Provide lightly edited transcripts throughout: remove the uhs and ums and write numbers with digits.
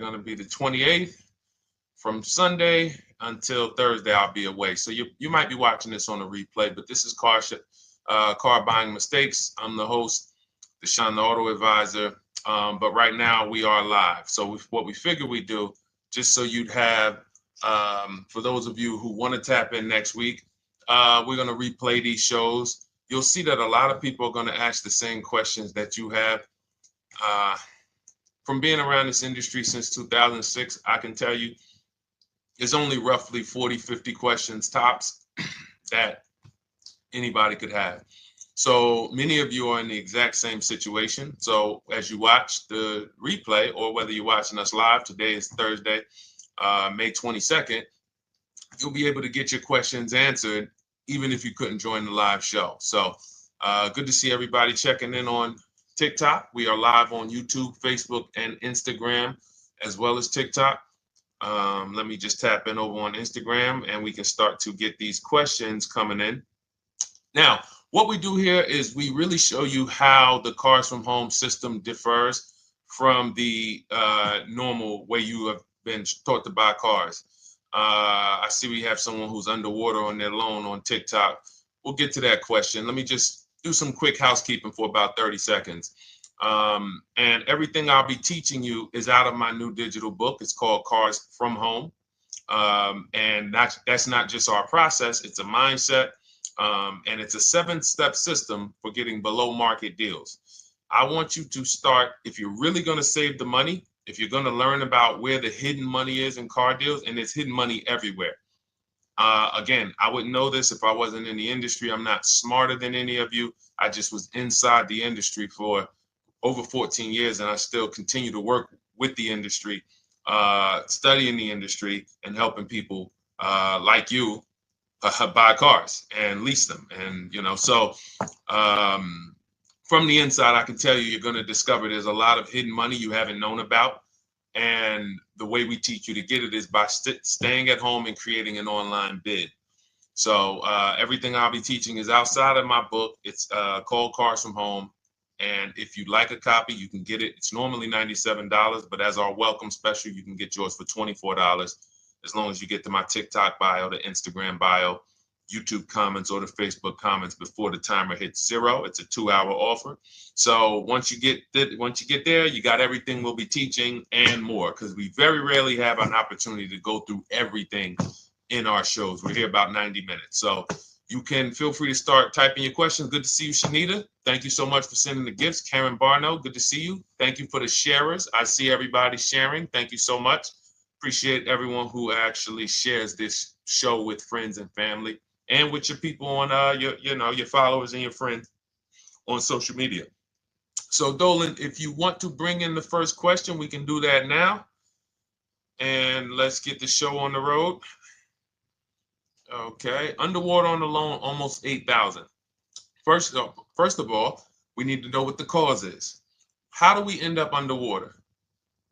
going to be the 28th. From Sunday until Thursday, I'll be away. So you might be watching this on a replay, but this is Car Buying Mistakes. I'm the host, Deshone the Auto Advisor. But right now we are live. So what we figure we do, just so you'd have, for those of you who want to tap in next week, we're going to replay these shows. You'll see that a lot of people are going to ask the same questions that you have. From being around this industry since 2006, I can tell you there's only roughly 40, 50 questions tops that anybody could have. So many of you are in the exact same situation. So as you watch the replay, or whether you're watching us live, today is Thursday, May 22nd, you'll be able to get your questions answered, even if you couldn't join the live show. So good to see everybody checking in on TikTok. We are live on YouTube, Facebook, and Instagram, as well as TikTok. Let me just tap in over on Instagram and we can start to get these questions coming in. Now, what we do here is we really show you how the Cars from Home system differs from the normal way you have been taught to buy cars. I see we have someone who's underwater on their loan on TikTok. We'll get to that question. Let me just do some quick housekeeping for about 30 seconds. And everything I'll be teaching you is out of my new digital book. It's called Cars from Home. And that's not just our process, it's a mindset. And it's a 7-step system for getting below market deals. I want you to start, if you're really going to save the money, if you're going to learn about where the hidden money is in car deals, and there's hidden money everywhere. Again, I wouldn't know this if I wasn't in the industry. I'm not smarter than any of you. I just was inside the industry for over 14 years, and I still continue to work with the industry, studying the industry and helping people like you buy cars and lease them. And, you know, so from the inside, I can tell you, you're going to discover there's a lot of hidden money you haven't known about. And the way we teach you to get it is by staying at home and creating an online bid. So everything I'll be teaching is outside of my book. It's called Cars from Home. And if you'd like a copy, you can get it. It's normally $97, but as our welcome special, you can get yours for $24, as long as you get to my TikTok bio, the Instagram bio, YouTube comments, or the Facebook comments before the timer hits 0. It's a 2-hour offer. So once you get there, you got everything we'll be teaching and more, because we very rarely have an opportunity to go through everything in our shows. We're here about 90 minutes. So you can feel free to start typing your questions. Good to see you, Shanita. Thank you so much for sending the gifts. Karen Barno, good to see you. Thank you for the sharers. I see everybody sharing. Thank you so much. Appreciate everyone who actually shares this show with friends and family, and with your people on your followers and your friends on social media. So Dolan, if you want to bring in the first question, we can do that now. And let's get the show on the road. Okay, underwater on the loan, almost 8,000. First of all, we need to know what the cause is. How do we end up underwater?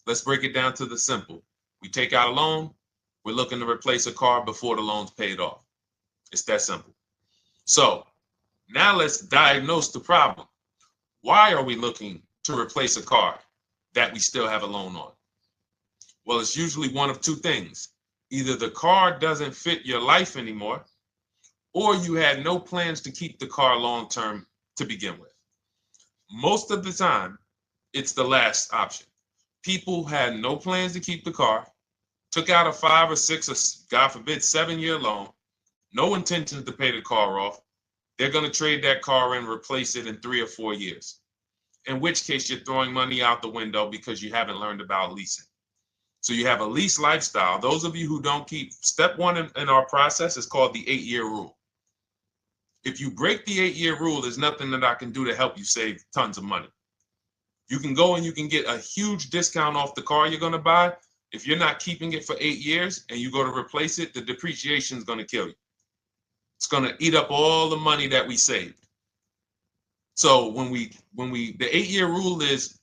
Let's break it down to the simple. We take out a loan, we're looking to replace a car before the loan's paid off. It's that simple. So now let's diagnose the problem. Why are we looking to replace a car that we still have a loan on? Well, it's usually one of two things. Either the car doesn't fit your life anymore, or you had no plans to keep the car long-term to begin with. Most of the time, it's the last option. People had no plans to keep the car, took out a 5 or 6 or, God forbid, 7-year loan, no intention to pay the car off. They're going to trade that car and replace it in 3 or 4 years, in which case you're throwing money out the window because you haven't learned about leasing. So you have a lease lifestyle. Those of you who don't keep, step 1 in our process is called the 8-year rule. If you break the 8-year rule, there's nothing that I can do to help you save tons of money. You can go and you can get a huge discount off the car you're going to buy. If you're not keeping it for 8 years and you go to replace it, the depreciation is going to kill you. It's going to eat up all the money that we saved. So the 8-year rule is,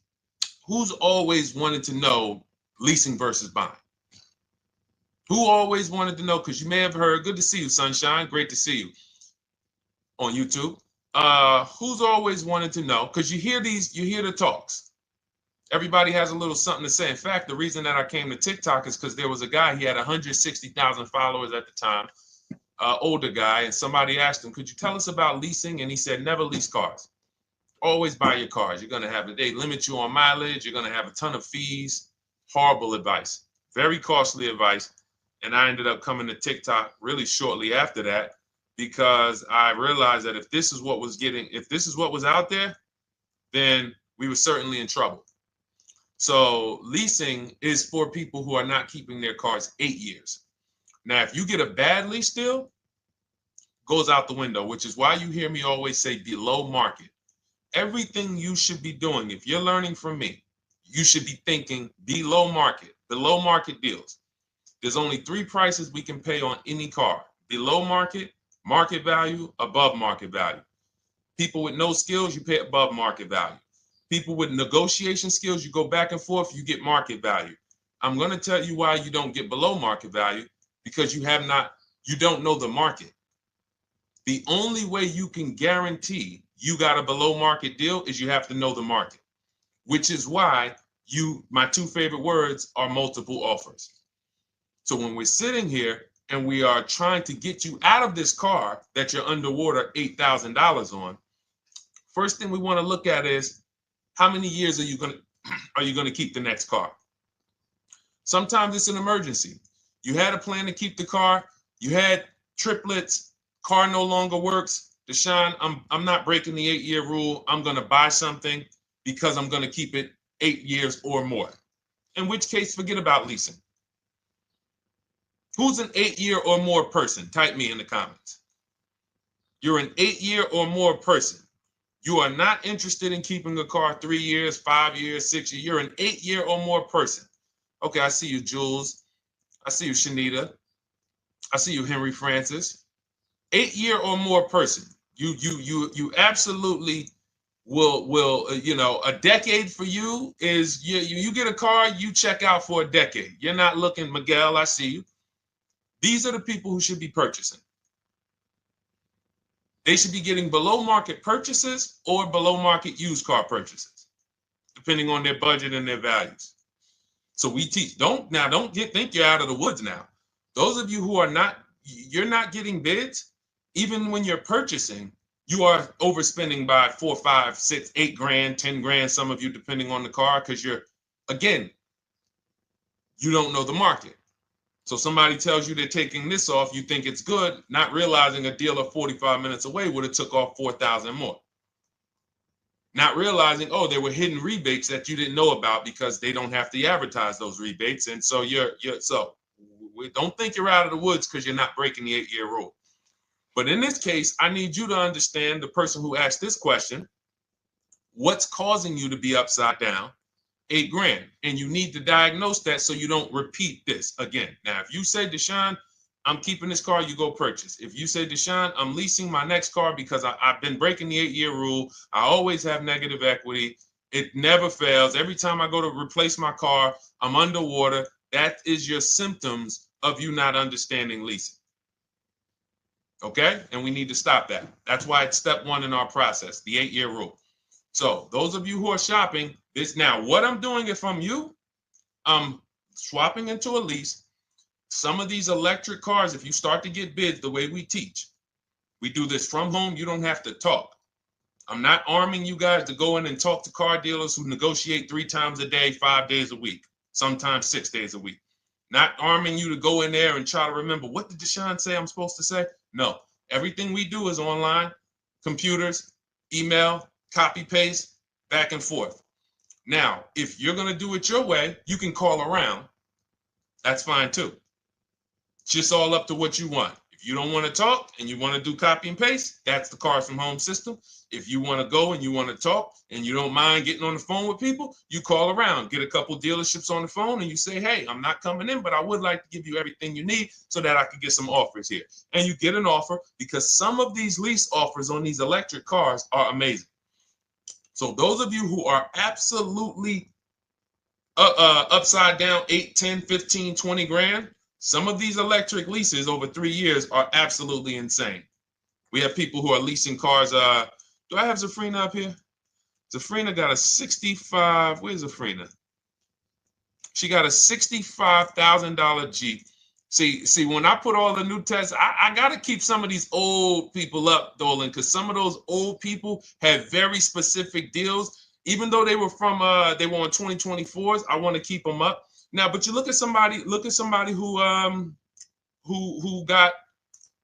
who's always wanted to know leasing versus buying? Who always wanted to know? Because you may have heard, good to see you, Sunshine. Great to see you on YouTube. Who's always wanted to know? Because you hear the talks. Everybody has a little something to say. In fact, the reason that I came to TikTok is because there was a guy, he had 160,000 followers at the time, older guy, and somebody asked him, could you tell us about leasing? And he said, never lease cars. Always buy your cars. You're going to have, they limit you on mileage. You're going to have a ton of fees. Horrible advice. Very costly advice. And I ended up coming to TikTok really shortly after that because I realized that if this is what was out there, then we were certainly in trouble. So leasing is for people who are not keeping their cars 8 years. Now, if you get a bad lease deal, goes out the window, which is why you hear me always say below market. Everything you should be doing, if you're learning from me, you should be thinking below market deals. There's only 3 prices we can pay on any car: below market, market value, above market value. People with no skills, you pay above market value. People with negotiation skills, you go back and forth, you get market value. I'm going to tell you why you don't get below market value, because you don't know the market. The only way you can guarantee you got a below market deal is you have to know the market, which is why my 2 favorite words are multiple offers. So when we're sitting here and we are trying to get you out of this car that you're underwater $8,000 on, first thing we want to look at is how many years are you going to keep the next car? Sometimes it's an emergency. You had a plan to keep the car. You had triplets. Car no longer works. Deshone, I'm not breaking the 8-year rule. I'm going to buy something because I'm going to keep it 8 years or more. In which case, forget about leasing. Who's an 8-year or more person? Type me in the comments. You're an 8-year or more person. You are not interested in keeping a car 3 years, 5 years, 6 years. You're an 8-year or more person. Okay, I see you, Jules. I see you, Shanita. I see you, Henry Francis. 8-year or more person. You absolutely will a decade for you is you get a car, you check out for a decade. You're not looking, Miguel, I see you. These are the people who should be purchasing. They should be getting below market purchases or below market used car purchases, depending on their budget and their values. So we teach, think you're out of the woods now. Those of you who you're not getting bids, even when you're purchasing, you are overspending by 4, 5, 6, 8 grand, 10 grand, some of you, depending on the car, because you don't know the market. So somebody tells you they're taking this off, you think it's good, not realizing a dealer 45 minutes away would have took off 4,000 more. Not realizing, there were hidden rebates that you didn't know about because they don't have to advertise those rebates. And so don't think you're out of the woods because you're not breaking the 8-year rule. But in this case, I need you to understand, the person who asked this question, what's causing you to be upside down 8 grand? And you need to diagnose that so you don't repeat this again. Now, if you say, Deshone, I'm keeping this car, you go purchase. If you say, Deshone, I'm leasing my next car because I've been breaking the 8-year rule. I always have negative equity. It never fails. Every time I go to replace my car, I'm underwater. That is your symptoms of you not understanding leasing. Okay? And we need to stop that. That's why it's step 1 in our process, the 8-year rule. So those of you who are shopping this now, what I'm doing if I'm you, I'm swapping into a lease. Some of these electric cars, if you start to get bids the way we teach, we do this from home. You don't have to talk. I'm not arming you guys to go in and talk to car dealers who negotiate 3 times a day, 5 days a week, sometimes 6 days a week. Not arming you to go in there and try to remember, what did Deshone say I'm supposed to say? No, everything we do is online, computers, email, copy, paste, back and forth. Now, if you're going to do it your way, you can call around. That's fine too. It's just all up to what you want. If you don't want to talk and you want to do copy and paste, that's the Cars from Home system. If you want to go and you want to talk and you don't mind getting on the phone with people, you call around, get a couple dealerships on the phone and you say, hey, I'm not coming in, but I would like to give you everything you need so that I could get some offers here. And you get an offer, because some of these lease offers on these electric cars are amazing. So those of you who are absolutely upside down 8, 10, 15, 20 grand, some of these electric leases over 3 years are absolutely insane. We have people who are leasing cars. Do I have Zafrina up here? Zafrina got a 65. Where's Zafrina? She got a $65,000 Jeep. See, when I put all the new tests, I got to keep some of these old people up, Dolan, because some of those old people have very specific deals. Even though they were on 2024s, I want to keep them up. Now, but you look at somebody who got,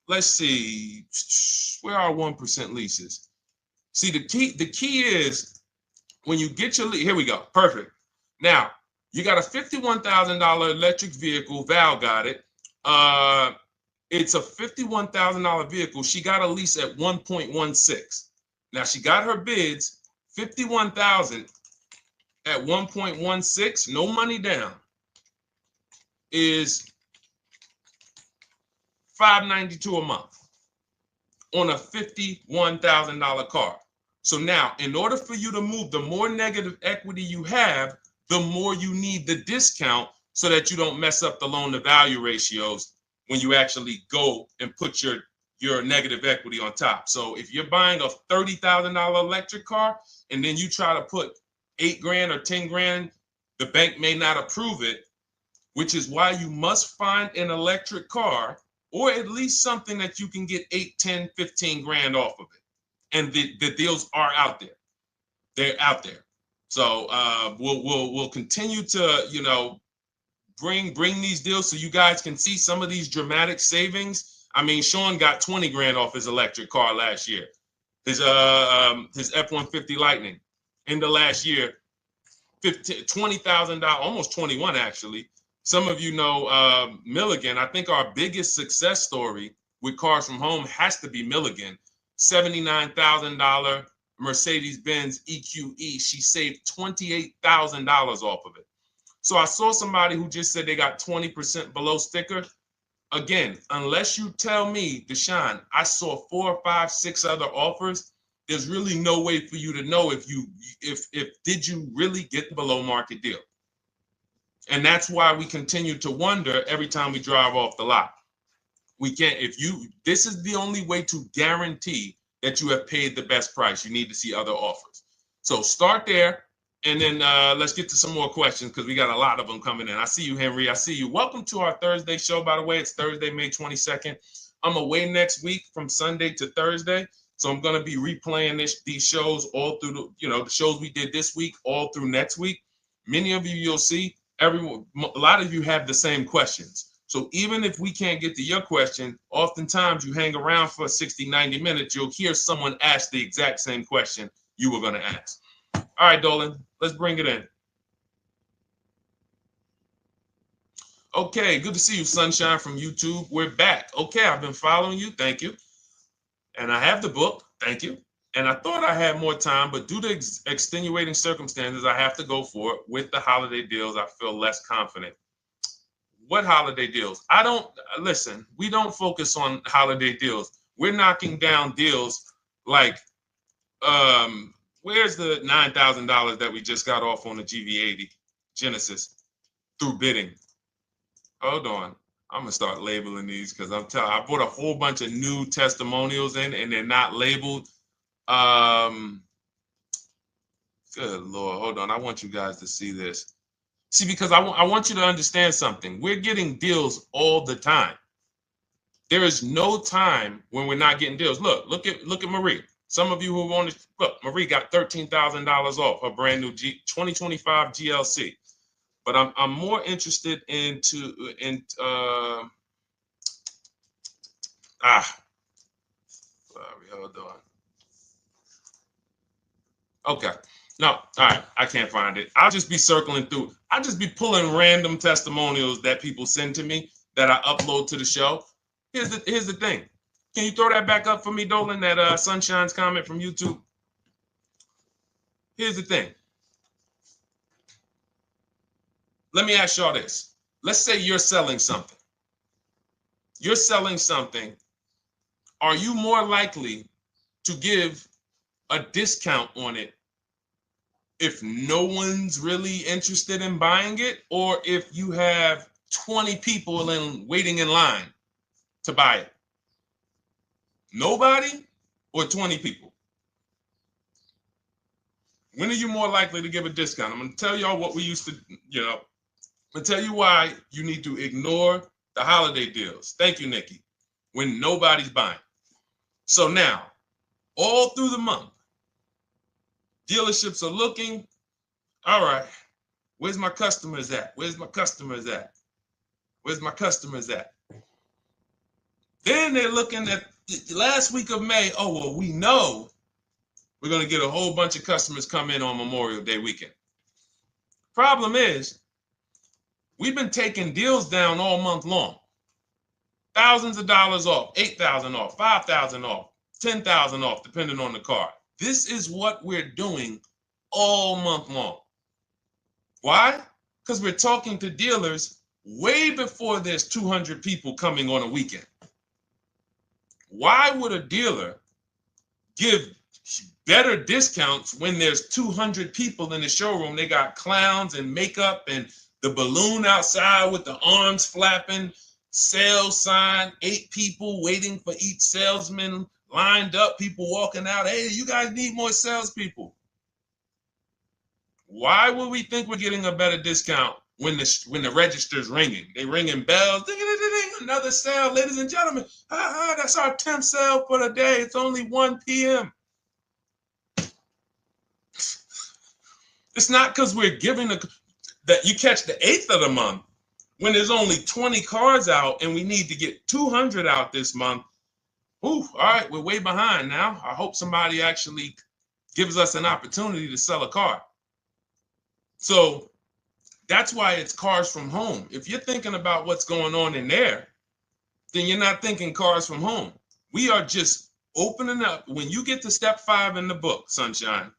let's see, where are 1% leases? See, the key is when you get your lease, here we go, perfect. Now, you got a $51,000 electric vehicle, Val got it. It's a $51,000 vehicle. She got a lease at 1.16. Now she got her bids, 51,000 at 1.16, no money down, is $592 a month on a $51,000 car. So now, in order for you to move, the more negative equity you have, the more you need the discount so that you don't mess up the loan to value ratios when you actually go and put your negative equity on top. So if you're buying a $30,000 electric car and then you try to put $8,000 or $10,000, the bank may not approve it, which is why you must find an electric car or at least something that you can get 8, 10, 15 grand off of it. And the deals are out there. They're out there. So we'll continue to, bring these deals so you guys can see some of these dramatic savings. I mean, Sean got 20 grand off his electric car last year. His F-150 Lightning in the last year, $20,000, almost 21 actually. Some of you know Milligan. I think our biggest success story with Cars from Home has to be Milligan. $79,000 Mercedes-Benz EQE. She saved $28,000 off of it. So I saw somebody who just said they got 20% below sticker. Again, unless you tell me, Deshone, I saw 4, 5, 6 other offers, there's really no way for you to know if did you really get the below market deal. And that's why we continue to wonder every time we drive off the lot. We can't, this is the only way to guarantee that you have paid the best price. You need to see other offers. So start there. And then let's get to some more questions because we got a lot of them coming in. I see you, Henry. I see you. Welcome to our Thursday show, by the way. It's Thursday, May 22nd. I'm away next week from Sunday to Thursday. So I'm going to be replaying these shows all through, the shows we did this week, all through next week. Many of you, you'll see, a lot of you have the same questions. So even if we can't get to your question, oftentimes you hang around for 60, 90 minutes, you'll hear someone ask the exact same question you were going to ask. All right, Dolan, let's bring it in. Okay, good to see you, Sunshine from YouTube. We're back. Okay, I've been following you. Thank you. And I have the book. Thank you. And I thought I had more time, but due to extenuating circumstances, I have to go for it. With the holiday deals, I feel less confident. What holiday deals? Listen, we don't focus on holiday deals. We're knocking down deals like, where's the $9,000 that we just got off on the GV80 Genesis through bidding? Hold on. I'm going to start labeling these because I bought a whole bunch of new testimonials in and they're not labeled. Good Lord. Hold on. I want you guys to see this. See, because I want you to understand something. We're getting deals all the time. There is no time when we're not getting deals. Look at Marie. Some of you who want to look, Marie got $13,000 off her brand new 2025 GLC. But I'm more interested sorry, hold on. Okay. No, all right, I can't find it. I'll just be circling through. I'll just be pulling random testimonials that people send to me that I upload to the show. Here's the thing. Can you throw that back up for me, Dolan, that Sunshine's comment from YouTube? Here's the thing. Let me ask y'all this. Let's say you're selling something. You're selling something. Are you more likely to give a discount on it if no one's really interested in buying it, or if you have 20 people waiting in line to buy it? Nobody or 20 people? When are you more likely to give a discount? I'm going to tell y'all what we used to, I'm going to tell you why you need to ignore the holiday deals. Thank you, Nikki. When nobody's buying. So now, all through the month, dealerships are looking, all right, where's my customers at? Where's my customers at? Where's my customers at? Then they're looking at the last week of May. Oh, well, we know we're going to get a whole bunch of customers come in on Memorial Day weekend. Problem is, we've been taking deals down all month long. Thousands of dollars off, 8,000 off, 5,000 off, 10,000 off, depending on the car. This is what we're doing all month long. Why? Because we're talking to dealers way before there's 200 people coming on a weekend. Why would a dealer give better discounts when there's 200 people in the showroom? They got clowns and makeup and the balloon outside with the arms flapping, sales sign, 8 people waiting for each salesman lined up, people walking out. Hey, you guys need more salespeople. Why would we think we're getting a better discount when the register's ringing? They ringing bells, ding, ding, ding, ding, another sale, ladies and gentlemen. That's our 10th sale for the day. It's only 1 p.m. It's not because we're giving that you catch the 8th of the month when there's only 20 cars out and we need to get 200 out this month. Ooh, all right, we're way behind now. I hope somebody actually gives us an opportunity to sell a car. So that's why it's cars from home. If you're thinking about what's going on in there, then you're not thinking cars from home. We are just opening up. When you get to step 5 in the book, Sunshine,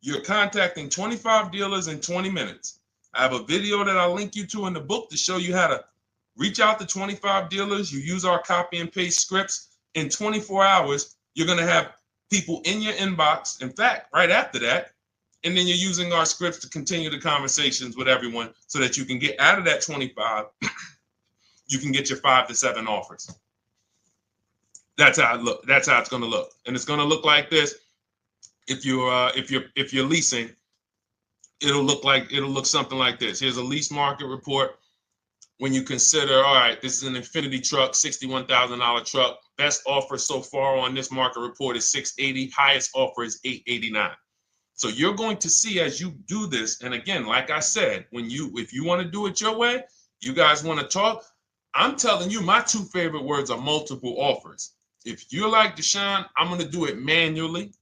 you're contacting 25 dealers in 20 minutes. I have a video that I'll link you to in the book to show you how to reach out to 25 dealers. You use our copy and paste scripts. In 24 hours, you're going to have people in your inbox. In fact, right after that, and then you're using our scripts to continue the conversations with everyone so that you can get out of that 25, you can get your 5 to 7 offers. That's how it look. That's how it's going to look. And it's going to look like this. If you're leasing, it'll look something like this. Here's a lease market report. When you consider, all right, this is an Infinity truck, $61,000 truck. Best offer so far on this market report is $680. Highest offer is $889. So you're going to see as you do this, and again, like I said, if you want to do it your way, you guys want to talk, I'm telling you, my 2 favorite words are multiple offers. If you're like Deshone, I'm going to do it manually.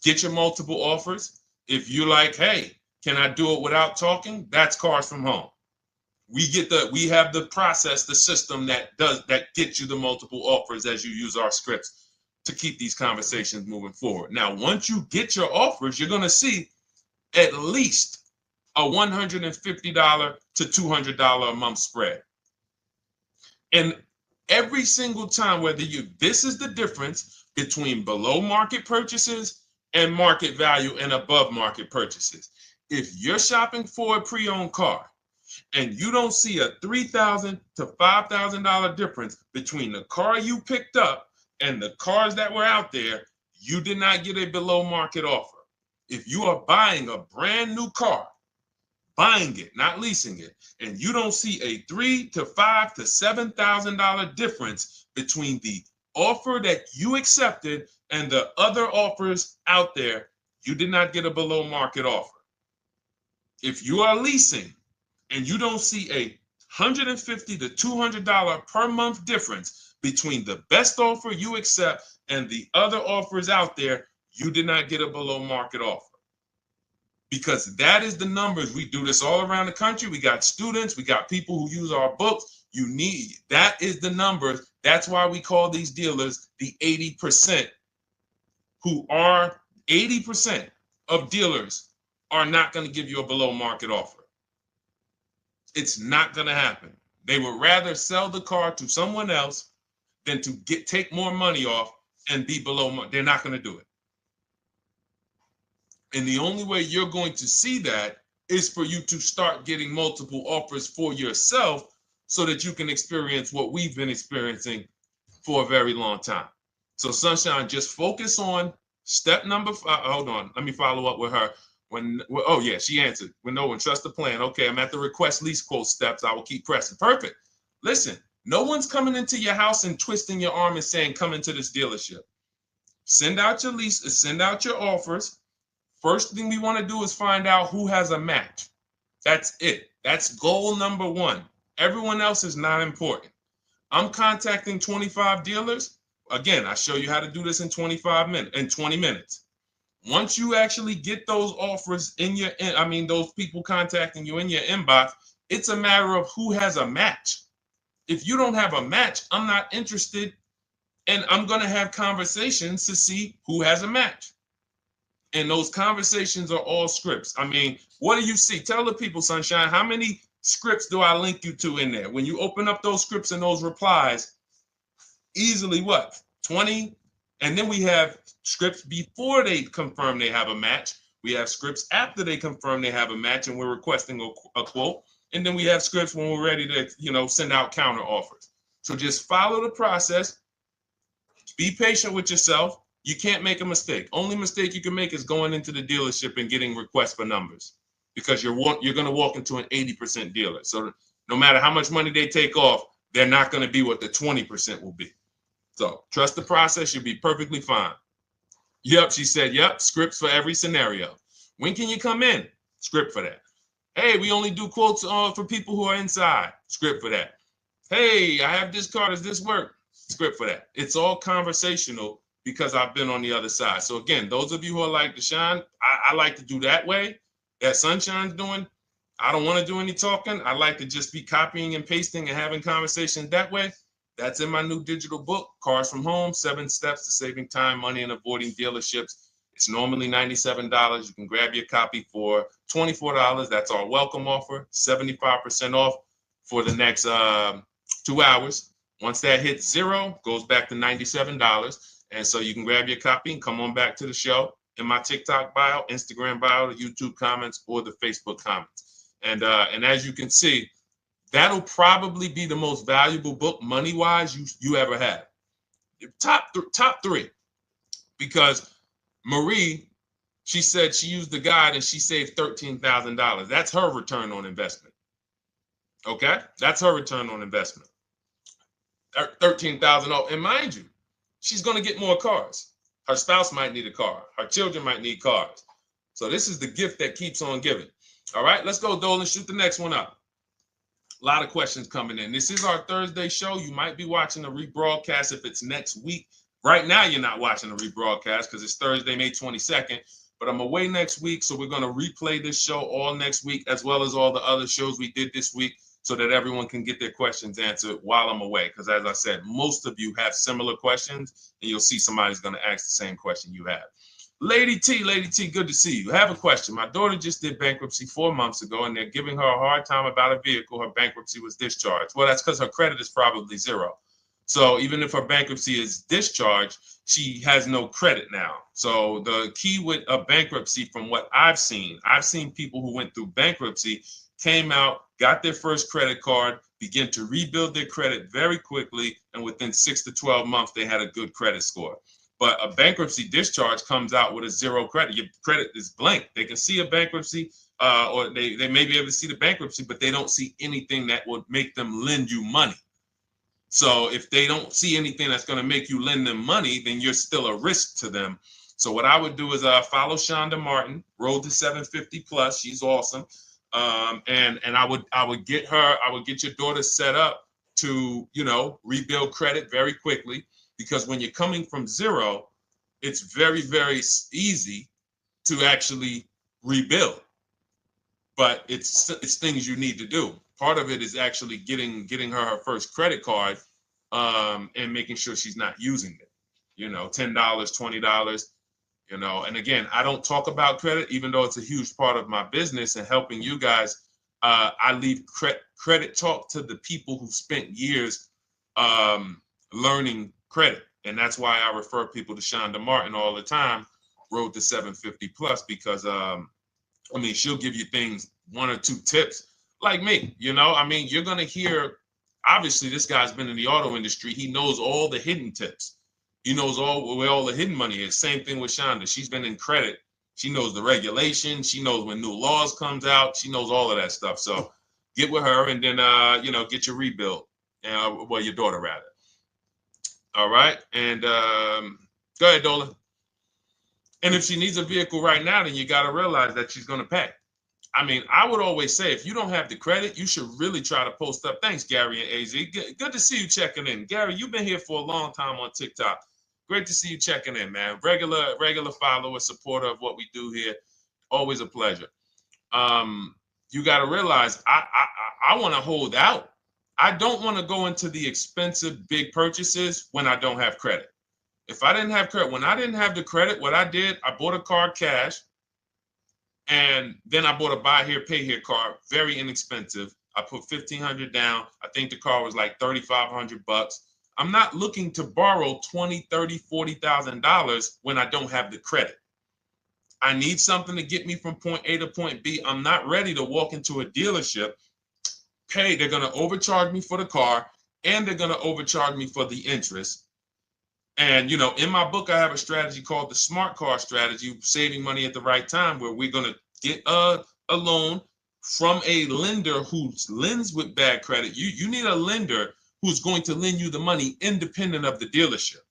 Get your multiple offers. If you're like, hey, can I do it without talking? That's cars from home. We have the process, the system that gets you the multiple offers as you use our scripts to keep these conversations moving forward. Now, once you get your offers, you're going to see at least a $150 to $200 a month spread. And every single time, this is the difference between below market purchases and market value and above market purchases. If you're shopping for a pre-owned car and you don't see a $3,000 to $5,000 difference between the car you picked up and the cars that were out there, you did not get a below market offer. If you are buying a brand new car, buying it, not leasing it, and you don't see a $3,000 to $5,000 to $7,000 difference between the offer that you accepted and the other offers out there, you did not get a below market offer. If you are leasing and you don't see a $150 to $200 per month difference between the best offer you accept and the other offers out there, you did not get a below market offer. Because that is the numbers. We do this all around the country. We got students, we got people who use our books. That is the numbers. That's why we call these dealers the 80%, who are 80% of dealers are not going to give you a below market offer. It's not going to happen. They would rather sell the car to someone else than to take more money off and be below market. They're not going to do it. And the only way you're going to see that is for you to start getting multiple offers for yourself so that you can experience what we've been experiencing for a very long time. So Sunshine, just focus on Step number five, hold on, let me follow up with her. Oh yeah, she answered. When no one trusts the plan. Okay, I'm at the request lease quote steps. I will keep pressing. Perfect. Listen, no one's coming into your house and twisting your arm and saying, come into this dealership. Send out your leases, send out your offers. First thing we want to do is find out who has a match. That's it. That's goal number one. Everyone else is not important. I'm contacting 25 dealers. Again, I show you how to do this in 20 minutes. Once you actually get those offers in your, those people contacting you in your inbox, it's a matter of who has a match. If you don't have a match, I'm not interested, and I'm going to have conversations to see who has a match. And those conversations are all scripts. I mean, what do you see? Tell the people, Sunshine, how many scripts do I link you to in there? When you open up those scripts and those replies, easily what? 20? And then we have scripts before they confirm they have a match. We have scripts after they confirm they have a match and we're requesting a quote. And then we have scripts when we're ready to, send out counter offers. So just follow the process. Be patient with yourself. You can't make a mistake. Only mistake you can make is going into the dealership and getting requests for numbers, because you're going to walk into an 80% dealer. So no matter how much money they take off, they're not going to be what the 20% will be. So trust the process. You'll be perfectly fine. Yep, she said, yep, scripts for every scenario. When can you come in? Script for that. Hey, we only do quotes for people who are inside. Script for that. Hey, I have this car. Does this work? Script for that. It's all conversational because I've been on the other side. So again, those of you who are like Deshone, I like to do that way, that Sunshine's doing. I don't want to do any talking. I like to just be copying and pasting and having conversations that way. That's in my new digital book, Cars from Home, 7 Steps to Saving Time, Money, and Avoiding Dealerships. It's normally $97. You can grab your copy for $24. That's our welcome offer, 75% off for the next 2 hours. Once that hits zero, goes back to $97. And so you can grab your copy and come on back to the show in my TikTok bio, Instagram bio, the YouTube comments, or the Facebook comments. And as you can see, that'll probably be the most valuable book money-wise you ever have. Top three. Because Marie, she said she used the guide and she saved $13,000. That's her return on investment. Okay? That's her return on investment. $13,000. And mind you, she's going to get more cars. Her spouse might need a car. Her children might need cars. So this is the gift that keeps on giving. All right, let's go, Dolan. Shoot the next one up. A lot of questions coming in. This is our Thursday show. You might be watching a rebroadcast if it's next week. Right now, you're not watching a rebroadcast because it's Thursday, May 22nd. But I'm away next week, so we're going to replay this show all next week, as well as all the other shows we did this week, so that everyone can get their questions answered while I'm away. Because as I said, most of you have similar questions, and you'll see somebody's going to ask the same question you have. Lady T, good to see you. I have a question. My daughter just did bankruptcy 4 months ago, and they're giving her a hard time about a vehicle. Her bankruptcy was discharged. Well, that's because her credit is probably zero. So even if her bankruptcy is discharged, she has no credit now. So the key with a bankruptcy, from what I've seen people who went through bankruptcy, came out, got their first credit card, began to rebuild their credit very quickly, and within 6 to 12 months, they had a good credit score. But a bankruptcy discharge comes out with a zero credit. Your credit is blank. They can see a bankruptcy, or they may be able to see the bankruptcy, but they don't see anything that would make them lend you money. So if they don't see anything that's going to make you lend them money, then you're still a risk to them. So what I would do is follow Shonda Martin, Road to 750 Plus. She's awesome. And I would get your daughter set up to, rebuild credit very quickly, because when you're coming from zero, it's very, very easy to actually rebuild. But it's things you need to do. Part of it is actually getting her first credit card, and making sure she's not using it. $10, $20. And again, I don't talk about credit, even though it's a huge part of my business and helping you guys. I leave credit talk to the people who spent years learning credit. And that's why I refer people to Shonda Martin all the time, Road to 750 Plus, because she'll give you things, 1 or 2 tips, like me. You're going to hear, obviously this guy's been in the auto industry. He knows all the hidden tips. He knows where all the hidden money is. Same thing with Shonda. She's been in credit. She knows the regulations. She knows when new laws comes out. She knows all of that stuff. So get with her and then, get your rebuild. Well, your daughter rather. All right. And go ahead, Dola. And if she needs a vehicle right now, then you got to realize that she's going to pay. I mean, I would always say, if you don't have the credit, you should really try to post up. Thanks, Gary and AZ. Good to see you checking in. Gary, you've been here for a long time on TikTok. Great to see you checking in, man. Regular follower, supporter of what we do here. Always a pleasure. You got to realize, I want to hold out. I don't want to go into the expensive big purchases when I don't have credit. If I didn't have credit, when I didn't have the credit, what I did, I bought a car cash. And then I bought a buy here, pay here car, very inexpensive. I put $1,500 down. I think the car was like $3,500. I'm not looking to borrow $20,000, $30,000, $40,000 when I don't have the credit. I need something to get me from point A to point B. I'm not ready to walk into a dealership, pay. They're going to overcharge me for the car, and they're going to overcharge me for the interest. And, in my book, I have a strategy called the smart car strategy, saving money at the right time, where we're going to get a loan from a lender who lends with bad credit. You need a lender who's going to lend you the money independent of the dealership.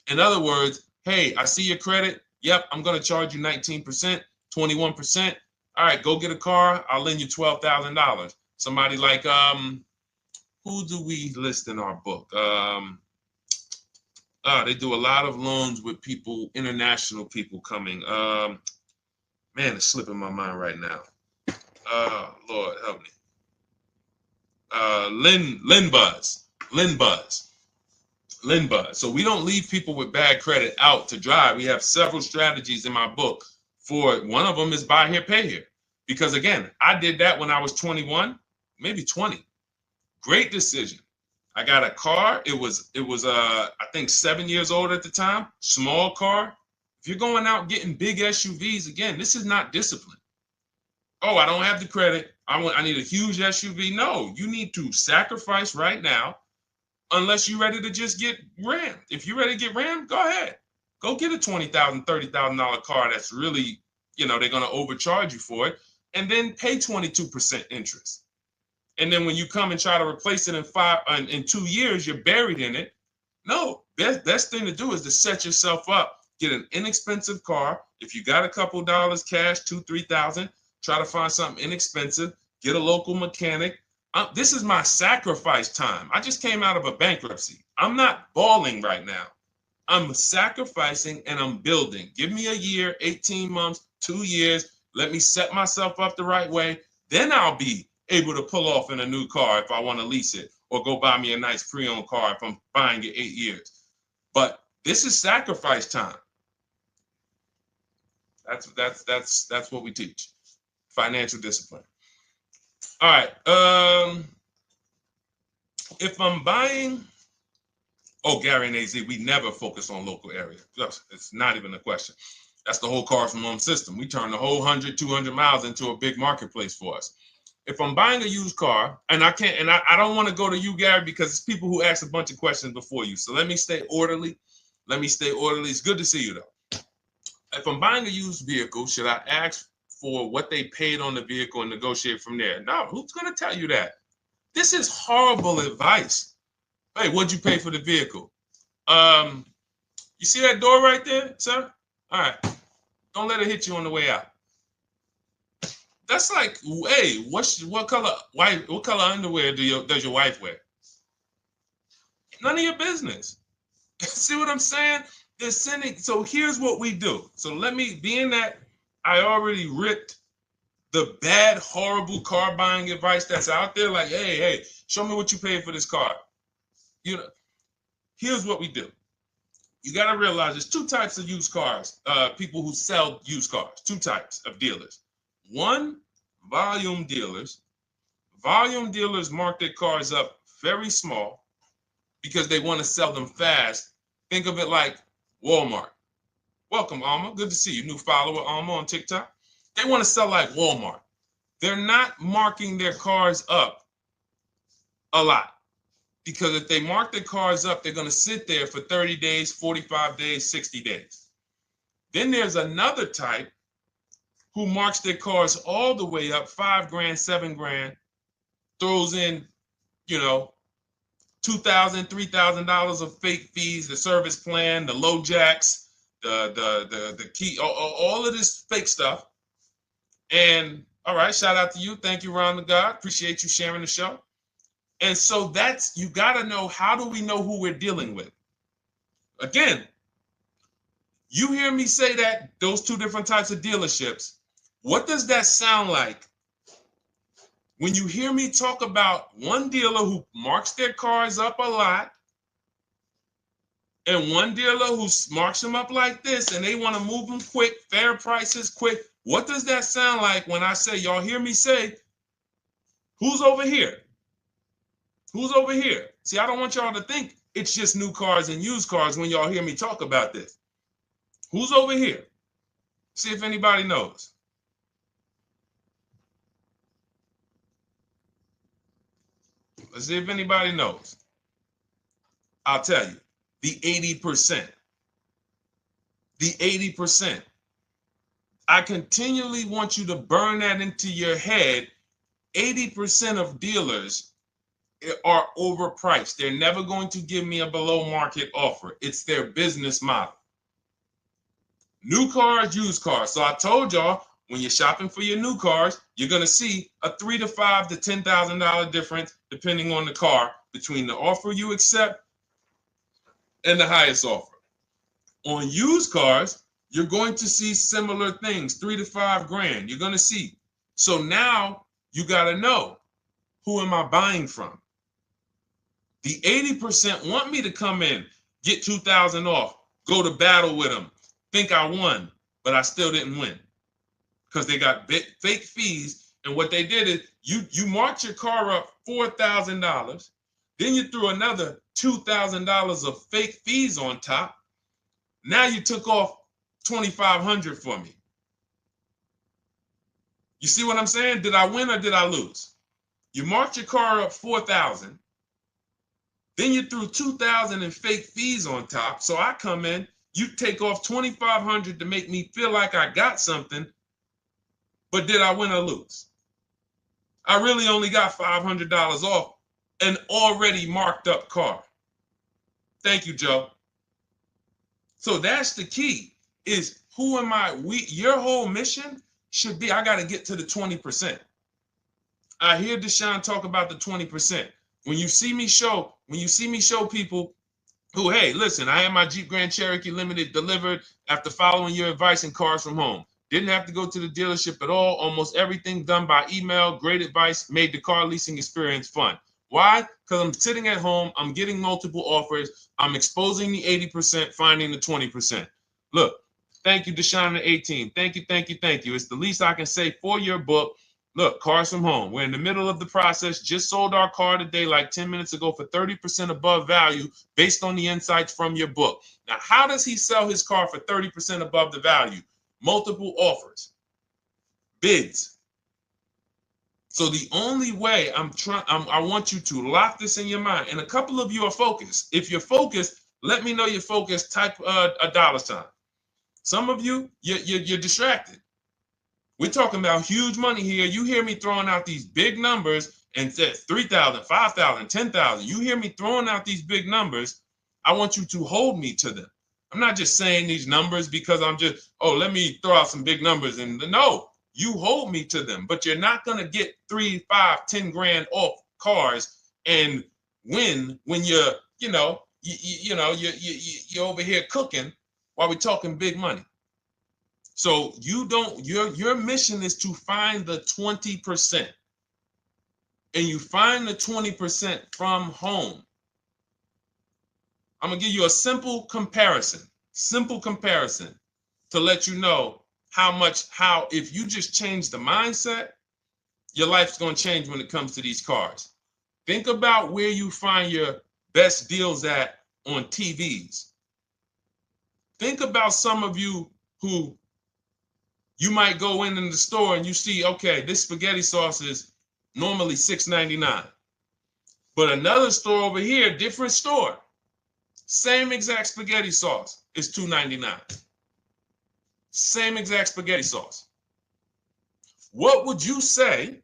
In other words, hey, I see your credit. Yep, I'm going to charge you 19%, 21%. All right, go get a car. I'll lend you $12,000. Somebody like, who do we list in our book? They do a lot of loans with people, international people coming. Man, it's slipping my mind right now. Lord, help me. LendBuzz. So we don't leave people with bad credit out to dry. We have several strategies in my book. For one of them is buy here, pay here. Because again, I did that when I was 21, maybe 20. Great decision. I got a car. It was I think 7 years old at the time. Small car. If you're going out getting big SUVs, again, this is not discipline. Oh, I don't have the credit. I need a huge SUV. No, you need to sacrifice right now, unless you're ready to just get rammed. If you're ready to get rammed, go ahead. Go get a $20,000, $30,000 car that's really, they're going to overcharge you for it, and then pay 22% interest. And then when you come and try to replace it in 2 years, you're buried in it. No, best thing to do is to set yourself up. Get an inexpensive car. If you got a couple dollars cash, $2,000, $3,000, try to find something inexpensive. Get a local mechanic. This is my sacrifice time. I just came out of a bankruptcy. I'm not balling right now. I'm sacrificing and I'm building. Give me a year, 18 months, 2 years. Let me set myself up the right way. Then I'll be able to pull off in a new car if I want to lease it, or go buy me a nice pre-owned car if I'm buying it 8 years. But this is sacrifice time. That's what we teach. Financial discipline. All right. If I'm buying, Gary and AZ, we never focus on local area. It's not even a question. That's the whole car from home system. We turn the whole 100, 200 miles into a big marketplace for us. If I'm buying a used car, and I don't want to go to you, Gary, because it's people who ask a bunch of questions before you. So let me stay orderly. It's good to see you, though. If I'm buying a used vehicle, should I ask for what they paid on the vehicle and negotiate from there? No, who's going to tell you that? This is horrible advice. Hey, what'd you pay for the vehicle? You see that door right there, sir? All right. Don't let it hit you on the way out. That's like, hey, what color underwear does your wife wear? None of your business. See what I'm saying? They're sending. So here's what we do. So being that I already ripped the bad, horrible car buying advice that's out there, like, hey, show me what you paid for this car. Here's what we do. You got to realize there's two types of used cars, people who sell used cars, two types of dealers. One, volume dealers. Volume dealers mark their cars up very small because they want to sell them fast. Think of it like Walmart. Welcome, Alma. Good to see you. New follower, Alma, on TikTok. They want to sell like Walmart. They're not marking their cars up a lot. Because if they mark their cars up, they're going to sit there for 30 days, 45 days, 60 days. Then there's another type who marks their cars all the way up, 5 grand, 7 grand, throws in, you know, $2,000, $3,000 of fake fees, the service plan, the low jacks, the key, all of this fake stuff. And all right, shout out to you. Thank you, Ron the God. Appreciate you sharing the show. And so that's, you got to know, how do we know who we're dealing with? Again, you hear me say that, those two different types of dealerships. What does that sound like when you hear me talk about one dealer who marks their cars up a lot and one dealer who marks them up like this and they want to move them quick, fair prices, quick? What does that sound like when I say, y'all hear me say, who's over here? Who's over here? See, I don't want y'all to think it's just new cars and used cars when y'all hear me talk about this. Who's over here? See if anybody knows. Let's see if anybody knows. I'll tell you, the 80%. The 80%. I continually want you to burn that into your head. 80% of dealers are overpriced. They're never going to give me a below market offer. It's their business model. New cars, used cars. So I told y'all, when you're shopping for your new cars, you're going to see a $3,000 to $5,000 to $10,000 difference, depending on the car, between the offer you accept and the highest offer. On used cars, you're going to see similar things, 3 to 5 grand. You're going to see. So now you got to know, who am I buying from? The 80% want me to come in, get 2,000 off, go to battle with them, think I won, but I still didn't win because they got fake fees. And what they did is you marked your car up $4,000, then you threw another $2,000 of fake fees on top. Now you took off $2,500 for me. You see what I'm saying? Did I win or did I lose? You marked your car up $4,000. Then you threw $2,000 in fake fees on top. So I come in, you take off $2,500 to make me feel like I got something. But did I win or lose? I really only got $500 off an already marked up car. Thank you, Joe. So that's the key, is who am I? Your whole mission should be, I got to get to the 20%. I hear Deshone talk about the 20%. When you see me show people who, hey, listen, I had my Jeep Grand Cherokee Limited delivered after following your advice and cars from home. Didn't have to go to the dealership at all. Almost everything done by email. Great advice. Made the car leasing experience fun. Why? Because I'm sitting at home. I'm getting multiple offers. I'm exposing the 80%, finding the 20%. Look, thank you, Deshone the 18. Thank you, thank you, thank you. It's the least I can say for your book. Look, cars from home. We're in the middle of the process. Just sold our car today, like 10 minutes ago, for 30% above value based on the insights from your book. Now, how does he sell his car for 30% above the value? Multiple offers, bids. So the only way I want you to lock this in your mind. And a couple of you are focused. If you're focused, let me know you're focused. Type a $. Some of you, you're distracted. We're talking about huge money here. You hear me throwing out these big numbers and said 3,000, 5,000, 10,000. You hear me throwing out these big numbers. I want you to hold me to them. I'm not just saying these numbers because I'm just, oh, let me throw out some big numbers. And no, you hold me to them. But you're not going to get 3, 5, 10 grand off cars and win when you're over here cooking while we're talking big money. So your mission is to find the 20%. And you find the 20% from home. I'm going to give you a simple comparison to let you know how if you just change the mindset, your life's going to change when it comes to these cars. Think about where you find your best deals at on TVs. Think about some of you who you might go in the store and you see, okay, this spaghetti sauce is normally $6.99. But another store over here, different store, same exact spaghetti sauce is $2.99. Same exact spaghetti sauce. What would you say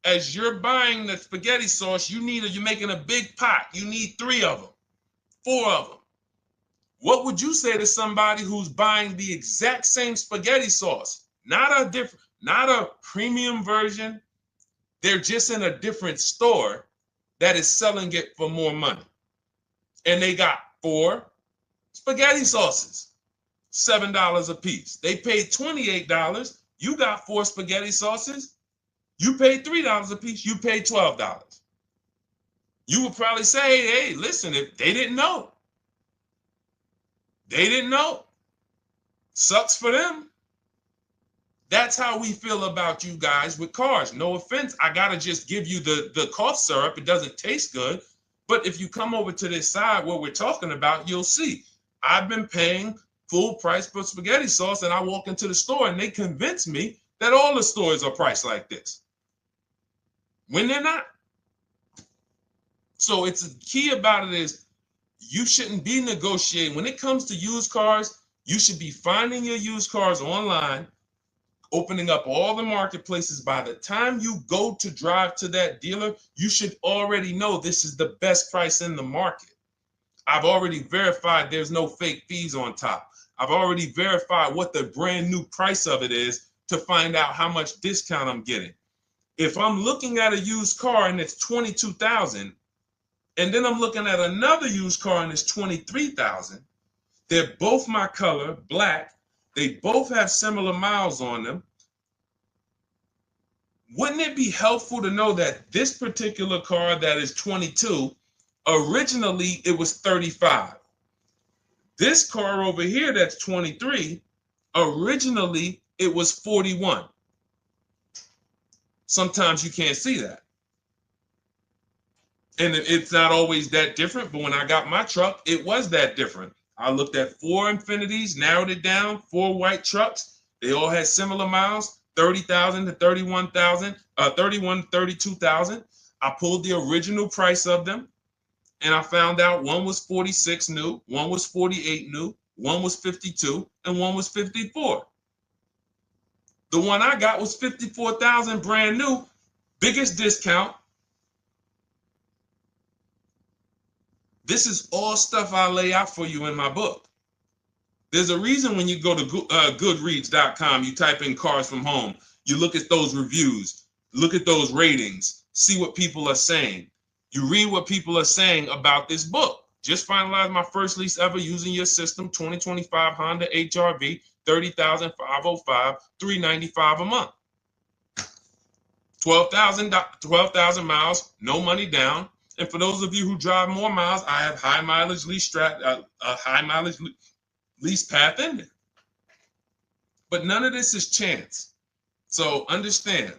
as you're buying the spaghetti sauce? You're making a big pot. You need 3 of them, 4 of them. What would you say to somebody who's buying the exact same spaghetti sauce? Not a premium version. They're just in a different store that is selling it for more money. And they got 4 spaghetti sauces, $7 a piece. They paid $28. You got 4 spaghetti sauces. You paid $3 a piece. You paid $12. You would probably say, hey, listen, if they didn't know. They didn't know. Sucks for them. That's how we feel about you guys with cars. No offense. I got to just give you the cough syrup. It doesn't taste good. But if you come over to this side, what we're talking about, you'll see. I've been paying full price for spaghetti sauce, and I walk into the store and they convince me that all the stores are priced like this, when they're not. So it's the key about it is you shouldn't be negotiating. When it comes to used cars, you should be finding your used cars online, opening up all the marketplaces. By the time you go to drive to that dealer, you should already know this is the best price in the market. I've already verified there's no fake fees on top. I've already verified what the brand new price of it is to find out how much discount I'm getting. If I'm looking at a used car and it's $22,000, and then I'm looking at another used car and it's $23,000, they're both my color, black. They both have similar miles on them. Wouldn't it be helpful to know that this particular car that is 22, originally it was 35. This car over here that's 23, originally it was 41. Sometimes you can't see that. And it's not always that different, but when I got my truck, it was that different. I looked at 4 Infinities, narrowed it down, 4 white trucks. They all had similar miles, 30,000 to 31,000, 31 to 32,000. I pulled the original price of them, and I found out one was 46 new, one was 48 new, one was 52, and one was 54. The one I got was 54,000 brand new, biggest discount. This is all stuff I lay out for you in my book. There's a reason when you go to Goodreads.com, you type in cars from home, you look at those reviews, look at those ratings, see what people are saying. You read what people are saying about this book. Just finalized my first lease ever using your system, 2025 Honda HR-V, 30,505, $395 a month. 12,000 miles, no money down. And for those of you who drive more miles, I have high mileage lease lease path in there. But none of this is chance. So understand,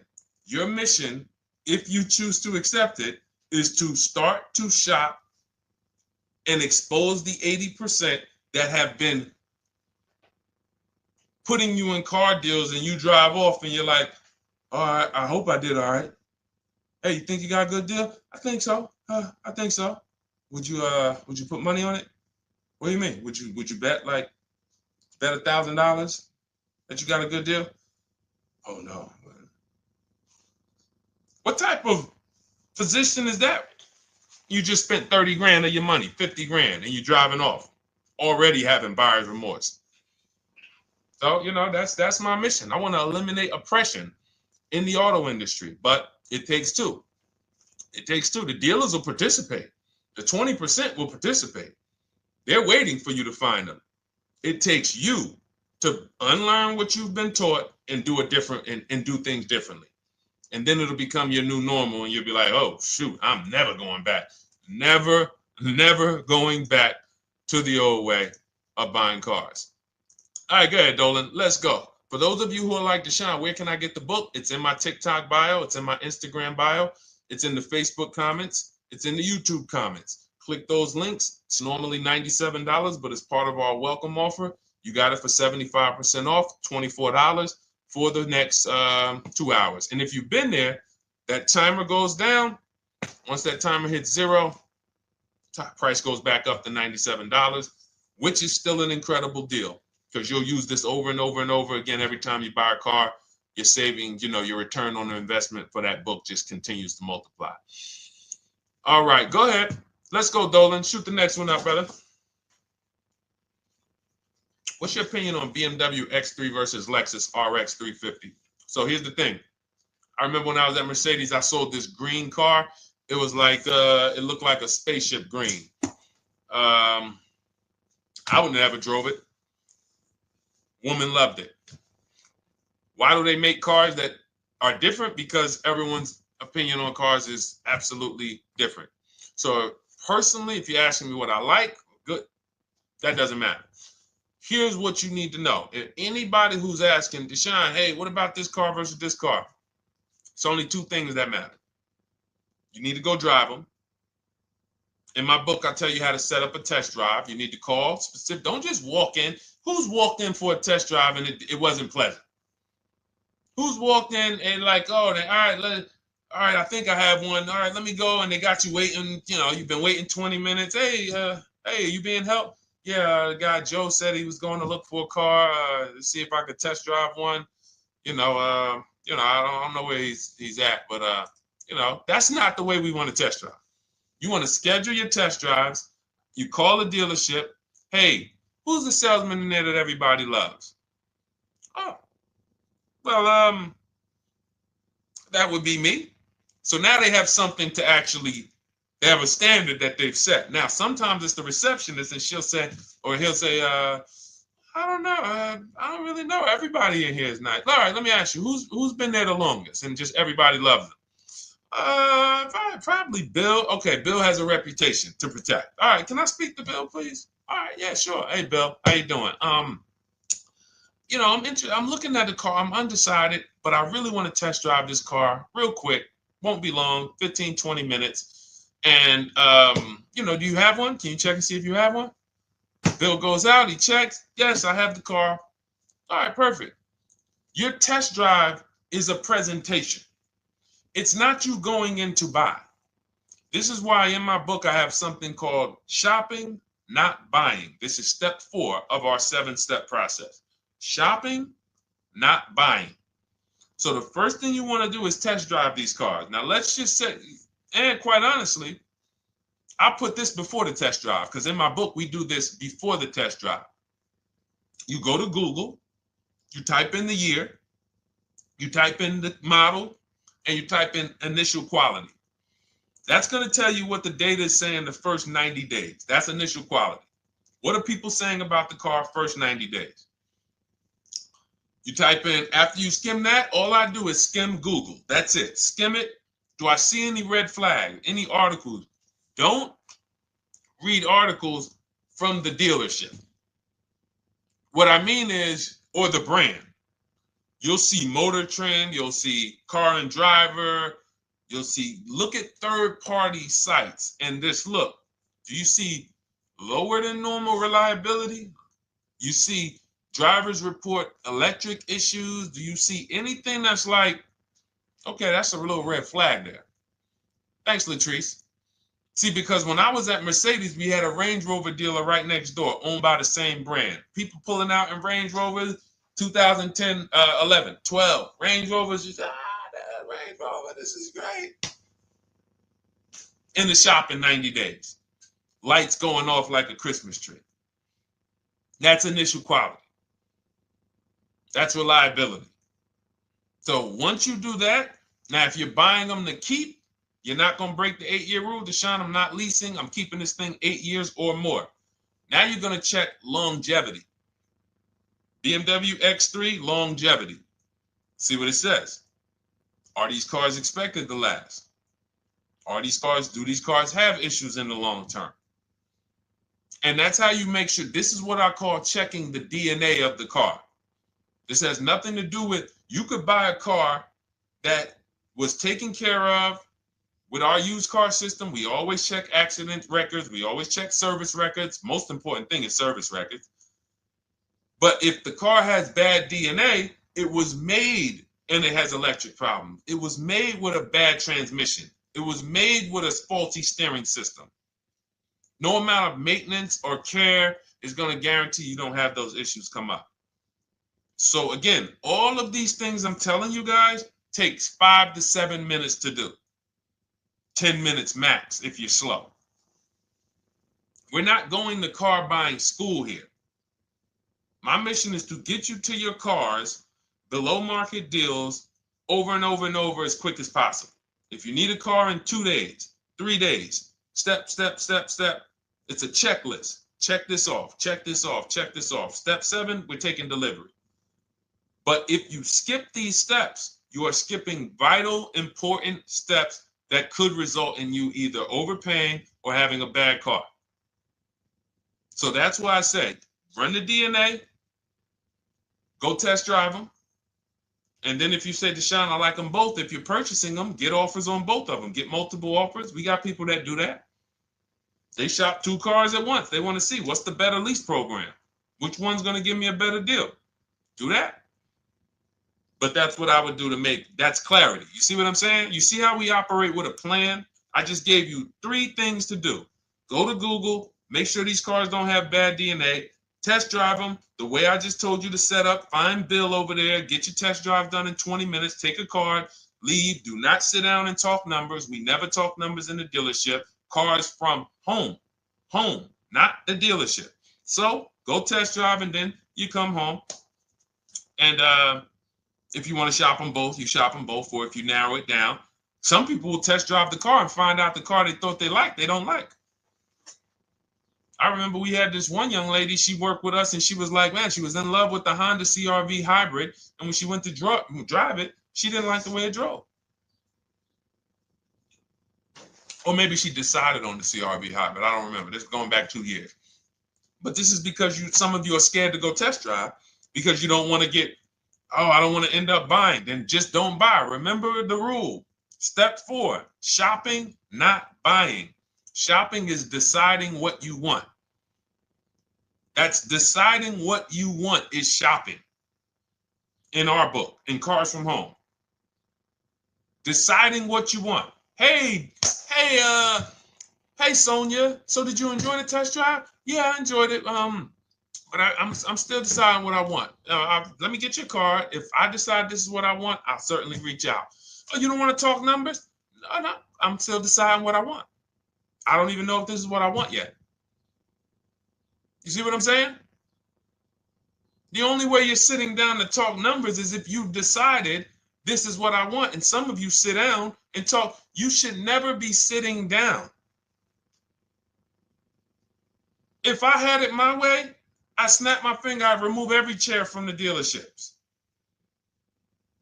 your mission, if you choose to accept it, is to start to shop and expose the 80% that have been putting you in car deals, and you drive off and you're like, all right, I hope I did all right. Hey, you think you got a good deal? I think so. I think so. Would you put money on it? What do you mean? Would you bet $1,000 that you got a good deal? Oh no. What type of position is that? You just spent 30 grand of your money, 50 grand, and you're driving off, already having buyer's remorse. So, that's my mission. I want to eliminate oppression in the auto industry, but it takes two. It takes two. The dealers will participate. The 20% will participate. They're waiting for you to find them. It takes you to unlearn what you've been taught and do it different and do things differently. And then it'll become your new normal, and you'll be like, oh, shoot, I'm never going back. Never going back to the old way of buying cars. All right, go ahead, Dolan. Let's go. For those of you who are like Deshone, where can I get the book? It's in my TikTok bio. It's in my Instagram bio. It's in the Facebook comments. It's in the YouTube comments. Click those links. It's normally $97, but it's part of our welcome offer. You got it for 75% off, $24 for the next 2 hours. And if you've been there, that timer goes down, Once that timer hits 0, top price goes back up to $97, which is still an incredible deal because you'll use this over and over and over again every time you buy a car. You're saving, your return on the investment for that book just continues to multiply. All right, go ahead. Let's go, Dolan. Shoot the next one up, brother. What's your opinion on BMW X3 versus Lexus RX 350? So here's the thing. I remember when I was at Mercedes, I sold this green car. It was like, it looked like a spaceship green. I would never drove it. Woman loved it. Why do they make cars that are different? Because everyone's opinion on cars is absolutely different. So personally, if you're asking me what I like, good, that doesn't matter. Here's what you need to know. If anybody who's asking, Deshone, hey, what about this car versus this car? It's only 2 things that matter. You need to go drive them. In my book, I tell you how to set up a test drive. You need to call specific. Don't just walk in. Who's walked in for a test drive and it wasn't pleasant? Who's walked in and like, oh, all right, I think I have one. All right, let me go. And they got you waiting. You've been waiting 20 minutes. Hey, you being helped? Yeah, the guy Joe said he was going to look for a car to see if I could test drive one. I don't know where he's at, but that's not the way we want to test drive. You want to schedule your test drives. You call the dealership. Hey, who's the salesman in there that everybody loves? Oh, well, that would be me. So now they have something to actually, they have a standard that they've set. Now, sometimes it's the receptionist and he'll say, I don't know. I don't really know. Everybody in here is nice. All right, let me ask you, who's been there the longest? And just everybody loves them. Probably Bill. Okay, Bill has a reputation to protect. All right, can I speak to Bill, please? All right, yeah, sure. Hey, Bill, how you doing? I'm looking at the car. I'm undecided, but I really want to test drive this car real quick. Won't be long, 15, 20 minutes. And, do you have one? Can you check and see if you have one? Bill goes out, he checks. Yes, I have the car. All right, perfect. Your test drive is a presentation. It's not you going in to buy. This is why in my book I have something called shopping, not buying. This is step 4 of our 7-step process. Shopping, not buying. So the first thing you want to do is test drive these cars. Now let's just say, and quite honestly, I put this before the test drive because in my book we do this before the test drive. You go to Google, you type in the year, you type in the model, and you type in initial quality. That's going to tell you what the data is saying the first 90 days. That's initial quality. What are people saying about the car first 90 days? You type in, after you skim that, all I do is skim Google. That's it. Skim it. Do I see any red flag, any articles? Don't read articles from the dealership. What I mean is, or the brand. You'll see Motor Trend, you'll see Car and Driver, look at third-party sites and just look. Do you see lower than normal reliability? You see drivers report electric issues? Do you see anything that's like, okay, that's a little red flag there? Thanks, Latrice. See, because when I was at Mercedes, we had a Range Rover dealer right next door owned by the same brand. People pulling out in Range Rovers, 2010, 11, 12. Range Rovers, that Range Rover, this is great. In the shop in 90 days. Lights going off like a Christmas tree. That's initial quality. That's reliability. So once you do that, now if you're buying them to keep, you're not going to break the 8-year rule. Deshone, I'm not leasing. I'm keeping this thing 8 years or more. Now you're going to check longevity. BMW X3, longevity. See what it says. Are these cars expected to last? Do these cars have issues in the long term? And that's how you make sure. This is what I call checking the DNA of the car. This has nothing to do with, you could buy a car that was taken care of. With our used car system, we always check accident records. We always check service records. Most important thing is service records. But if the car has bad DNA, it was made and it has electric problems. It was made with a bad transmission. It was made with a faulty steering system. No amount of maintenance or care is going to guarantee you don't have those issues come up. So again, all of these things I'm telling you guys takes 5 to 7 minutes to do. 10 minutes max if you're slow. We're not going to car buying school here. My mission is to get you to your cars below market deals over and over and over as quick as possible. If you need a car in 2 days, 3 days, step, step, step, step. It's a checklist. Check this off, check this off, check this off. Step 7, we're taking delivery. But if you skip these steps, you are skipping vital, important steps that could result in you either overpaying or having a bad car. So that's why I say, run the DNA, go test drive them. And then if you say, Deshone, I like them both, if you're purchasing them, get offers on both of them. Get multiple offers. We got people that do that. They shop 2 cars at once. They want to see what's the better lease program. Which one's going to give me a better deal? Do that. But that's what I would do to make, that's clarity. You see what I'm saying? You see how we operate with a plan? I just gave you 3 things to do. Go to Google, make sure these cars don't have bad DNA, test drive them the way I just told you to set up, find Bill over there, get your test drive done in 20 minutes, take a card, leave, do not sit down and talk numbers. We never talk numbers in the dealership. Cars from home, not the dealership. So go test drive and then you come home. And if you want to shop them both, you shop them both. Or if you narrow it down, some people will test drive the car and find out the car they thought they liked, they don't like. I remember we had this one young lady, she worked with us and she was like, man, she was in love with the Honda CR-V hybrid. And when she went to drive it, she didn't like the way it drove. Or maybe she decided on the CR-V hybrid. I don't remember. This is going back 2 years. But this is because some of you are scared to go test drive because you don't want to get, oh, I don't want to end up buying. Then just don't buy. Remember the rule. Step 4, shopping, not buying. Shopping is deciding what you want. That's deciding what you want is shopping. In our book, in Cars from Home. Deciding what you want. Hey, Sonia. So did you enjoy the test drive? Yeah, I enjoyed it. But I'm still deciding what I want. Let me get your card. If I decide this is what I want, I'll certainly reach out. Oh, you don't want to talk numbers? No, I'm still deciding what I want. I don't even know if this is what I want yet. You see what I'm saying? The only way you're sitting down to talk numbers is if you've decided this is what I want. And some of you sit down and talk. You should never be sitting down. If I had it my way, I snap my finger, I remove every chair from the dealerships.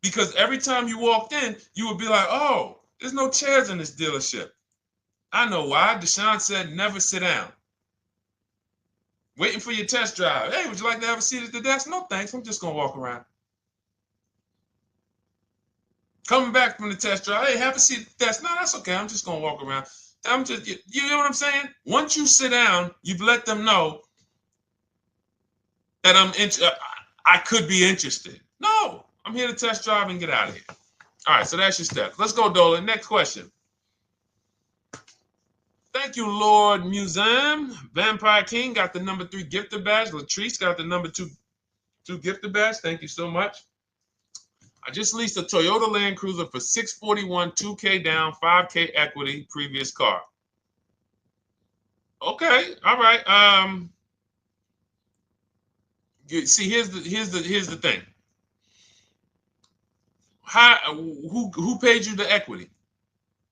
Because every time you walked in, you would be like, oh, there's no chairs in this dealership. I know why. Deshone said never sit down. Waiting for your test drive. Hey, would you like to have a seat at the desk? No, thanks. I'm just going to walk around. Coming back from the test drive. Hey, have a seat at the desk. No, that's okay. I'm just going to walk around. You know what I'm saying? Once you sit down, you've let them know that I could be interested. No, I'm here to test drive and get out of here. All right, so that's your step. Let's go, Dolan. Next question. Thank you, Lord Museum. Vampire King got the number 3 gifter badge. Latrice got the number 2 gifter badge. Thank you so much. I just leased a Toyota Land Cruiser for $641, $2K down, $5K equity, previous car. Okay, all right. See, here's the thing. Who paid you the equity?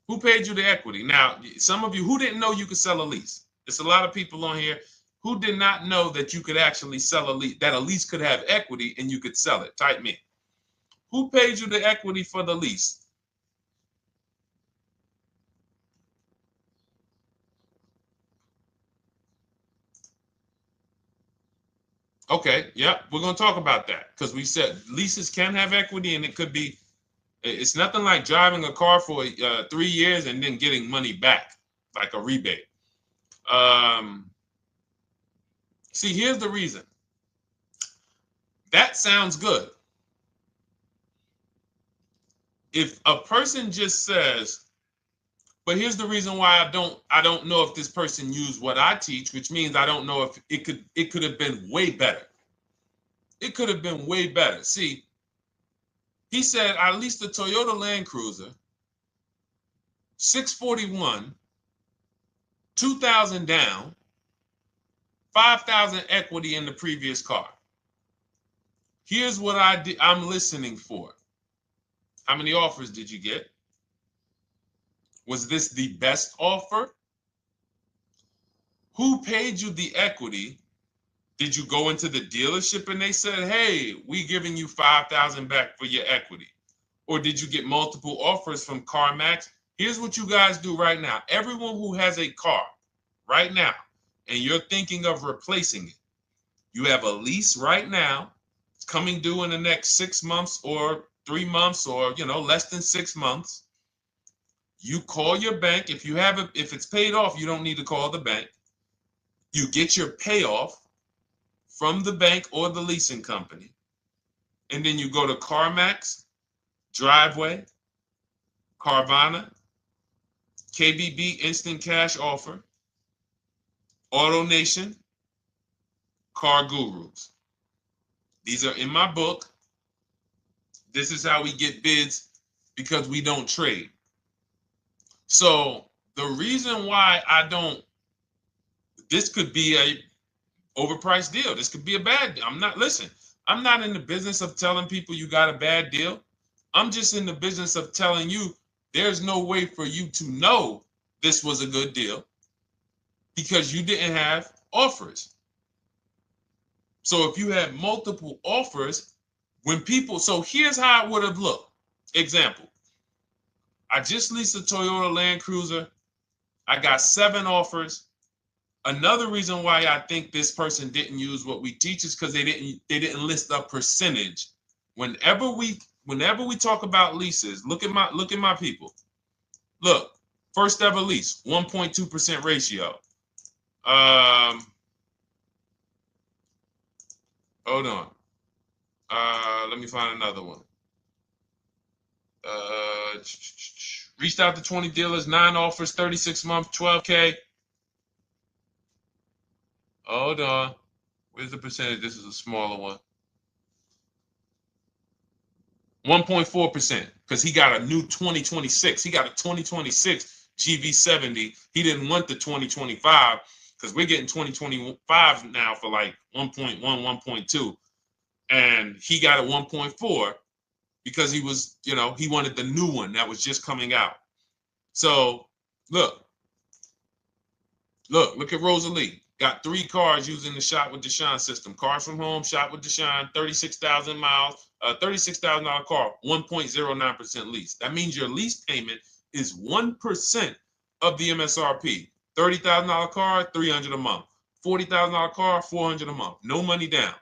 Who paid you the equity? Now, some of you who didn't know you could sell a lease. There's a lot of people on here who did not know that you could actually sell a lease, that a lease could have equity and you could sell it. Type me. Who paid you the equity for the lease? Okay, yeah, we're going to talk about that because we said leases can have equity and it could be, it's nothing like driving a car for 3 years and then getting money back, like a rebate. See, here's the reason. That sounds good. If a person just says, But here's the reason why I don't know if this person used what I teach, which means I don't know if it could have been way better. It could have been way better. See, he said I leased a Toyota Land Cruiser, 641, 2,000 down, 5,000 equity in the previous car. Here's what I'm listening for. How many offers did you get? Was this the best offer? Who paid you the equity? Did you go into the dealership and they said, hey, we giving you 5,000 back for your equity? Or did you get multiple offers from CarMax? Here's what you guys do right now. Everyone who has a car right now, and you're thinking of replacing it, you have a lease right now, it's coming due in the next 6 months or 3 months or, less than 6 months. You call your bank. If it's paid off, you don't need to call the bank. You get your payoff from the bank or the leasing company. And then you go to CarMax, Driveway, Carvana, KBB Instant Cash Offer, AutoNation, Car Gurus. These are in my book. This is how we get bids because we don't trade. So the reason why this could be a overpriced deal. This could be a bad deal. I'm not in the business of telling people you got a bad deal. I'm just in the business of telling you there's no way for you to know this was a good deal because you didn't have offers. So if you had multiple offers, so here's how it would have looked. Example, I just leased a Toyota Land Cruiser. I got 7 offers. Another reason why I think this person didn't use what we teach is because they didn't list a percentage. Whenever we talk about leases, look at my people. Look, first ever lease, 1.2% ratio. Hold on. Let me find another one. Reached out to 20 dealers, 9 offers, 36 months, 12K. Hold on. Where's the percentage? This is a smaller one. 1.4%, because he got a new 2026. He got a 2026 GV70. He didn't want the 2025 because we're getting 2025 now for like 1.1, 1.2. And he got a 1.4 because he was, he wanted the new one that was just coming out. So look at Rosalie. Got 3 cars using the Shop with Deshone system. Cars from home, Shop with Deshone, 36,000 miles, $36,000 car, 1.09% lease. That means your lease payment is 1% of the MSRP. $30,000 car, $300 a month. $40,000 car, $400 a month. No money down.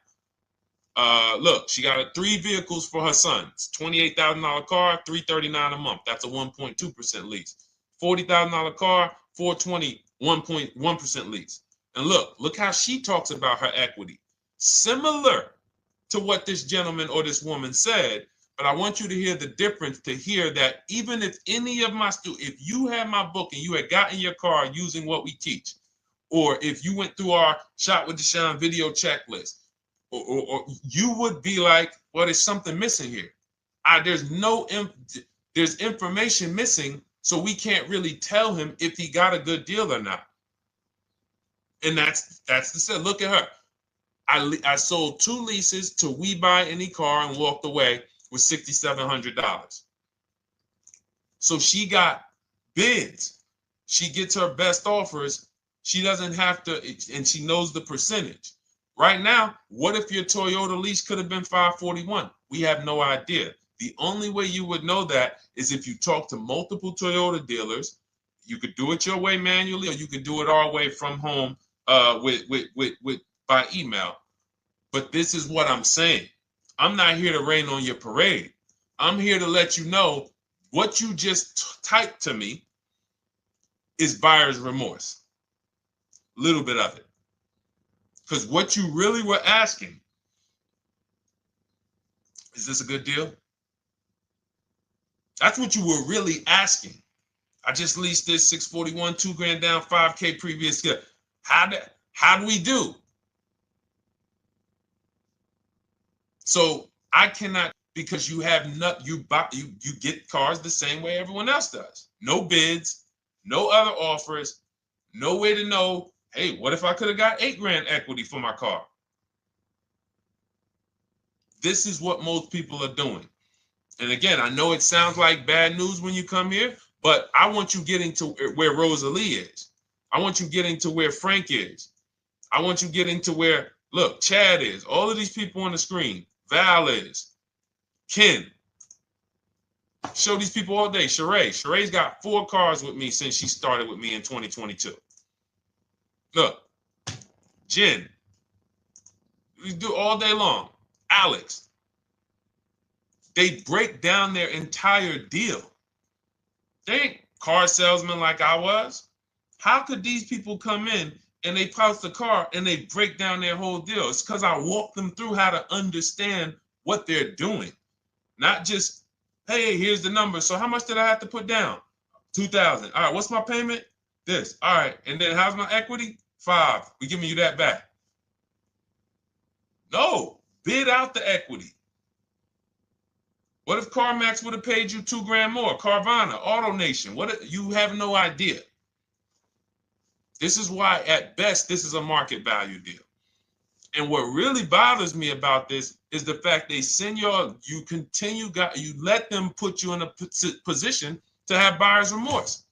Look, she got 3 vehicles for her sons. $28,000 car, $339 a month. That's a 1.2% lease. $40,000 car, $420, 1.1% lease. And look how she talks about her equity. Similar to what this gentleman or this woman said, but I want you to hear the difference, to hear that even if any of my students, if you had my book and you had gotten your car using what we teach, or if you went through our Shop with Deshone video checklist, or you would be like, well, there's something missing here. There's information missing, so we can't really tell him if he got a good deal or not. And that's the set. Look at her. I sold 2 leases to We Buy Any Car and walked away with $6,700. So she got bids. She gets her best offers. She doesn't have to, and she knows the percentage. Right now, what if your Toyota lease could have been $541? We have no idea. The only way you would know that is if you talk to multiple Toyota dealers. You could do it your way manually, or you could do it our way from home with by email. But this is what I'm saying. I'm not here to rain on your parade. I'm here to let you know what you just typed to me is buyer's remorse. A little bit of it. Because what you really were asking, is this a good deal? That's what you were really asking. I just leased this 641, 2 grand down, 5K previous. How do we do? So I cannot, because you have not, you get cars the same way everyone else does. No bids, no other offers, no way to know, hey, what if I could have got 8 grand equity for my car? This is what most people are doing. And again, I know it sounds like bad news when you come here, but I want you getting to where Rosalie is. I want you getting to where Frank is. I want you getting to where, look, Chad is. All of these people on the screen. Val is. Ken. Show these people all day. Sheree. Sheree's got 4 cars with me since she started with me in 2022. Look. Jen. We do all day long. Alex. They break down their entire deal. They ain't car salesmen like I was. How could these people come in and they pounce the car and they break down their whole deal? It's because I walk them through how to understand what they're doing. Not just, hey, here's the number. So how much did I have to put down? 2,000. All right, what's my payment? This. All right, and then how's my equity? 5. We giving you that back. No, bid out the equity. What if CarMax would have paid you 2 grand more? Carvana, AutoNation, you have no idea. This is why, at best, this is a market value deal. And what really bothers me about this is the fact they send you let them put you in a position to have buyer's remorse.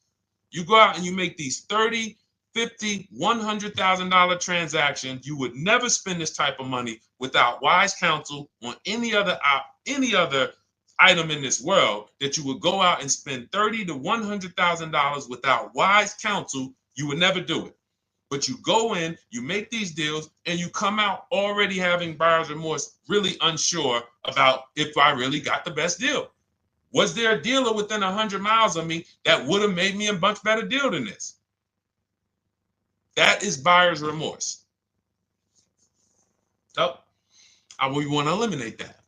You go out and you make these $30,000, $50,000, $100,000 transactions. You would never spend this type of money without wise counsel on any other item in this world, that you would go out and spend $30,000 to $100,000 without wise counsel. You would never do it. But you go in, you make these deals, and you come out already having buyer's remorse, really unsure about if I really got the best deal. Was there a dealer within 100 miles of me that would have made me a much better deal than this? That is buyer's remorse. So we want to eliminate that.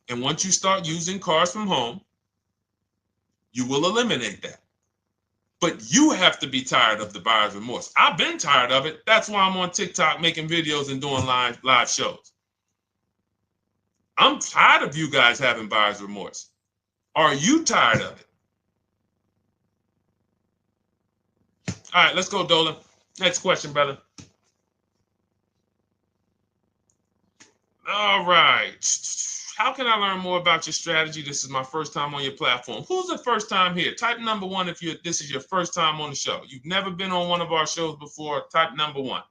And once you start using cars from home, you will eliminate that. But you have to be tired of the buyer's remorse. I've been tired of it. That's why I'm on TikTok making videos and doing live shows. I'm tired of you guys having buyer's remorse. Are you tired of it? All right, let's go, Dolan. Next question, brother. All right. How can I learn more about your strategy? This is my first time on your platform. Who's the first time here? Type number 1 if this is your first time on the show. You've never been on one of our shows before. Type number 1.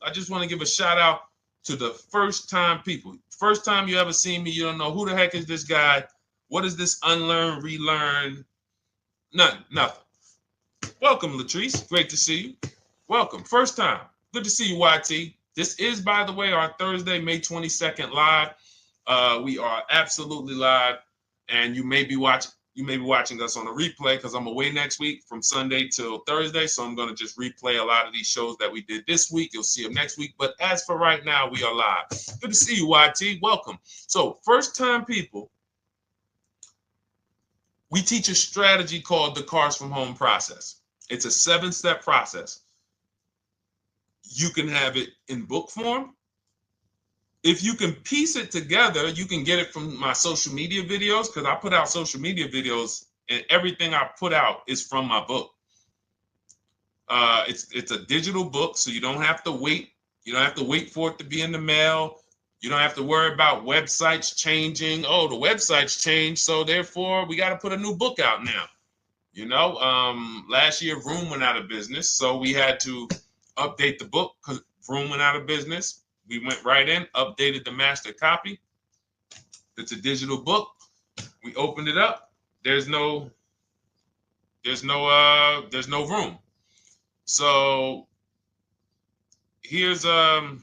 I just want to give a shout out to the first time people. First time you ever seen me, you don't know who the heck is this guy. What is this unlearn, relearn? Nothing. Welcome, Latrice. Great to see you. Welcome. First time. Good to see you, YT. This is, by the way, our Thursday, May 22nd live. We are absolutely live, and you may be watching us on a replay because I'm away next week from Sunday till Thursday. So I'm going to just replay a lot of these shows that we did this week. You'll see them next week. But as for right now, we are live. Good to see you, YT. Welcome. So first time people, we teach a strategy called the Cars from Home process. It's a 7-step process. You can have it in book form. If you can piece it together, you can get it from my social media videos, because I put out social media videos and everything I put out is from my book. It's a digital book, so you don't have to wait. You don't have to wait for it to be in the mail. You don't have to worry about websites changing. Oh, the website's changed, so therefore we got to put a new book out now. You know, last year Vroom went out of business, so we had to update the book because Vroom went out of business. We went right in, updated the master copy. It's a digital book. We opened it up. There's no room. So here's I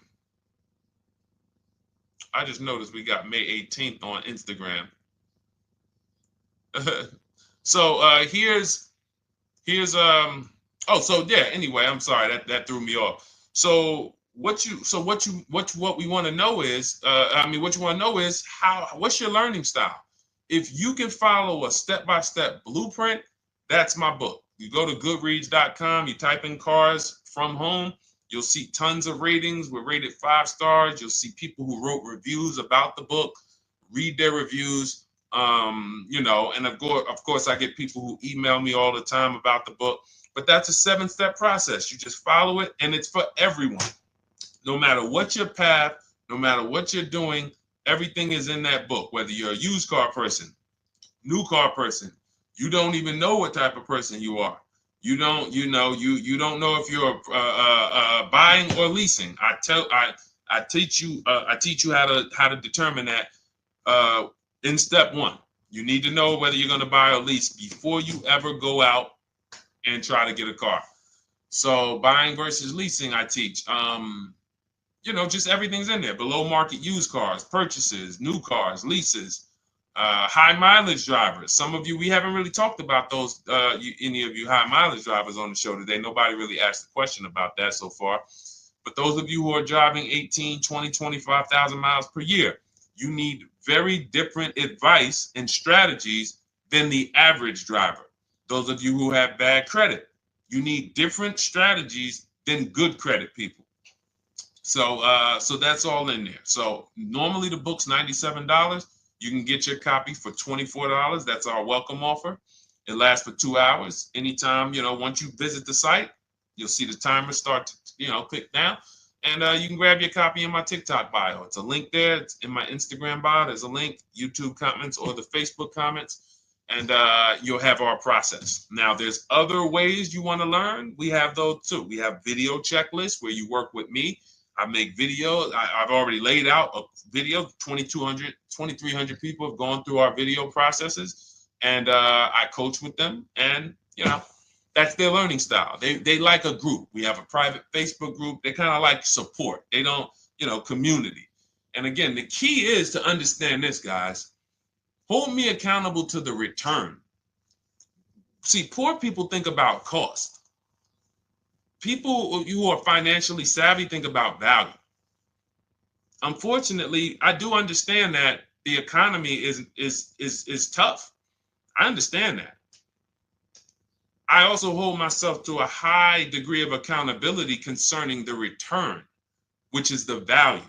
just noticed we got May 18th on Instagram. So anyway, I'm sorry that threw me off. So what we want to know is what's your learning style? If you can follow a step-by-step blueprint, That's my book. You go to goodreads.com, you type in cars from home, you'll see tons of ratings. We're rated 5 stars. You'll see people who wrote reviews about the book, read their reviews. You know, and of course, I get people who email me all the time about the book. But that's a 7-step process. You just follow it, and it's for everyone. No matter what your path, no matter what you're doing, everything is in that book. Whether you're a used car person, new car person, you don't even know what type of person you are. You don't know if you're buying or leasing. I teach you how to determine that in step 1. You need to know whether you're going to buy or lease before you ever go out and try to get a car. So buying versus leasing, I teach. You know, just everything's in there. Below market used cars, purchases, new cars, leases, high mileage drivers. Some of you, we haven't really talked about those, any of you high mileage drivers on the show today. Nobody really asked a question about that so far. But those of you who are driving 18, 20, 25,000 miles per year, you need very different advice and strategies than the average driver. Those of you who have bad credit, you need different strategies than good credit people. So that's all in there. So normally the book's $97. You can get your copy for $24. That's our welcome offer. It lasts for 2 hours. Anytime, you know, once you visit the site, you'll see the timer start to, you know, click down. And you can grab your copy in my TikTok bio. It's a link there. It's in my Instagram bio. There's a link, YouTube comments or the Facebook comments. And you'll have our process. Now, there's other ways you want to learn. We have those too. We have video checklists where you work with me. I make videos. I've already laid out a video. 2,300 people have gone through our video processes, and I coach with them. And you know, that's their learning style. They like a group. We have a private Facebook group. They kind of like support. They don't, you know, community. And again, the key is to understand this, guys. Hold me accountable to the return. See, poor people think about cost. People who are financially savvy think about value. Unfortunately, I do understand that the economy is tough. I understand that. I also hold myself to a high degree of accountability concerning the return, which is the value.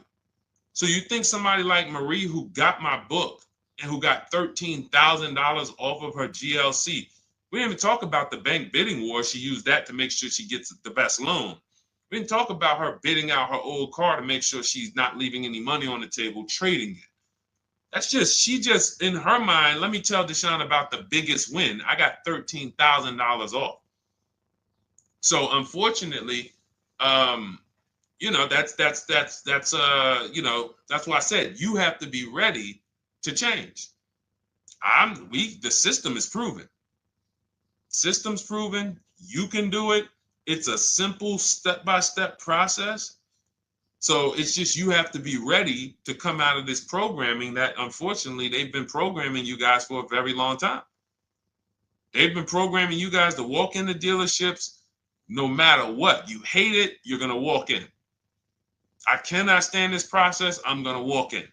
So you think somebody like Marie, who got my book and who got $13,000 off of her GLC, we didn't even talk about the bank bidding war. She used that to make sure she gets the best loan. We didn't talk about her bidding out her old car to make sure she's not leaving any money on the table, trading it. That's just, she just, in her mind, let me tell Deshone about the biggest win. I got $13,000 off. So unfortunately, you know, that's you know, that's why I said you have to be ready to change. The system is proven. System's proven. You can do it. It's a simple step-by-step process. So it's just you have to be ready to come out of this programming that unfortunately they've been programming you guys for a very long time. They've been programming you guys to walk into dealerships no matter what. You hate it, you're going to walk in. I cannot stand this process, I'm going to walk in.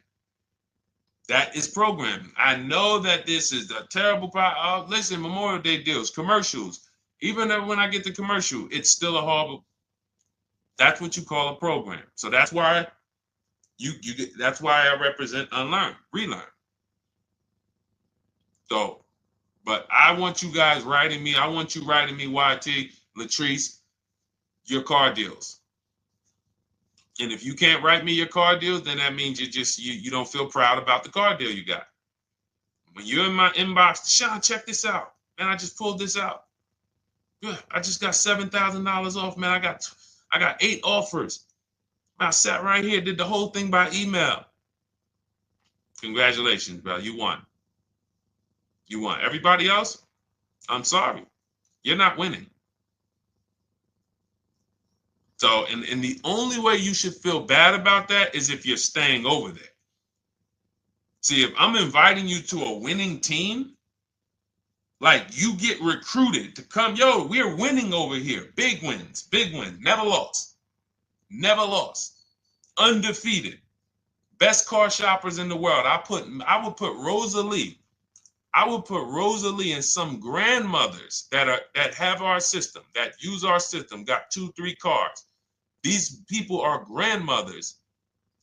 That is programming. I know that this is a terrible problem. Listen, Memorial Day deals, commercials. Even when I get the commercial, it's still a horrible. That's what you call a program. So that's why that's why I represent unlearn, relearn. So, but I want you guys writing me. I want you writing me, YT, Latrice, your car deals. And if you can't write me your car deals, then that means you don't feel proud about the car deal you got. When you're in my inbox, Deshone, check this out. Man, I just pulled this out. Good. I just got $7,000 off, man. I got 8 offers. I sat right here, did the whole thing by email. Congratulations, bro. You won. You won. Everybody else, I'm sorry. You're not winning. So, and the only way you should feel bad about that is if you're staying over there. See, if I'm inviting you to a winning team, like you get recruited to come, yo, we're winning over here. Big wins, never lost. Never lost. Undefeated. Best car shoppers in the world. I would put Rosalie. I will put Rosalie and some grandmothers that have our system, that use our system, got 2, 3 cars. These people are grandmothers.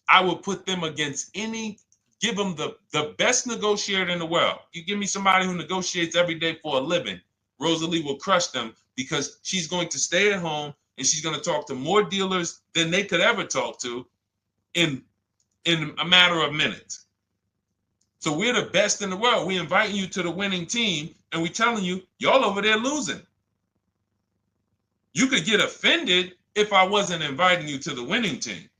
I will put them against any, give them the best negotiator in the world. You give me somebody who negotiates every day for a living, Rosalie will crush them because she's going to stay at home and she's going to talk to more dealers than they could ever talk to in a matter of minutes. So we're the best in the world. We inviting you to the winning team and we telling you, y'all over there losing. You could get offended if I wasn't inviting you to the winning team.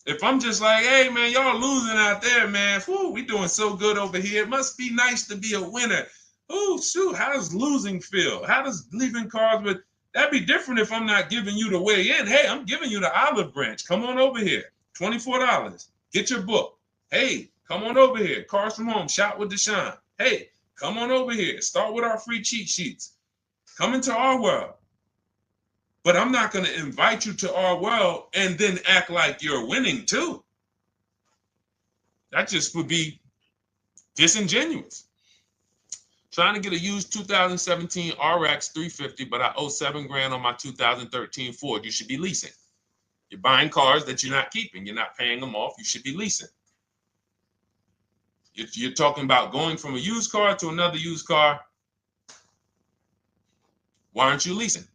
If I'm just like, hey, man, y'all losing out there, man. Whew, we doing so good over here. It must be nice to be a winner. Oh, shoot, how does losing feel? How does leaving cars with... That'd be different if I'm not giving you the way in. Hey, I'm giving you the olive branch. Come on over here. $24. Get your book. Hey, come on over here. Cars from Home. Shop with Deshone. Hey, come on over here. Start with our free cheat sheets. Come into our world. But I'm not going to invite you to our world and then act like you're winning too. That just would be disingenuous. Trying to get a used 2017 RX 350, but I owe $7 grand on my 2013 Ford. You should be leasing. You're buying cars that you're not keeping. You're not paying them off. You should be leasing. You're talking about going from a used car to another used car. Why aren't you leasing?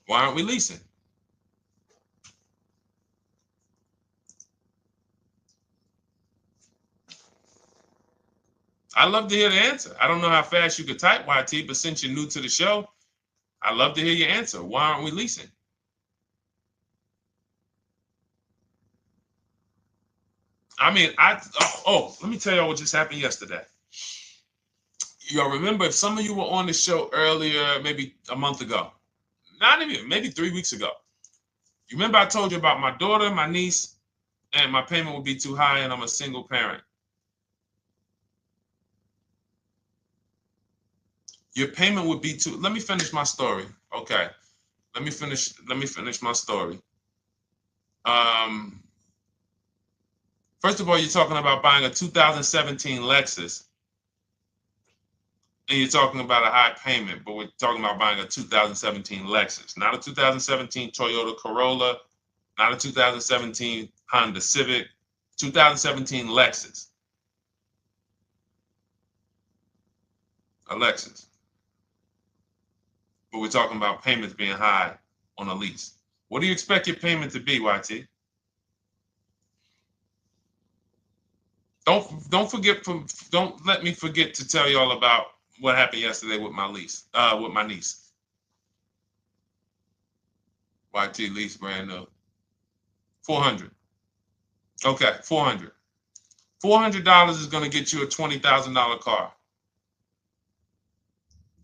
Why aren't we leasing? I'd love to hear the answer. I don't know how fast you could type, YT, but since you're new to the show, I'd love to hear your answer. Why aren't we leasing? I mean, let me tell y'all what just happened yesterday. Y'all remember, if some of you were on the show earlier, maybe a month ago, not even, maybe 3 weeks ago. You remember I told you about my daughter, my niece, and my payment would be too high and I'm a single parent. Your payment would be too, let me finish my story. Okay. Let me finish my story. First of all, you're talking about buying a 2017 Lexus. And you're talking about a high payment, but we're talking about buying a 2017 Lexus, not a 2017 Toyota Corolla, not a 2017 Honda Civic, 2017 Lexus. A Lexus. But we're talking about payments being high on a lease. What do you expect your payment to be, YT? Don't let me forget to tell y'all about what happened yesterday with my lease, with my niece. YT lease brand new. $400. Okay, $400. $400 is going to get you a $20,000 car.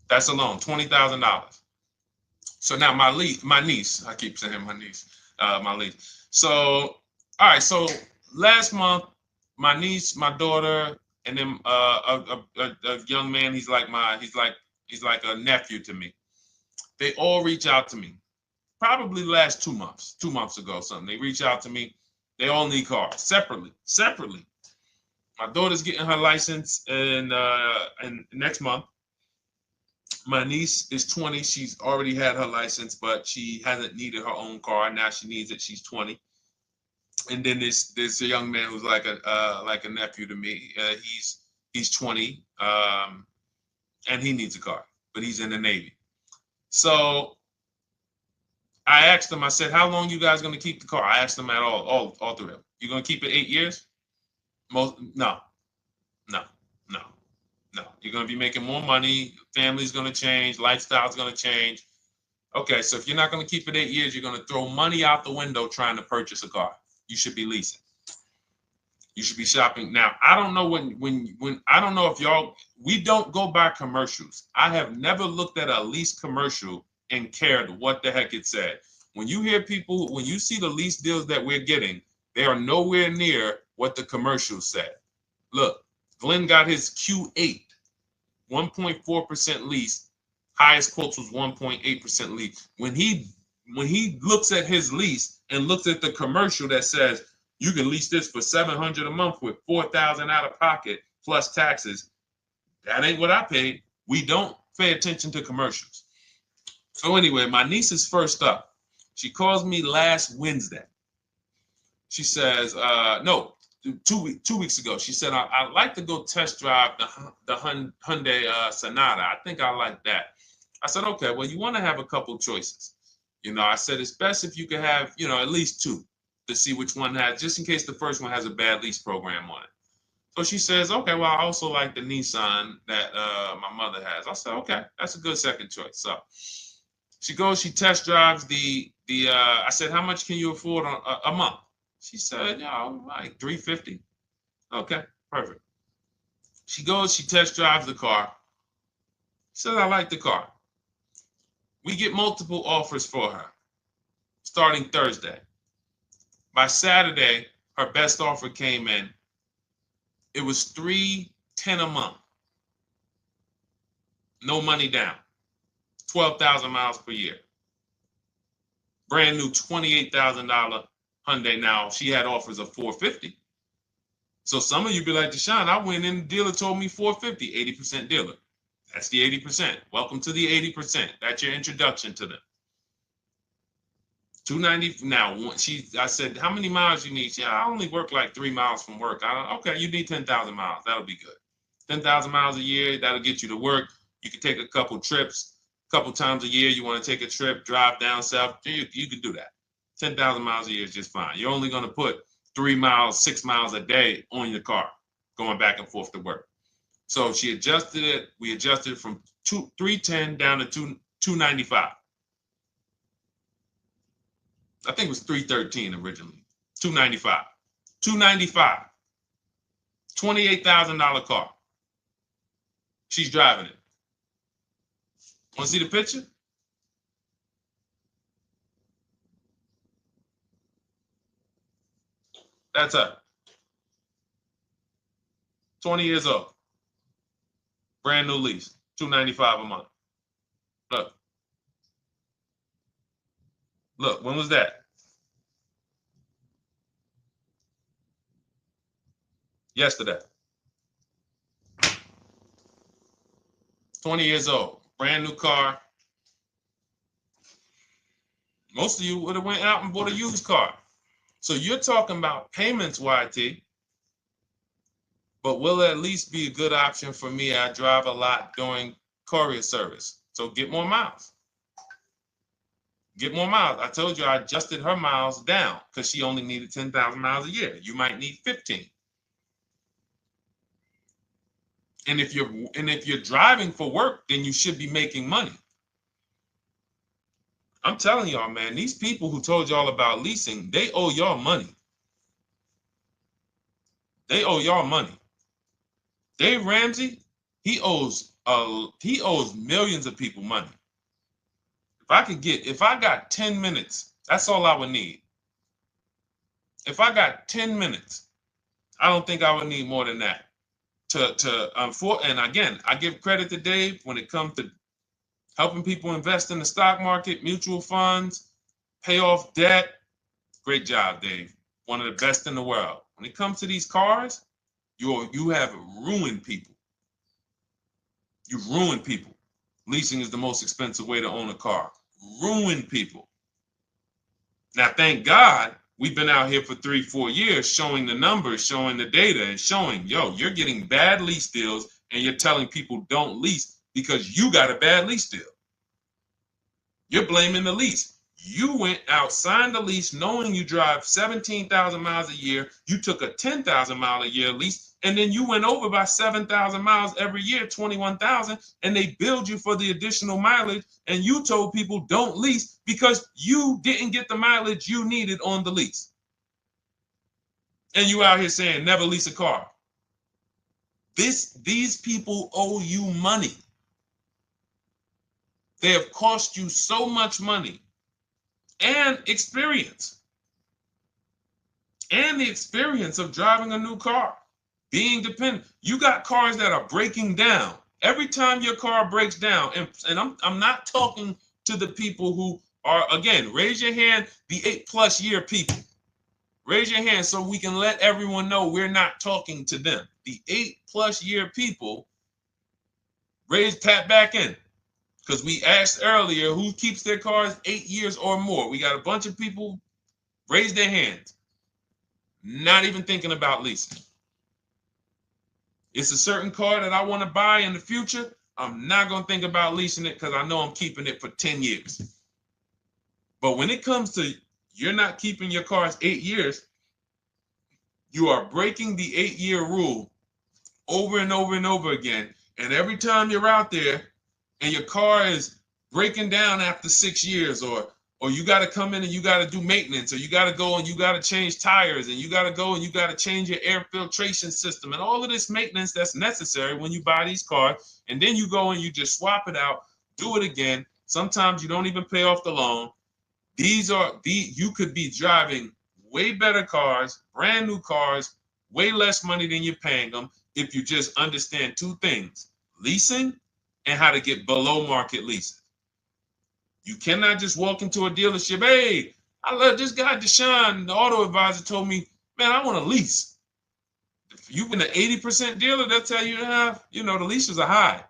That's alone, $20,000. So now my niece, I keep saying my niece, my lease. So, all right, so last month, my niece, my daughter, and then a young man, he's like a nephew to me. They all reach out to me. Probably the last 2 months, 2 months ago, something. They reach out to me. They all need cars separately. My daughter's getting her license in next month. My niece is 20. She's already had her license, but she hasn't needed her own car. Now she needs it. She's 20. And then there's a young man who's like a nephew to me. He's 20, and he needs a car, but he's in the Navy. So I asked them. I said, "How long you guys gonna keep the car?" I asked them at all three of them. You gonna keep it 8 years? No. You're gonna be making more money. Family's gonna change. Lifestyle's gonna change. Okay, so if you're not gonna keep it 8 years, you're gonna throw money out the window trying to purchase a car. You should be leasing. You should be shopping. Now, I don't know when I don't know if y'all, we don't go by commercials. I have never looked at a lease commercial and cared what the heck it said. When you hear people, when you see the lease deals that we're getting, they are nowhere near what the commercials said. Look, Glenn got his Q8, 1.4% lease. Highest quotes was 1.8% lease. When when he looks at his lease and looks at the commercial that says you can lease this for $700 a month with $4,000 out of pocket plus taxes, that ain't what I paid. We don't pay attention to commercials. So anyway, my niece is first up. She calls me last Wednesday. She says, no, 2 weeks ago. She said, I'd like to go test drive the Hyundai Sonata. I think I like that. I said, okay, well, you want to have a couple choices. You know, I said, it's best if you could have, you know, at least two to see which one has, just in case the first one has a bad lease program on it. So she says, okay, well, I also like the Nissan that my mother has. I said, okay, that's a good second choice. So she goes, she test drives I said, how much can you afford a month? She said, yeah, like $350. Okay, perfect. She goes, she test drives the car. She says, I like the car. We get multiple offers for her starting Thursday. By Saturday, her best offer came in. It was $310 a month. No money down. 12,000 miles per year. Brand new $28,000 Hyundai. Now, she had offers of $450. So some of you be like, Deshone, I went in, the dealer told me $450, 80% dealer. That's the 80%. Welcome to the 80%. That's your introduction to them. $290. Now, I said, how many miles you need? Yeah, I only work like 3 miles from work. Okay, you need 10,000 miles. That'll be good. 10,000 miles a year, that'll get you to work. You can take a couple trips, a couple times a year. You want to take a trip, drive down south. You can do that. 10,000 miles a year is just fine. You're only going to put 3 miles, 6 miles a day on your car, going back and forth to work. So she adjusted it. We adjusted from $310 down to $295. I think it was $313 originally. $295. $295. $28,000 car. She's driving it. Want to see the picture? That's her. 20 years old. Brand new lease. $295 a month. Look. Look, when was that? Yesterday. 20 years old. Brand new car. Most of you would have went out and bought a used car. So you're talking about payments, YT. But will at least be a good option for me. I drive a lot during courier service. So get more miles. Get more miles. I told you I adjusted her miles down because she only needed 10,000 miles a year. You might need 15. And if you're driving for work, then you should be making money. I'm telling y'all, man, these people who told y'all about leasing, they owe y'all money. They owe y'all money. Dave Ramsey, he owes millions of people money. If I got 10 minutes, that's all I would need. If I got 10 minutes, I don't think I would need more than that. And again, I give credit to Dave when it comes to helping people invest in the stock market, mutual funds, pay off debt. Great job, Dave. One of the best in the world. When it comes to these cars, you have ruined people. You've ruined people. Leasing is the most expensive way to own a car. Ruined people. Now, thank God, we've been out here for 3-4 years showing the numbers, showing the data, and showing, yo, you're getting bad lease deals, and you're telling people don't lease because you got a bad lease deal. You're blaming the lease. You went out, signed the lease, knowing you drive 17,000 miles a year. You took a 10,000 mile a year lease, and then you went over by 7,000 miles every year, 21,000, and they billed you for the additional mileage, and you told people don't lease because you didn't get the mileage you needed on the lease. And you out here saying never lease a car. These people owe you money. They have cost you so much money and experience. And the experience of driving a new car, being dependent. You got cars that are breaking down. Every time your car breaks down, and I'm not talking to the people who Or again, raise your hand, the 8+ year people. Raise your hand so we can let everyone know we're not talking to them. The 8+ year people, tap back in. Because we asked earlier who keeps their cars 8 years or more. We got a bunch of people raise their hands. Not even thinking about leasing. It's a certain car that I want to buy in the future. I'm not going to think about leasing it because I know I'm keeping it for 10 years. But when it comes to you're not keeping your cars 8 years, you are breaking the 8-year rule over and over and over again. And every time you're out there and your car is breaking down after 6 years, or you got to come in and you got to do maintenance, or you got to go and you got to change tires, and you got to go and you got to change your air filtration system, and all of this maintenance that's necessary when you buy these cars, and then you go and you just swap it out, do it again. Sometimes you don't even pay off the loan. You could be driving way better cars, brand new cars, way less money than you're paying them if you just understand two things: leasing and how to get below market leases. You cannot just walk into a dealership. Hey, I love this guy, Deshone, the auto advisor, told me, man, I want to lease. If you've been an 80% dealer, they'll tell you, the leases are high.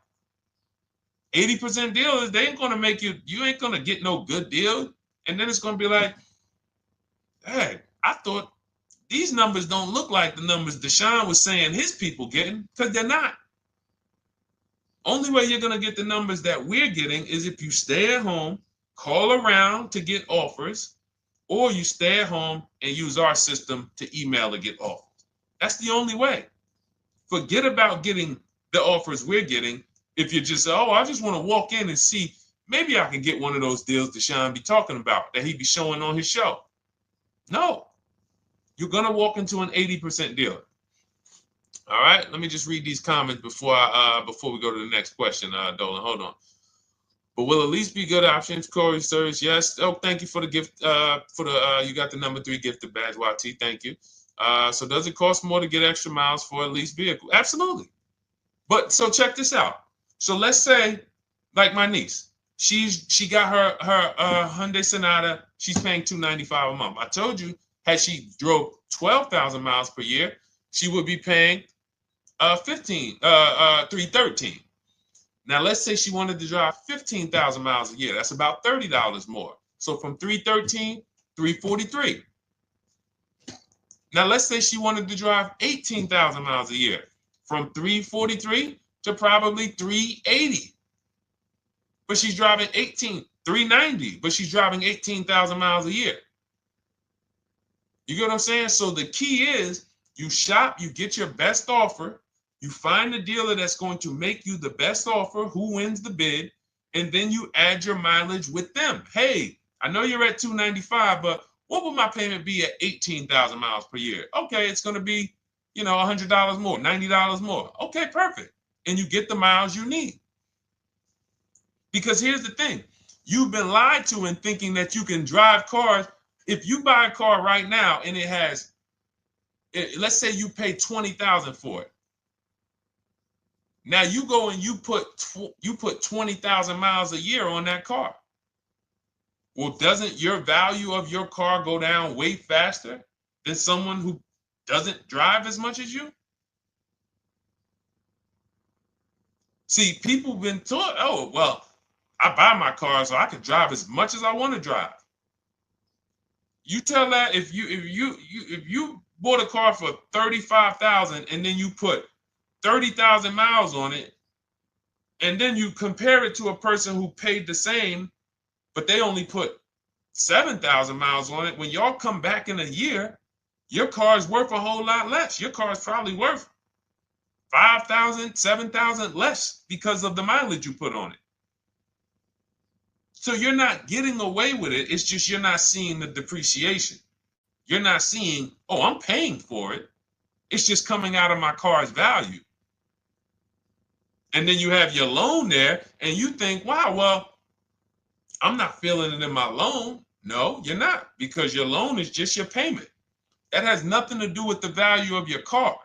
80% dealers, they ain't going to make you ain't going to get no good deal. And then it's going to be like, hey, I thought these numbers don't look like the numbers Deshone was saying his people getting, because they're not. Only way you're going to get the numbers that we're getting is if you stay at home, call around to get offers, or you stay at home and use our system to email to get offers. That's the only way. Forget about getting the offers we're getting. If you just say, oh, I just want to walk in and see, maybe I can get one of those deals Deshone be talking about that he be showing on his show. No, you're going to walk into an 80% dealer. All right, let me just read these comments before we go to the next question, Dolan. Hold on. But will a lease be good options? Corey Service, yes. Oh, thank you for the gift. You got the number 3 gifted badge, YT. Thank you. So does it cost more to get extra miles for a leased vehicle? Absolutely. But so check this out. So let's say, like my niece, she got her Hyundai Sonata. She's paying $295 a month. I told you, had she drove 12,000 miles per year, she would be paying $313. Now let's say she wanted to drive 15,000 miles a year. That's about $30 more. So from $313, $343. Now let's say she wanted to drive 18,000 miles a year, from $343 to probably $380. But she's driving $390, but she's driving 18,000 miles a year. You get what I'm saying? So the key is you shop, you get your best offer, you find the dealer that's going to make you the best offer, who wins the bid, and then you add your mileage with them. Hey, I know you're at $295, but what would my payment be at 18,000 miles per year? Okay, it's going to be, $100 more, $90 more. Okay, perfect. And you get the miles you need. Because here's the thing. You've been lied to in thinking that you can drive cars. If you buy a car right now and it has, let's say you pay $20,000 for it. Now you go and you put 20,000 miles a year on that car. Well, doesn't your value of your car go down way faster than someone who doesn't drive as much as you? See, people have been taught, oh, well, I buy my car so I can drive as much as I want to drive. You tell that if you bought a car for $35,000 and then you put 30,000 miles on it, and then you compare it to a person who paid the same, but they only put 7,000 miles on it. When y'all come back in a year, your car is worth a whole lot less. Your car is probably worth 5,000, 7,000 less because of the mileage you put on it. So you're not getting away with it. It's just you're not seeing the depreciation. You're not seeing, oh, I'm paying for it. It's just coming out of my car's value. And then you have your loan there and you think, wow, well, I'm not feeling it in my loan. No, you're not, because your loan is just your payment. That has nothing to do with the value of your car.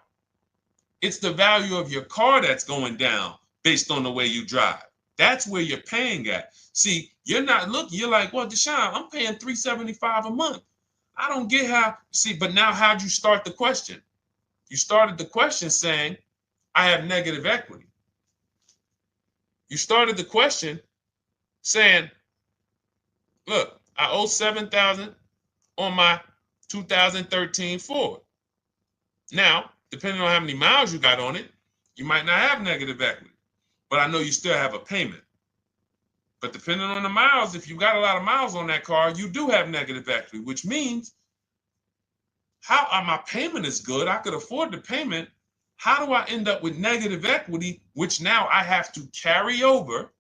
It's the value of your car that's going down based on the way you drive. That's where you're paying at. See, you're not looking, you're like, well, Deshone, I'm paying $375 a month. I don't get how, see, but now how'd you start the question? You started the question saying, I have negative equity. You started the question saying, look, I owe $7,000 on my 2013 Ford. Now, depending on how many miles you got on it, you might not have negative equity, but I know you still have a payment. But depending on the miles, if you got a lot of miles on that car, you do have negative equity, which means my payment is good. I could afford the payment. How do I end up with negative equity, which now I have to carry over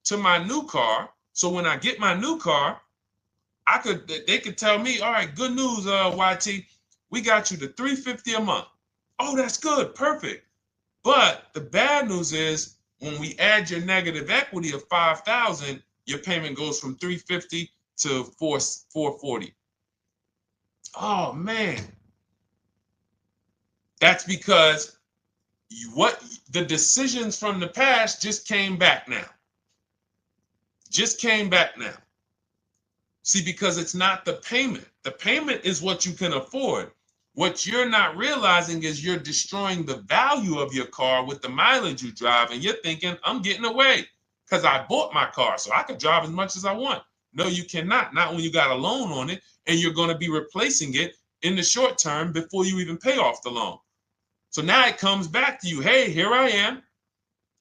to my new car? So when I get my new car, they could tell me, all right, good news, YT, we got you to $350 a month. Oh, that's good, perfect. But the bad news is when we add your negative equity of $5,000, your payment goes from $350 to $440. Oh man, that's because the decisions from the past just came back now. Just came back now. See, because it's not the payment. The payment is what you can afford. What you're not realizing is you're destroying the value of your car with the mileage you drive, and you're thinking, I'm getting away because I bought my car, so I could drive as much as I want. No, you cannot. Not when you got a loan on it, and you're going to be replacing it in the short term before you even pay off the loan. So now it comes back to you. Hey, here I am.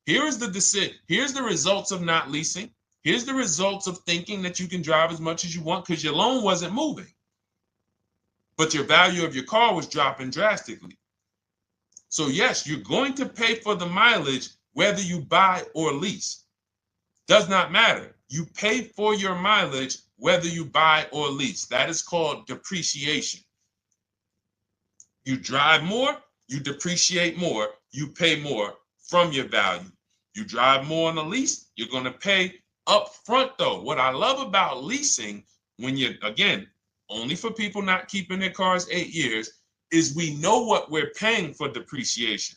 Here's the decision. Here's the results of not leasing. Here's the results of thinking that you can drive as much as you want because your loan wasn't moving. But your value of your car was dropping drastically. So yes, you're going to pay for the mileage whether you buy or lease. Does not matter. You pay for your mileage whether you buy or lease. That is called depreciation. You drive more, you depreciate more, you pay more from your value. You drive more on a lease, you're going to pay up front though. What I love about leasing, when you're, again, only for people not keeping their cars 8 years, is we know what we're paying for depreciation.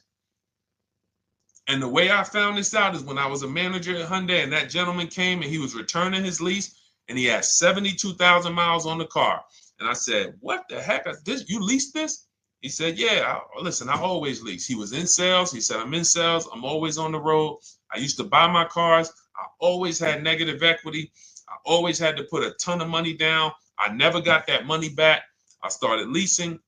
And the way I found this out is when I was a manager at Hyundai and that gentleman came and he was returning his lease and he had 72,000 miles on the car. And I said, what the heck is this? You leased this? He said, yeah, listen, I always lease. He was in sales. He said, I'm in sales. I'm always on the road. I used to buy my cars. I always had negative equity. I always had to put a ton of money down. I never got that money back. I started leasing,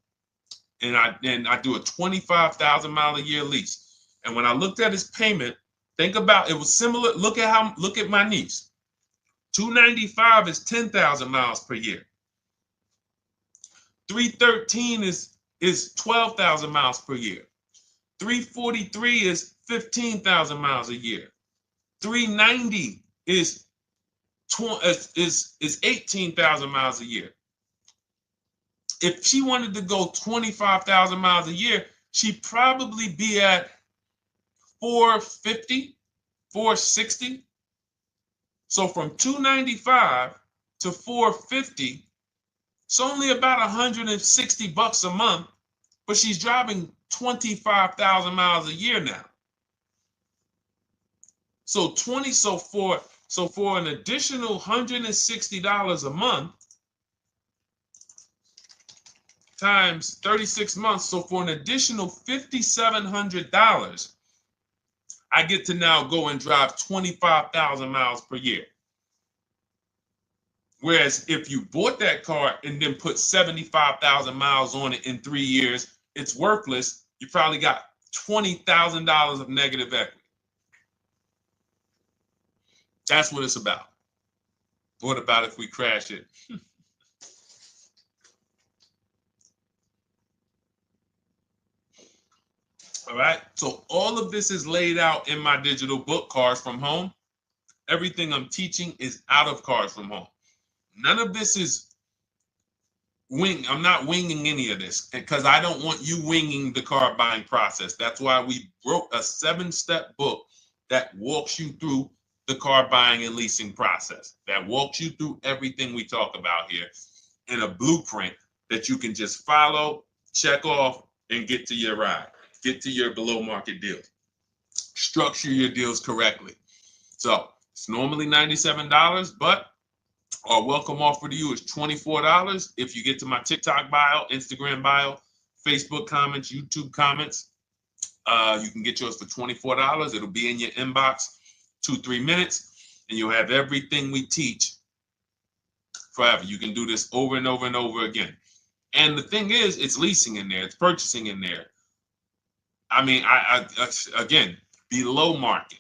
and I do a 25,000 mile a year lease. And when I looked at his payment, think about it was similar. Look at my niece. 295 is 10,000 miles per year. 313 is 12,000 miles per year. 343 is 15,000 miles a year. 390 is 18,000 miles a year. If she wanted to go 25,000 miles a year, she'd probably be at 450, 460. So from 295 to 450, it's only about 160 bucks a month, but she's driving 25,000 miles a year now. So for an additional $160 a month times 36 months, so for an additional $5,700, I get to now go and drive 25,000 miles per year. Whereas if you bought that car and then put 75,000 miles on it in 3 years, it's worthless. You probably got $20,000 of negative equity. That's what it's about. What about if we crash it? All right. So all of this is laid out in my digital book, Cars from Home. Everything I'm teaching is out of Cars from Home. None of this is I'm not winging any of this because I don't want you winging the car buying process. That's why we wrote a 7-step book that walks you through the car buying and leasing process, that walks you through everything we talk about here in a blueprint that you can just follow, check off, and get to your ride, get to your below market deal. Structure your deals correctly. So it's normally $97, but our welcome offer to you is $24 if you get to my TikTok bio, Instagram bio, Facebook comments, YouTube comments. You can get yours for $24. It'll be in your inbox 2-3 minutes, and you'll have everything we teach forever. You can do this over and over and over again. And the thing is, it's leasing in there, it's purchasing in there. I mean, I again, below market.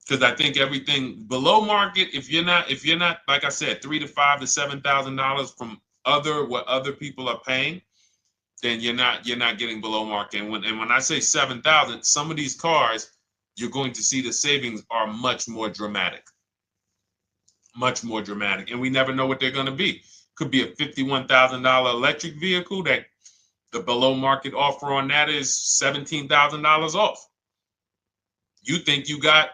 Because I think everything below market, if you're not, like I said, $3,000 to $5,000 to $7,000 from what other people are paying, then you're not getting below market. And when I say 7,000, some of these cars, you're going to see the savings are much more dramatic. Much more dramatic. And we never know what they're going to be. Could be a $51,000 electric vehicle that the below market offer on that is $17,000 off. You think you got,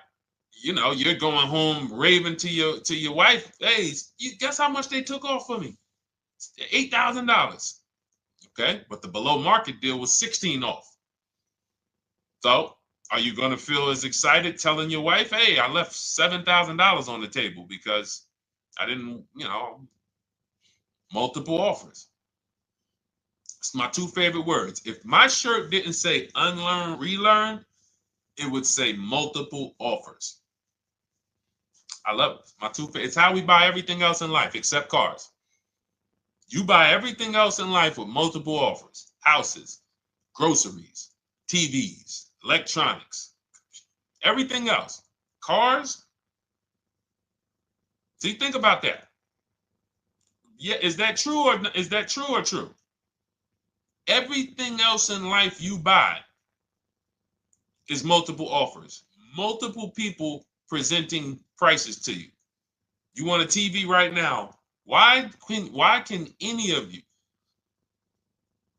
you're going home raving to your wife. Hey, you guess how much they took off for me? $8,000. Okay, but the below market deal was $16,000 off. So are you going to feel as excited telling your wife, hey, I left $7,000 on the table because I didn't, multiple offers. It's my two favorite words. If my shirt didn't say unlearn, relearn, it would say multiple offers. I love it. My two favorite. It's how we buy everything else in life except cars. You buy everything else in life with multiple offers. Houses, groceries, TVs, electronics, everything else. Cars. See, think about that. Yeah, is that true or true? Everything else in life you buy is multiple offers. Multiple people presenting prices to you. You want a TV right now. Why can any of you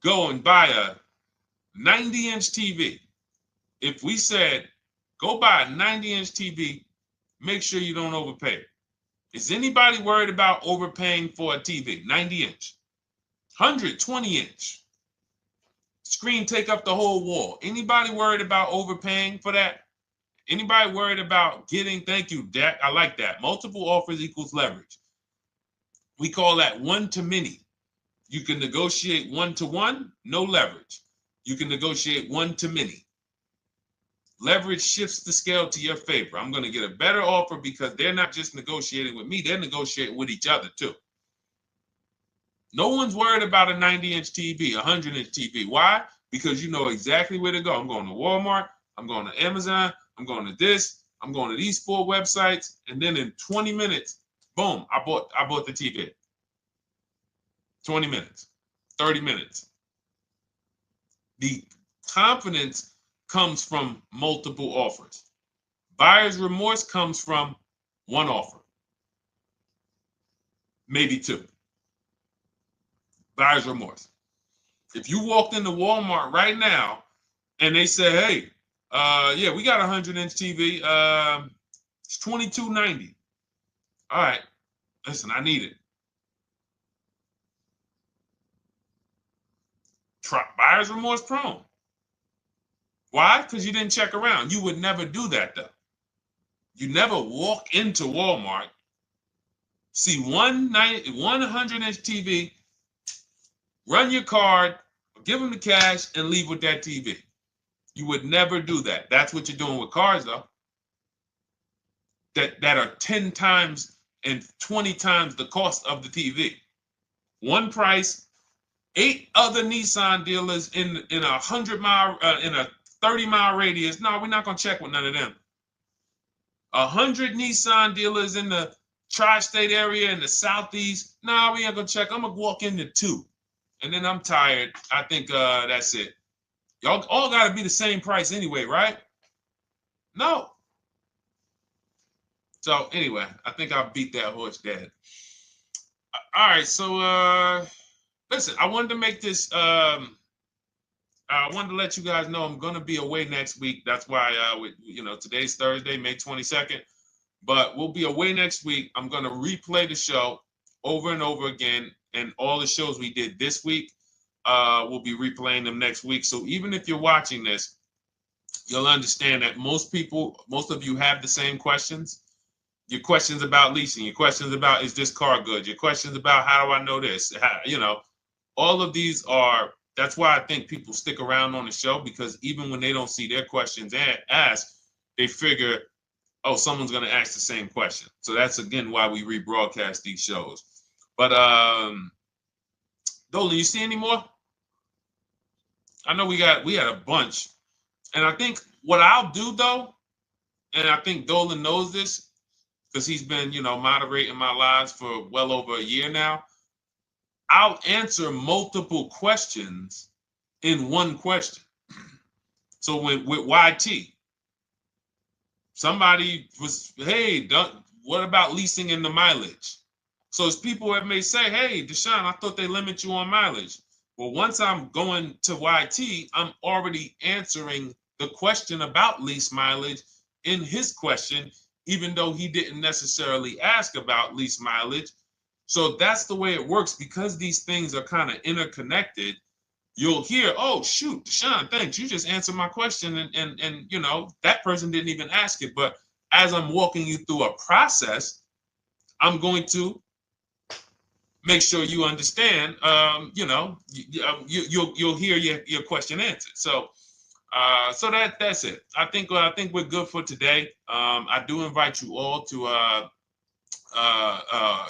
go and buy a 90-inch TV? If we said, go buy a 90-inch TV, make sure you don't overpay. Is anybody worried about overpaying for a TV? 90-inch, 120-inch. Screen take up the whole wall. Anybody worried about overpaying for that? Anybody worried about getting, thank you, Dak, I like that. Multiple offers equals leverage. We call that one to many. You can negotiate 1-to-1, no leverage. You can negotiate 1 to many. Leverage shifts the scale to your favor. I'm going to get a better offer because they're not just negotiating with me, they're negotiating with each other too. No one's worried about a 90-inch TV, a 100-inch TV. Why? Because you know exactly where to go. I'm going to Walmart, I'm going to Amazon, I'm going to this, I'm going to these 4 websites, and then in 20 minutes, boom, I bought the TV. 20 minutes, 30 minutes. The confidence comes from multiple offers. Buyer's remorse comes from one offer, maybe 2. Buyer's remorse. If you walked into Walmart right now and they say, hey, yeah, we got a 100-inch TV. It's $22.90. All right, listen, I need it. Buyer's remorse prone. Why? Because you didn't check around. You would never do that, though. You never walk into Walmart, see one 100-inch TV, run your card, give them the cash, and leave with that TV. You would never do that. That's what you're doing with cars, though. That are 10 times and 20 times the cost of the TV. One price, 8 other Nissan dealers in a 100-mile, in a 30-mile radius. No, we're not gonna check with none of them. 100 Nissan dealers in the tri-state area in the southeast. No, we ain't gonna check. I'm gonna walk into 2, and then I'm tired. I think that's it. Y'all all gotta be the same price anyway, right? No. So anyway, I think I beat that horse dead. All right, so listen, I wanted to make this. I wanted to let you guys know I'm going to be away next week. That's why, today's Thursday, May 22nd. But we'll be away next week. I'm going to replay the show over and over again. And all the shows we did this week, we'll be replaying them next week. So even if you're watching this, you'll understand that most of you have the same questions. Your questions about leasing, your questions about, is this car good? Your questions about, how do I know this? All of these are, that's why I think people stick around on the show, because even when they don't see their questions asked, they figure, oh, someone's going to ask the same question. So that's, again, why we rebroadcast these shows. But Dolan, you see any more? I know we had a bunch. And I think what I'll do, though, and I think Dolan knows this, because he's been, moderating my lives for well over a year now, I'll answer multiple questions in one question. So with YT, somebody was, hey, what about leasing in the mileage? So as people that may say, hey, Deshone, I thought they limit you on mileage. Well, once I'm going to YT, I'm already answering the question about lease mileage in his question, even though he didn't necessarily ask about lease mileage. So that's the way it works. Because these things are kind of interconnected, you'll hear, oh, shoot, Deshone, thanks. You just answered my question. And that person didn't even ask it. But as I'm walking you through a process, I'm going to make sure you understand, you'll hear your question answered. So that's it. I think we're good for today. I do invite you all to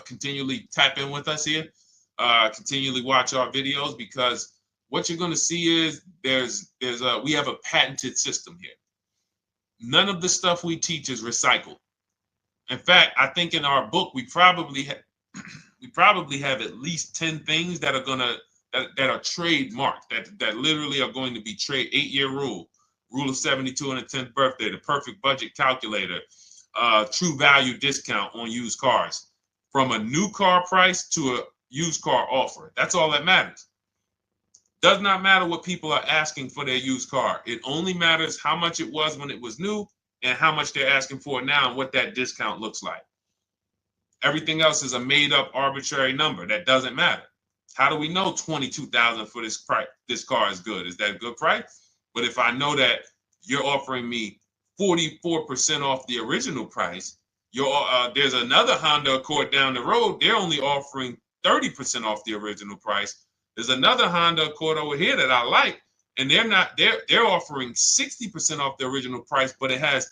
continually tap in with us here, continually watch our videos, because what you're going to see is we have a patented system here. None of the stuff we teach is recycled. In fact, I think in our book we probably have at least 10 things that are that are trademarked, that literally are going to be 8-year rule of 72 on the 10th birthday, the perfect budget calculator, true value discount on used cars, from a new car price to a used car offer. That's all that matters. Does not matter what people are asking for their used car. It only matters how much it was when it was new and how much they're asking for it now and what that discount looks like. Everything else is a made-up arbitrary number that doesn't matter. How do we know $22,000 for this price? This car is good. Is that a good price? But if I know that you're offering me 44% off the original price, there's another Honda Accord down the road. They're only offering 30% off the original price. There's another Honda Accord over here that I like, and they're offering 60% off the original price, but it has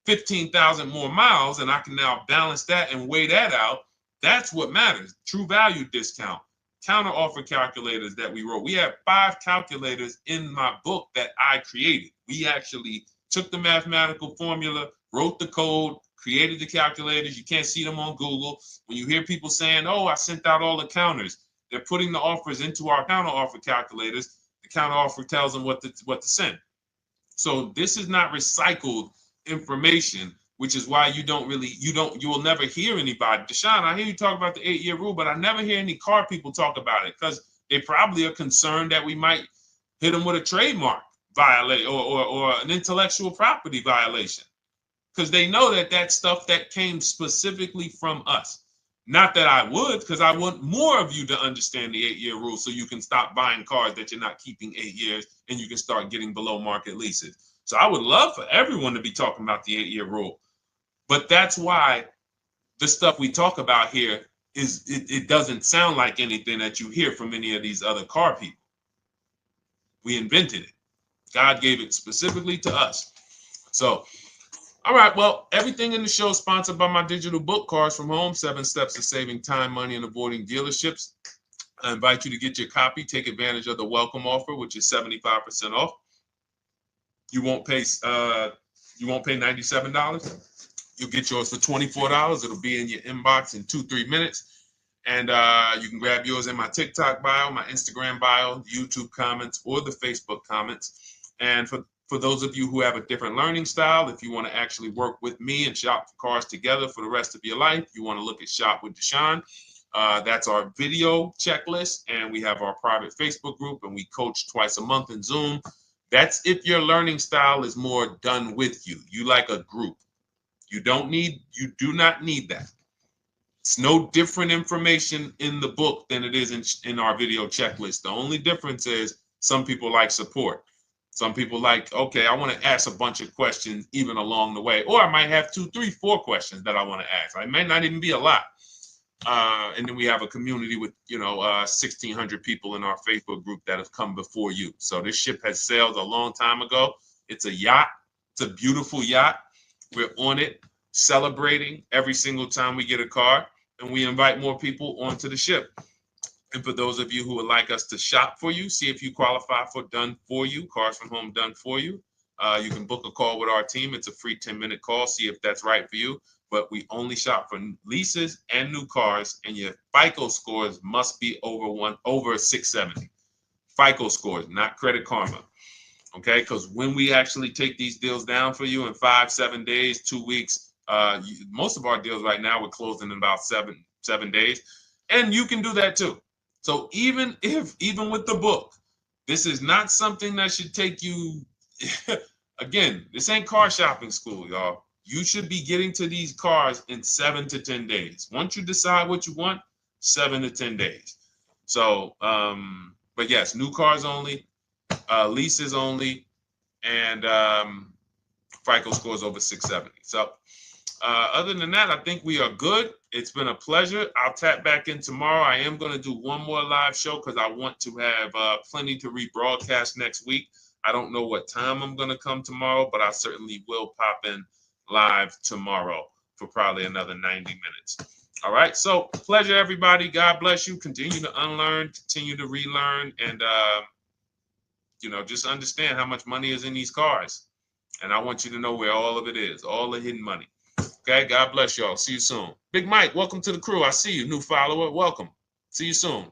15,000 more miles, and I can now balance that and weigh that out. That's what matters. True value discount, counter offer calculators that we wrote. We have 5 calculators in my book that I created. We actually took the mathematical formula, wrote the code, created the calculators. You can't see them on Google. When you hear people saying, oh, I sent out all the counters, they're putting the offers into our counter offer calculators. The counter offer tells them what to send. So this is not recycled information, which is why you will never hear anybody. Deshone, I hear you talk about the 8-year rule, but I never hear any car people talk about it, because they probably are concerned that we might hit them with a trademark violation or an intellectual property violation, because they know that stuff that came specifically from us. Not that I would, because I want more of you to understand the 8-year rule, so you can stop buying cars that you're not keeping 8 years and you can start getting below market leases. So I would love for everyone to be talking about the 8-year rule. But that's why the stuff we talk about here it doesn't sound like anything that you hear from any of these other car people. We invented it. God gave it specifically to us. So, all right, well, everything in the show is sponsored by my digital book, Cars from Home, 7 Steps to Saving Time, Money, and Avoiding Dealerships. I invite you to get your copy. Take advantage of the welcome offer, which is 75% off. You won't pay $97. You'll get yours for $24. It'll be in your inbox in 2-3 minutes. And you can grab yours in my TikTok bio, my Instagram bio, YouTube comments, or the Facebook comments. And for those of you who have a different learning style, if you want to actually work with me and shop for cars together for the rest of your life, you want to look at Shop with Deshone. That's our video checklist. And we have our private Facebook group, and we coach twice a month in Zoom. That's if your learning style is more done with you. You like a group. You do not need that. It's no different information in the book than it is in our video checklist. The only difference is some people like support. Some people like, okay, I want to ask a bunch of questions even along the way, or I might have 2, 3, 4 questions that I want to ask. It may not even be a lot. And then we have a community with, 1,600 people in our Facebook group that have come before you. So this ship has sailed a long time ago. It's a yacht. It's a beautiful yacht. We're on it, celebrating every single time we get a car, and we invite more people onto the ship. And for those of you who would like us to shop for you, see if you qualify for done for you, cars from home done for you, you can book a call with our team. It's a free 10-minute call. See if that's right for you. But we only shop for leases and new cars, and your FICO scores must be over 670. FICO scores, not Credit Karma. Okay, because when we actually take these deals down for you in 5, 7 days, 2 weeks, most of our deals right now we're closing in about seven days, and you can do that too. So even with the book, this is not something that should take you. Again, this ain't car shopping school, y'all. You should be getting to these cars in 7 to 10 days. Once you decide what you want, 7 to 10 days. So, but yes, new cars only, leases only, and FICO scores over 670. So other than that, I think we are good. It's been a pleasure. I'll tap back in tomorrow. I am going to do one more live show because I want to have plenty to rebroadcast next week. I don't know what time I'm going to come tomorrow, but I certainly will pop in live tomorrow for probably another 90 minutes. All right. So pleasure, everybody. God bless you. Continue to unlearn, continue to relearn, and, just understand how much money is in these cars. And I want you to know where all of it is, all the hidden money. Okay. God bless y'all. See you soon. Big Mike, welcome to the crew. I see you. New follower. Welcome. See you soon.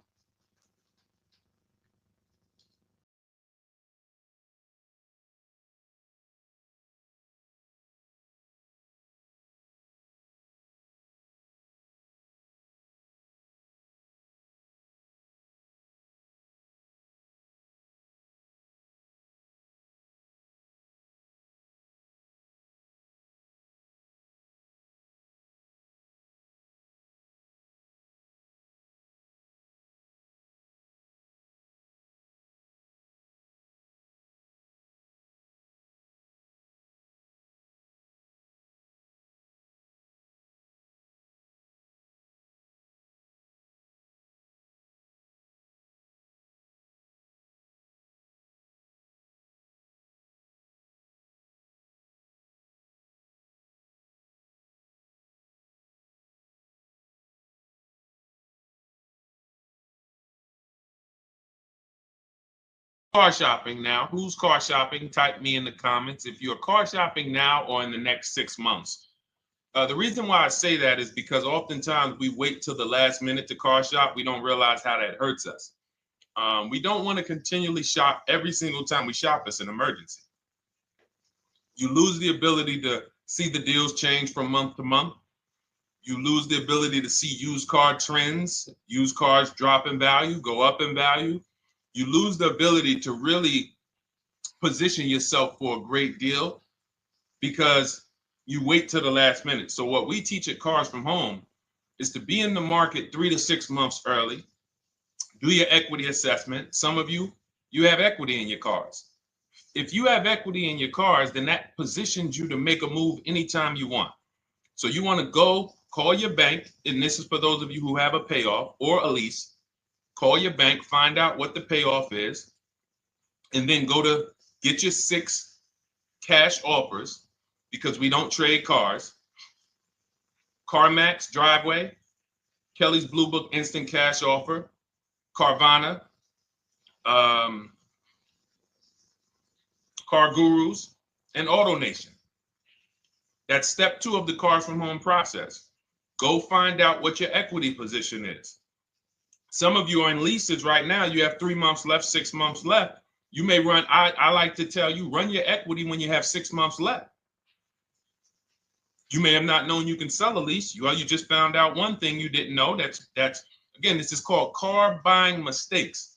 Car shopping now. Who's car shopping? Type me in the comments if you're car shopping now or in the next 6 months. The reason why I say that is because oftentimes we wait till the last minute to car shop. We don't realize how that hurts us. We don't want to continually shop every single time we shop. It's an emergency. You lose the ability to see the deals change from month to month. You lose the ability to see used car trends, used cars drop in value, go up in value. You lose the ability to really position yourself for a great deal because you wait till the last minute. So what we teach at Cars from Home is to be in the market 3 to 6 months early, do your equity assessment. Some of you have equity in your cars. If you have equity in your cars, then that positions you to make a move anytime you want. So you want to go call your bank, and this is for those of you who have a payoff or a lease. Call your bank, find out what the payoff is, and then go to get your 6 cash offers because we don't trade cars. CarMax, Driveway, Kelly's Blue Book Instant Cash Offer, Carvana, Car Gurus, and AutoNation. That's step 2 of the Cars from Home process. Go find out what your equity position is. Some of you are in leases right now. You have 3 months left, 6 months left. You may run, I like to tell you, run your equity when you have 6 months left. You may have not known you can sell a lease. You just found out one thing you didn't know. That's again, this is called car buying mistakes.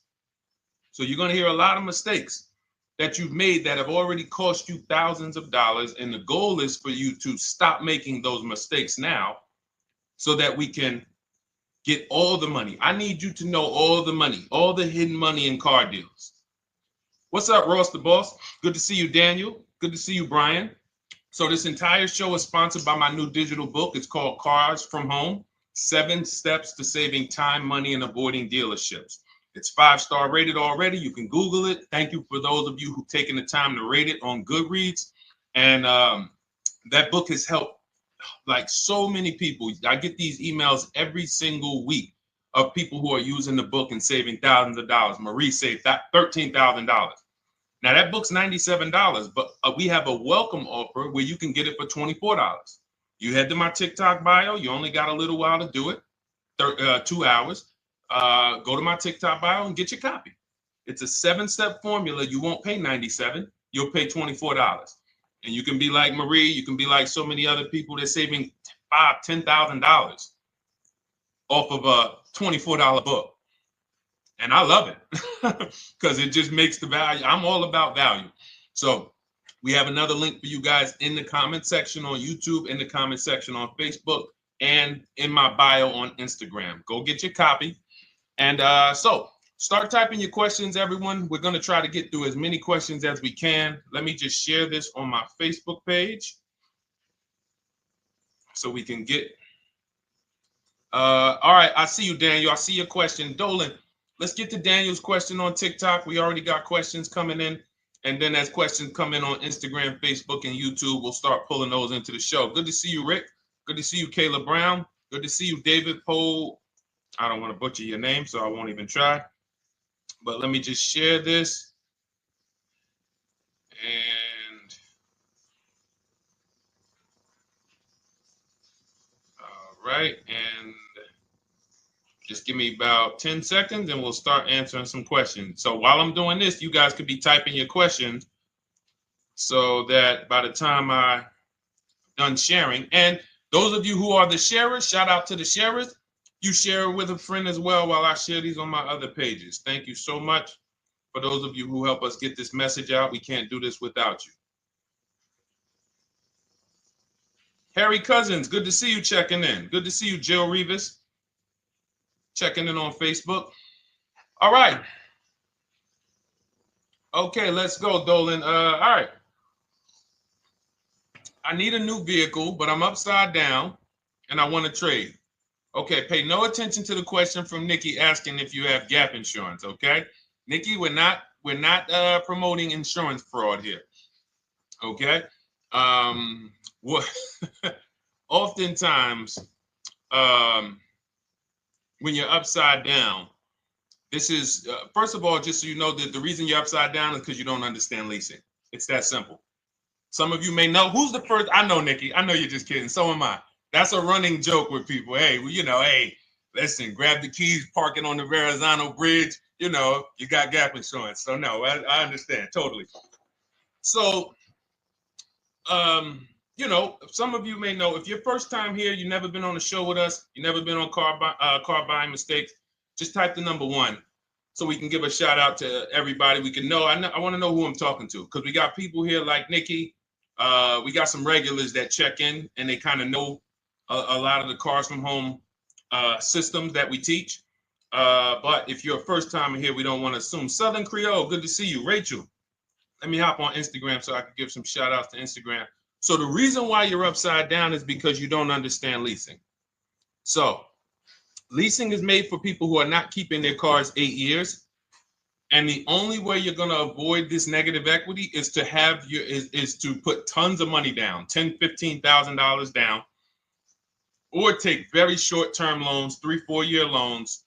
So you're going to hear a lot of mistakes that you've made that have already cost you thousands of dollars. And the goal is for you to stop making those mistakes now so that we can get all the money. I need you to know all the money, all the hidden money in car deals. What's up, Ross the Boss? Good to see you, Daniel. Good to see you, Brian. So this entire show is sponsored by my new digital book. It's called Cars from Home, 7 Steps to Saving Time, Money, and Avoiding Dealerships. It's 5-star rated already. You can Google it. Thank you for those of you who've taken the time to rate it on Goodreads. And that book has helped like so many people. I get these emails every single week of people who are using the book and saving thousands of dollars. Marie saved $13,000. Now that book's $97, but we have a welcome offer where you can get it for $24. You head to my TikTok bio. You only got a little while to do it, 2 hours. Go to my TikTok bio and get your copy. It's a 7-step formula. You won't pay $97. You'll pay $24. And you can be like Marie. You can be like so many other people. They're saving $5,000, $10,000 off of a $24 book. And I love it because it just makes the value. I'm all about value. So we have another link for you guys in the comment section on YouTube, in the comment section on Facebook, and in my bio on Instagram. Go get your copy. And so start typing your questions, everyone. We're going to try to get through as many questions as we can. Let me just share this on my Facebook page so we can get. All right. I see you, Daniel. I see your question. Dolan, let's get to Daniel's question on TikTok. We already got questions coming in. And then as questions come in on Instagram, Facebook, and YouTube, we'll start pulling those into the show. Good to see you, Rick. Good to see you, Kayla Brown. Good to see you, David Poe. I don't want to butcher your name, so I won't even try. But let me just share this. And all right. And just give me about 10 seconds and we'll start answering some questions. So while I'm doing this, you guys could be typing your questions so that by the time I'm done sharing, and those of you who are the sharers, shout out to the sharers. You share it with a friend as well while I share these on my other pages. Thank you so much for those of you who help us get this message out. We can't do this without you. Harry Cousins, good to see you checking in. Good to see you, Jill Rivas, checking in on Facebook. All right. Okay, let's go, Dolan. All right. I need a new vehicle, but I'm upside down and I want to trade. Okay, pay no attention to the question from Nikki asking if you have gap insurance, okay? Nikki, we're not promoting insurance fraud here, okay? What oftentimes, when you're upside down, this is, first of all, just so you know, that the reason you're upside down is because you don't understand leasing. It's that simple. Some of you may know, who's the first? I know, Nikki. I know you're just kidding. So am I. That's a running joke with people. Hey, well, you know, hey, listen, grab the keys, park it on the Verrazano Bridge. You know, you got gap insurance. So no, I understand totally. So, you know, some of you may know, if you're first time here, you've never been on a show with us, you've never been on car buying mistakes, just type the number 1 so we can give a shout out to everybody. We can know. I want to know who I'm talking to because we got people here like Nikki. We got some regulars that check in and they kind of know a lot of the Cars from Home systems that we teach. But if you're a first timer here, we don't want to assume. Southern Creole, good to see you. Rachel, let me hop on Instagram so I can give some shout outs to Instagram. So the reason why you're upside down is because you don't understand leasing. So leasing is made for people who are not keeping their cars 8 years. And the only way you're going to avoid this negative equity is to have is to put tons of money down, $10,000, $15,000 down, or take very short-term loans, 3-4 year loans,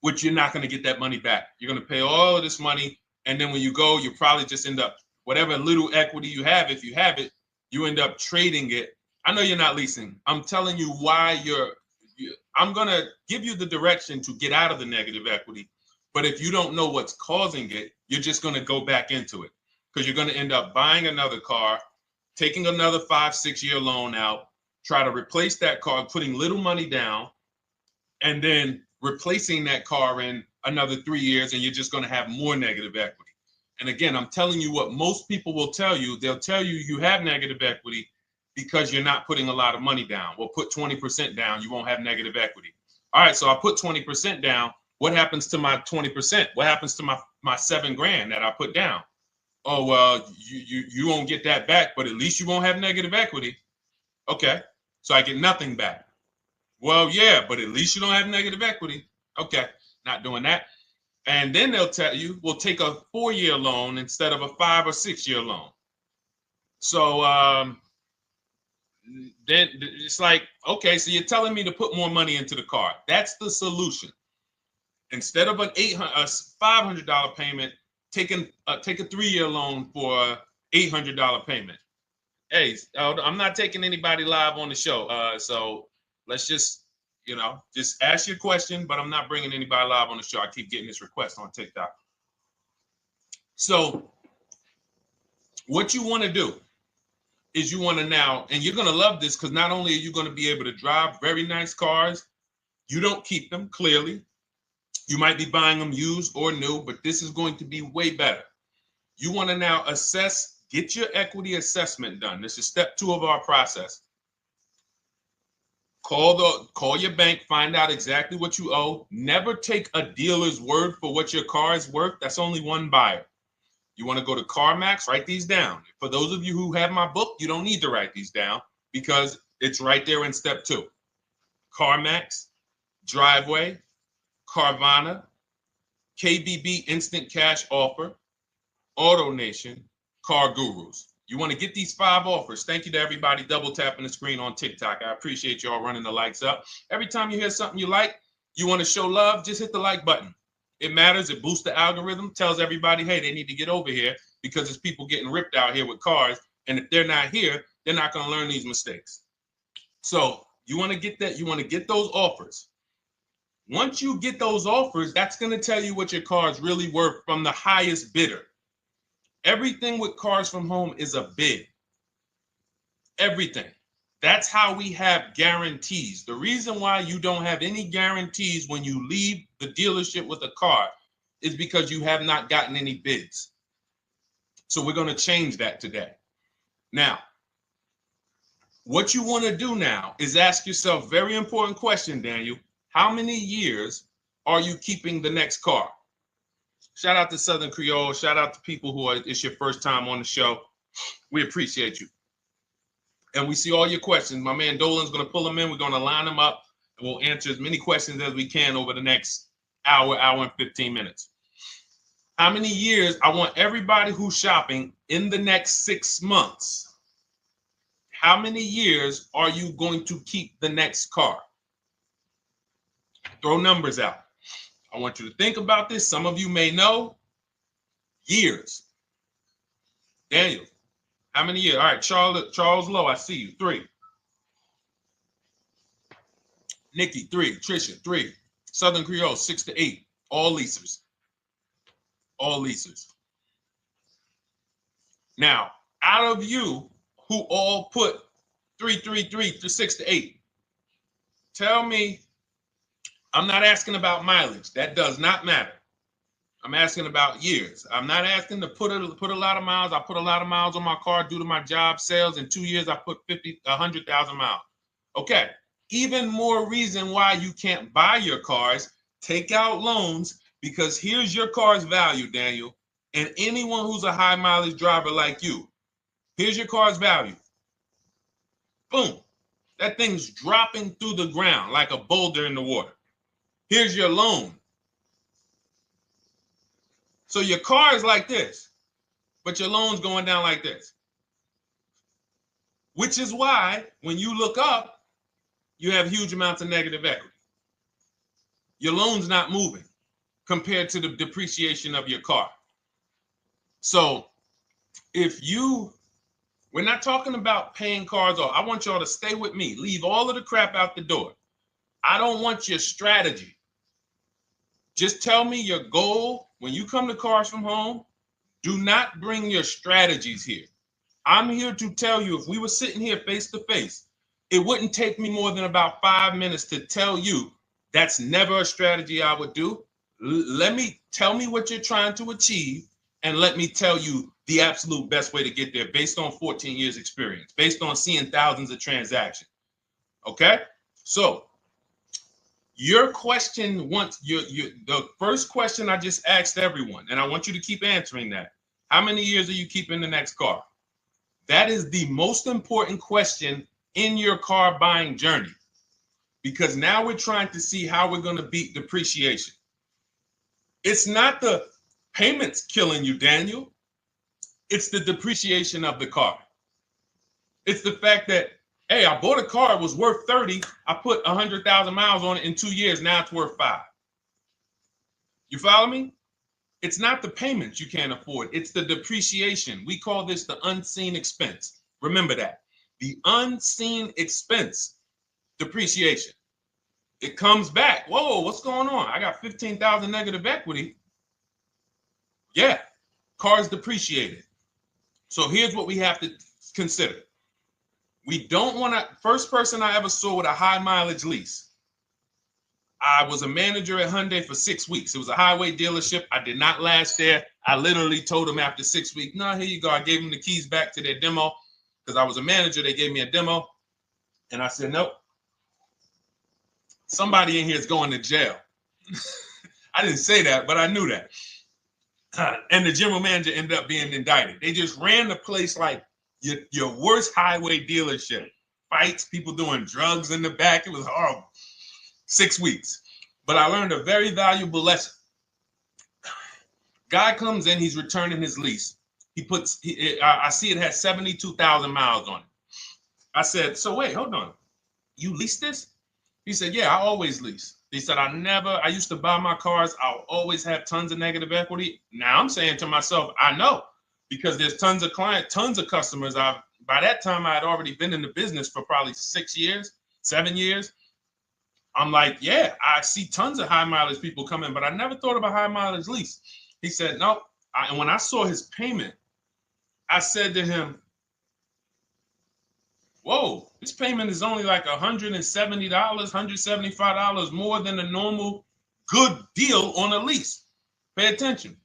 which you're not going to get that money back. You're going to pay all of this money. And then when you go, you probably just end up, whatever little equity you have, if you have it, you end up trading it. I know you're not leasing. I'm telling you why I'm going to give you the direction to get out of the negative equity. But if you don't know what's causing it, you're just going to go back into it because you're going to end up buying another car, taking another 5-6 year loan out, try to replace that car, putting little money down, and then replacing that car in another 3 years, and you're just going to have more negative equity. And again, I'm telling you what most people will tell you. They'll tell you you have negative equity because you're not putting a lot of money down. Well, put 20% down, you won't have negative equity. All right, so I put 20% down. What happens to my 20%? What happens to my my $7,000 that I put down. Oh, well, you won't get that back, but at least you won't have negative equity. Okay, so I get nothing back. Well, yeah, but at least you don't have negative equity. Okay, not doing that. And then they'll tell you, we'll take a 4-year loan instead of a 5 or 6-year loan. So then it's like, okay, so you're telling me to put more money into the car. That's the solution. Instead of a $500 payment, take a 3-year loan for a $800 payment. Hey, I'm not taking anybody live on the show. So let's just, just ask your question, but I'm not bringing anybody live on the show. I keep getting this request on TikTok. So what you want to do is you want to now, and you're going to love this, because not only are you going to be able to drive very nice cars, you don't keep them, clearly. You might be buying them used or new, but this is going to be way better. You want to now assess, get your equity assessment done. This is step 2 of our process. Call your bank, find out exactly what you owe. Never take a dealer's word for what your car is worth. That's only one buyer. You want to go to CarMax, write these down. For those of you who have my book, you don't need to write these down because it's right there in step 2. CarMax, Driveway, Carvana, KBB Instant Cash Offer, AutoNation, Car Gurus. You want to get these 5 offers. Thank you to everybody double tapping the screen on TikTok. I appreciate y'all running the likes up. Every time you hear something you like, you want to show love, just hit the like button. It matters. It boosts the algorithm, tells everybody, hey, they need to get over here because there's people getting ripped out here with cars. And if they're not here, they're not going to learn these mistakes. So you want to get that. You want to get those offers. Once you get those offers, that's going to tell you what your car is really worth from the highest bidder. Everything with Cars from Home is a bid. Everything. That's how we have guarantees. The reason why you don't have any guarantees when you leave the dealership with a car is because you have not gotten any bids. So we're going to change that today. Now, what you want to do now is ask yourself, very important question, Daniel. How many years are you keeping the next car? Shout out to Southern Creole. Shout out to people who it's your first time on the show. We appreciate you. And we see all your questions. My man Dolan's going to pull them in. We're going to line them up, and we'll answer as many questions as we can over the next hour and 15 minutes. How many years? I want everybody who's shopping in the next 6 months. How many years are you going to keep the next car? Throw numbers out. I want you to think about this. Some of you may know. Years. Daniel, how many years? All right, Charles Lowe, I see you. 3. Nikki, 3. Trisha, 3. Southern Creole, 6 to 8. All leasers. All leasers. Now, out of you who all put 3 to 6 to 8, tell me. I'm not asking about mileage. That does not matter. I'm asking about years. I'm not asking to put a lot of miles. I put a lot of miles on my car due to my job sales. In 2 years, I put 100,000 miles. Okay. Even more reason why you can't buy your cars. Take out loans, because here's your car's value, Daniel. And anyone who's a high mileage driver like you, here's your car's value. Boom. That thing's dropping through the ground like a boulder in the water. Here's your loan. So your car is like this, but your loan's going down like this. Which is why when you look up, you have huge amounts of negative equity. Your loan's not moving compared to the depreciation of your car. So we're not talking about paying cars off. I want y'all to stay with me. Leave all of the crap out the door. I don't want your strategy. Just tell me your goal. When you come to Cars from Home, do not bring your strategies here. I'm here to tell you, if we were sitting here face to face, it wouldn't take me more than about 5 minutes to tell you that's never a strategy I would do. Tell me what you're trying to achieve, and let me tell you the absolute best way to get there based on 14 years experience, based on seeing thousands of transactions. Okay? So Your question the first question I just asked everyone, and I want you to keep answering that. How many years are you keeping the next car? That is the most important question in your car buying journey, because now we're trying to see how we're going to beat depreciation. It's not the payments killing you, Daniel. It's the depreciation of the car. It's the fact that, hey, I bought a car, it was worth 30. I put 100,000 miles on it in 2 years. Now it's worth 5. You follow me? It's not the payments you can't afford. It's the depreciation. We call this the unseen expense. Remember that. The unseen expense, depreciation. It comes back. Whoa, what's going on? I got 15,000 negative equity. Yeah, car's depreciated. So here's what we have to consider. We don't want to, first person I ever saw with a high mileage lease. I was a manager at Hyundai for 6 weeks. It was a highway dealership. I did not last there. I literally told them after 6 weeks, no, here you go. I gave them the keys back to their demo because I was a manager. They gave me a demo. And I said, nope. Somebody in here is going to jail. I didn't say that, but I knew that. And the general manager ended up being indicted. They just ran the place like your worst highway dealership. Fights, people doing drugs in the back. It was horrible. 6 weeks. But I learned a very valuable lesson. Guy comes in, he's returning his lease. I see it has 72,000 miles on it. I said, so wait, hold on. You leased this? He said, yeah, I always lease. He said, I used to buy my cars. I'll always have tons of negative equity. Now I'm saying to myself, I know, because there's tons of clients, tons of customers. By that time, I had already been in the business for probably 6 years, 7 years. I'm like, yeah, I see tons of high mileage people coming, but I never thought of a high mileage lease. He said, no. And when I saw his payment, I said to him, whoa, this payment is only like $170, $175 more than a normal good deal on a lease. Pay attention.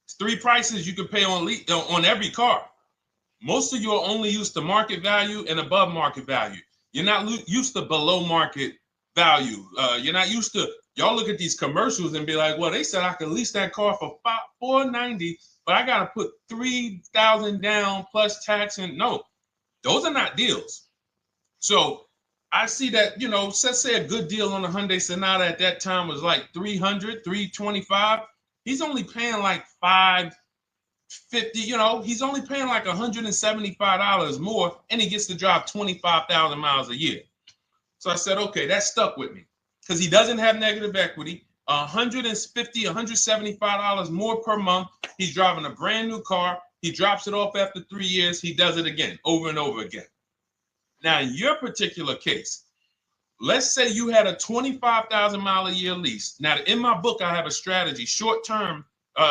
It's 3 prices you can pay on every car. Most of you are only used to market value and above market value. You're not used to below market value. You're not used to, y'all look at these commercials and be like, well, they said I could lease that car for $490, but I got to put $3,000 down plus tax. And no, those are not deals. So I see that, let's say a good deal on a Hyundai Sonata at that time was like $300, $325. He's only paying like $550, he's only paying like $175 more, and he gets to drive 25,000 miles a year. So I said, okay, that stuck with me because he doesn't have negative equity. $150, $175 more per month. He's driving a brand new car. He drops it off after 3 years. He does it again, over and over again. Now, in your particular case, let's say you had a 25,000 mile a year lease. Now, in my book, I have a strategy, short-term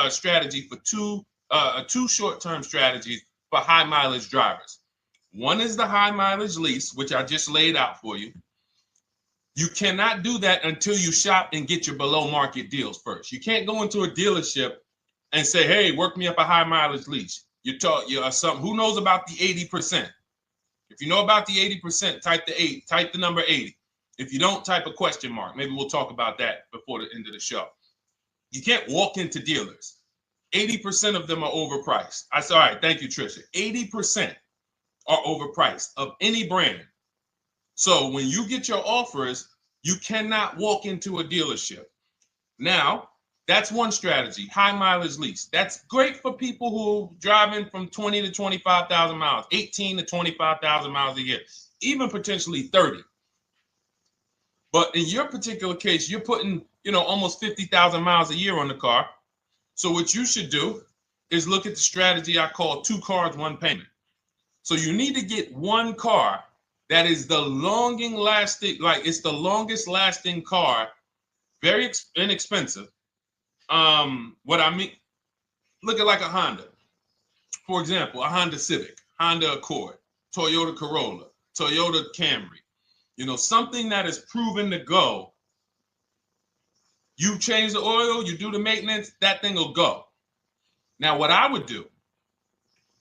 strategy for two short-term strategies for high mileage drivers. One is the high mileage lease, which I just laid out for you. You cannot do that until you shop and get your below market deals first. You can't go into a dealership and say, hey, work me up a high mileage lease. Who knows about the 80%? If you know about the 80%, type the number 80. If you don't, type a question mark. Maybe we'll talk about that before the end of the show. You can't walk into dealers. 80% of them are overpriced. I said, all right, thank you, Trisha. 80% are overpriced of any brand. So when you get your offers, you cannot walk into a dealership. Now, that's one strategy, high mileage lease. That's great for people who are driving from 20 to 25,000 miles, 18 to 25,000 miles a year, even potentially 30. But in your particular case, you're putting, almost 50,000 miles a year on the car. So what you should do is look at the strategy I call 2 cars, 1 payment. So you need to get one car that is the longest lasting car, very inexpensive. What I mean, look at like a Honda. For example, a Honda Civic, Honda Accord, Toyota Corolla, Toyota Camry. Something that is proven to go. You change the oil, you do the maintenance, that thing will go. Now, what I would do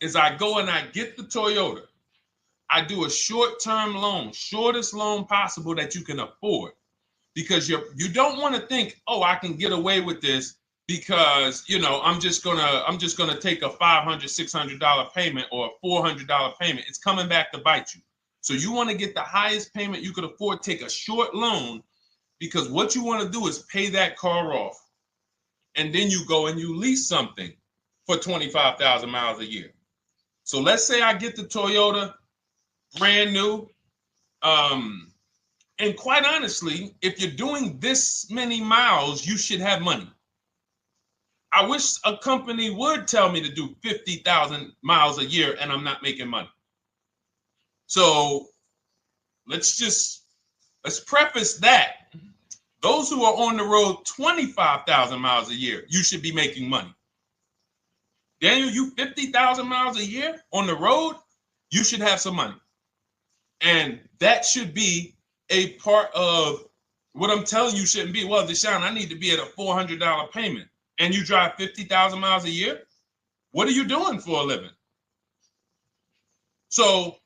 is I go and I get the Toyota. I do a short-term loan, shortest loan possible that you can afford. because you don't want to think, oh, I can get away with this because, you know, I'm just gonna take a $500, $600 payment or a $400 payment. It's coming back to bite you. So you want to get the highest payment you could afford, take a short loan, because what you want to do is pay that car off. And then you go and you lease something for 25,000 miles a year. So let's say I get the Toyota brand new. And quite honestly, if you're doing this many miles, you should have money. I wish a company would tell me to do 50,000 miles a year and I'm not making money. So let's preface that. Those who are on the road 25,000 miles a year, you should be making money. Daniel, you 50,000 miles a year on the road, you should have some money. And that should be a part of what I'm telling you shouldn't be. Well, Deshone, I need to be at a $400 payment. And you drive 50,000 miles a year? What are you doing for a living? So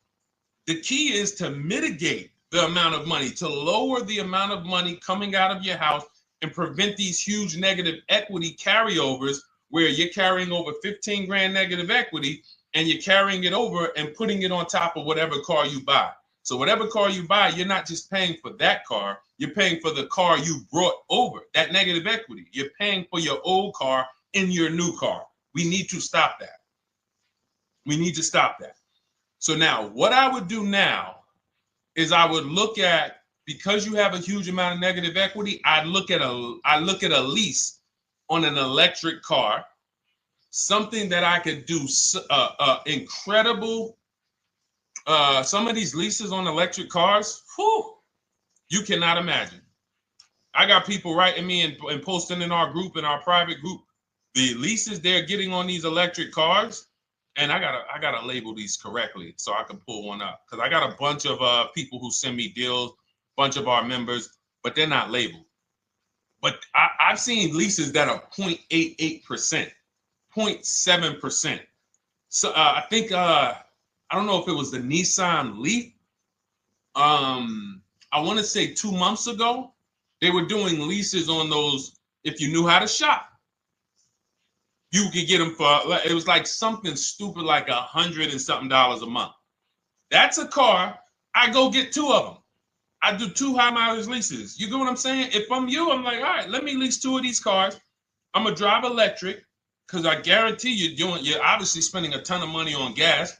the key is to mitigate the amount of money, to lower the amount of money coming out of your house and prevent these huge negative equity carryovers where you're carrying over 15 grand negative equity and you're carrying it over and putting it on top of whatever car you buy. So whatever car you buy, you're not just paying for that car, you're paying for the car you brought over, that negative equity. You're paying for your old car in your new car. We need to stop that. We need to stop that. So now what I would do now is I would look at, because you have a huge amount of negative equity, I look at a lease on an electric car, something that I could do incredible. Some of these leases on electric cars, whew, you cannot imagine. I got people writing me and posting in our group, in our private group, the leases they're getting on these electric cars. And I gotta label these correctly so I can pull one up, because I got a bunch of people who send me deals, bunch of our members, but they're not labeled. But I've seen leases that are 0.88%, 0.7%. So I think I don't know if it was the Nissan Leaf. I want to say 2 months ago, they were doing leases on those. If you knew how to shop, you could get them for, it was like something stupid like $100 and something a month. That's a car. I go get 2 of them. I do 2 high mileage leases. You get what I'm saying? If I'm you, I'm like, all right, let me lease 2 of these cars. I'm gonna drive electric, because I guarantee you're obviously spending a ton of money on gas.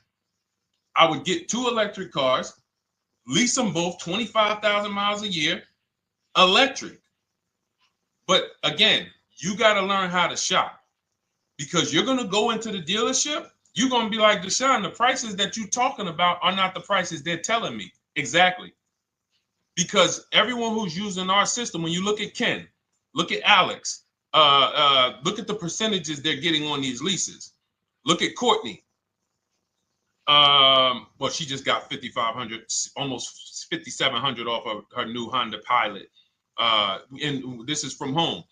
I would get 2 electric cars, lease them both 25,000 miles a year, electric. But again, you got to learn how to shop. Because you're going to go into the dealership, you're going to be like, Deshone, the prices that you're talking about are not the prices they're telling me. Exactly. Because everyone who's using our system, when you look at Ken, look at Alex, look at the percentages they're getting on these leases. Look at Courtney. Well, she just got 5,500, almost 5,700 off of her new Honda Pilot. And this is from home.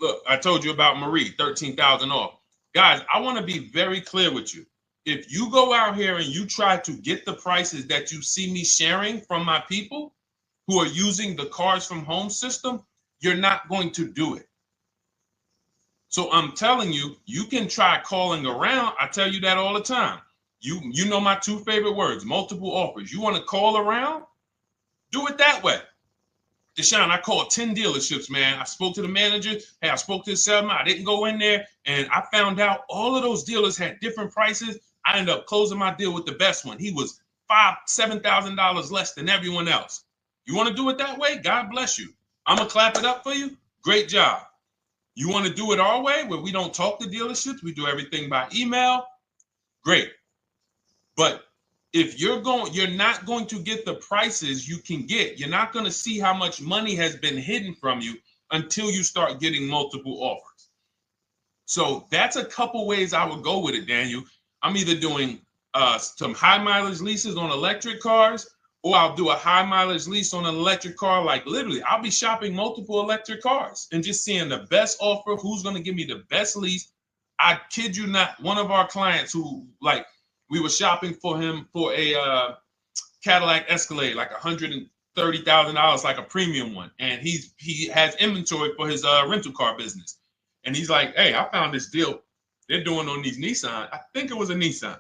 Look, I told you about Marie, 13,000 off. Guys, I want to be very clear with you. If you go out here and you try to get the prices that you see me sharing from my people who are using the Cars from Home system, you're not going to do it. So I'm telling you, you can try calling around. I tell you that all the time. You know my 2 favorite words, multiple offers. You want to call around? Do it that way. Deshone, I called 10 dealerships, man. I spoke to the manager. Hey, I spoke to the salesman. I didn't go in there. And I found out all of those dealers had different prices. I ended up closing my deal with the best one. He was $5,000, $7,000 less than everyone else. You want to do it that way? God bless you. I'm going to clap it up for you. Great job. You want to do it our way, where we don't talk to dealerships? We do everything by email? Great. But if you're not going to get the prices you can get. You're not going to see how much money has been hidden from you until you start getting multiple offers. So that's a couple ways I would go with it, Daniel. I'm either doing some high mileage leases on electric cars, or I'll do a high mileage lease on an electric car. Like literally, I'll be shopping multiple electric cars and just seeing the best offer, who's going to give me the best lease. I kid you not, one of our clients who, like, we were shopping for him for a Cadillac Escalade, like $130,000 $30,000 like a premium one, and he has inventory for his rental car business. And he's like, hey, I found this deal they're doing on these Nissan. I think it was a Nissan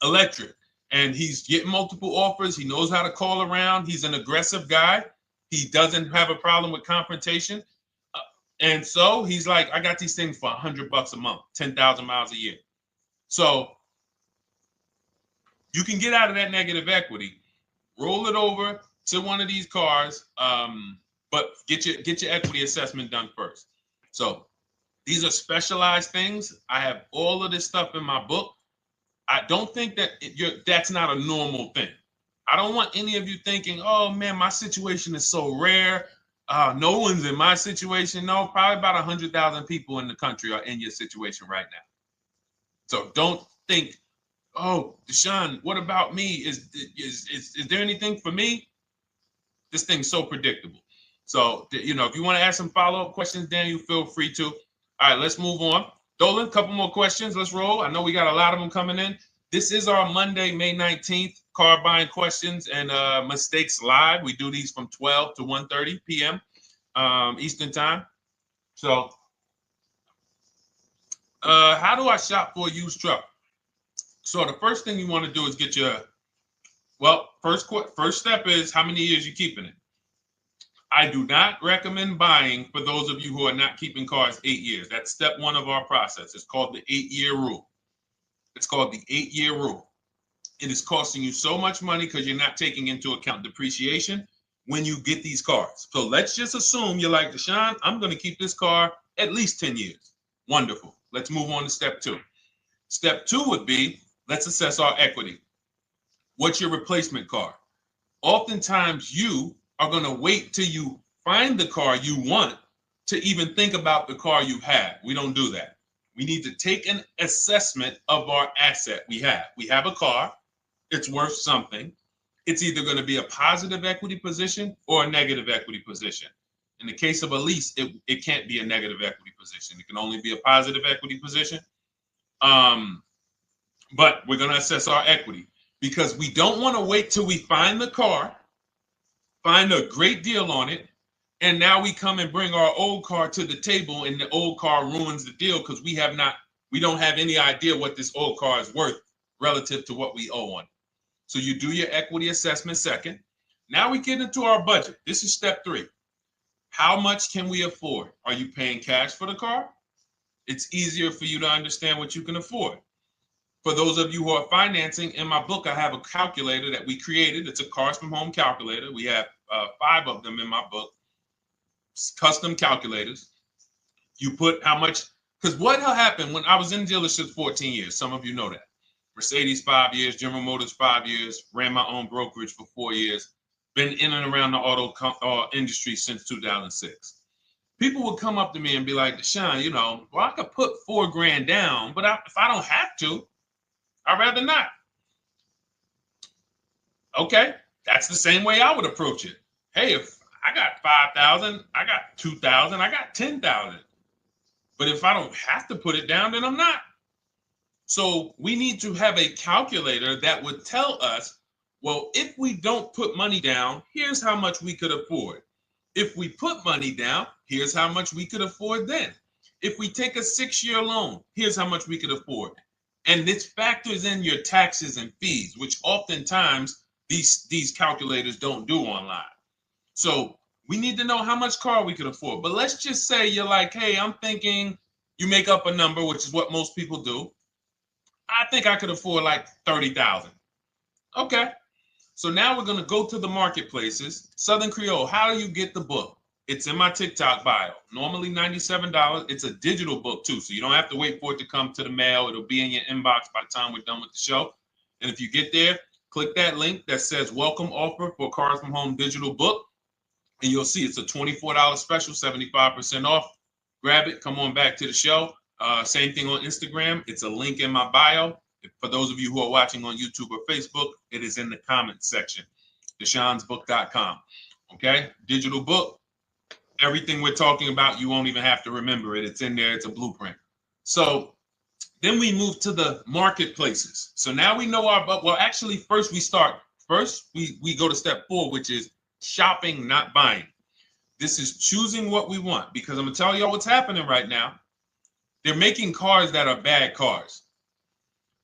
electric. And he's getting multiple offers. He knows how to call around. He's an aggressive guy. He doesn't have a problem with confrontation. And so he's like, I got these things for $100 a month, 10,000 miles a year. So you can get out of that negative equity, roll it over to one of these cars, but get your equity assessment done first. So these are specialized things. I have all of this stuff in my book. I don't think that that's not a normal thing. I don't want any of you thinking, oh man, my situation is so rare. No one's in my situation. No, probably about 100,000 people in the country are in your situation right now. So don't think, oh, Deshone, what about me? Is there anything for me? This thing's so predictable. So, if you want to ask some follow-up questions, Daniel, feel free to. All right, let's move on. Dolan, a couple more questions. Let's roll. I know we got a lot of them coming in. This is our Monday, May 19th, car buying questions and mistakes live. We do these from 12 to 1:30 p.m. Eastern time. So how do I shop for a used truck? So the first thing you want to do is get your, first step is how many years you keeping it. I do not recommend buying for those of you who are not keeping cars 8 years. That's step one of our process. It's called the 8-year rule. It's called the 8-year rule. It is costing you so much money because you're not taking into account depreciation when you get these cars. So let's just assume you're like, Deshone, I'm going to keep this car at least 10 years. Wonderful. Let's move on to step two. Step two would be, let's assess our equity. What's your replacement car? Oftentimes you are going to wait till you find the car you want to even think about the car you have. We don't do that. We need to take an assessment of our asset we have. We have a car. It's worth something. It's either going to be a positive equity position or a negative equity position. In the case of a lease, it can't be a negative equity position. It can only be a positive equity position. But we're going to assess our equity because we don't want to wait till we find the car, find a great deal on it, and now we come and bring our old car to the table and the old car ruins the deal because we don't have any idea what this old car is worth relative to what we owe on it. So you do your equity assessment second. Now we get into our budget. This is step three. How much can we afford? Are you paying cash for the car? It's easier for you to understand what you can afford. For those of you who are financing, in my book, I have a calculator that we created. It's a Cars from Home calculator. We have 5 of them in my book, custom calculators. You put how much, because what happened when I was in dealerships 14 years, some of you know that. Mercedes 5 years, General Motors 5 years, ran my own brokerage for 4 years, been in and around the auto industry since 2006. People would come up to me and be like, Deshone, I could put $4,000 down, but if I don't have to, I'd rather not. Okay, that's the same way I would approach it. Hey, if I got 5,000, I got 2,000, I got 10,000. But if I don't have to put it down, then I'm not. So we need to have a calculator that would tell us, well, if we don't put money down, here's how much we could afford. If we put money down, here's how much we could afford then. If we take a 6-year loan, here's how much we could afford. And this factors in your taxes and fees, which oftentimes these calculators don't do online. So we need to know how much car we could afford. But let's just say you're like, hey, I'm thinking, you make up a number, which is what most people do. I think I could afford like 30,000. Okay. So now we're going to go to the marketplaces. Southern Creole, how do you get the book? It's in my TikTok bio. Normally $97. It's a digital book too, so you don't have to wait for it to come to the mail. It'll be in your inbox by the time we're done with the show. And if you get there, click that link that says welcome offer for Cars from Home digital book. And you'll see it's a $24 special, 75% off. Grab it. Come on back to the show. Same thing on Instagram. It's a link in my bio. For those of you who are watching on YouTube or Facebook, it is in the comments section. DeshonesBook.com. Okay? Digital book. Everything we're talking about, you won't even have to remember it. It's in there. It's a blueprint. So then we move to the marketplaces. So now we know our, well, actually, first we go to step 4, which is shopping, not buying. This is choosing what we want, because I'm gonna tell y'all what's happening right now. They're making cars that are bad cars.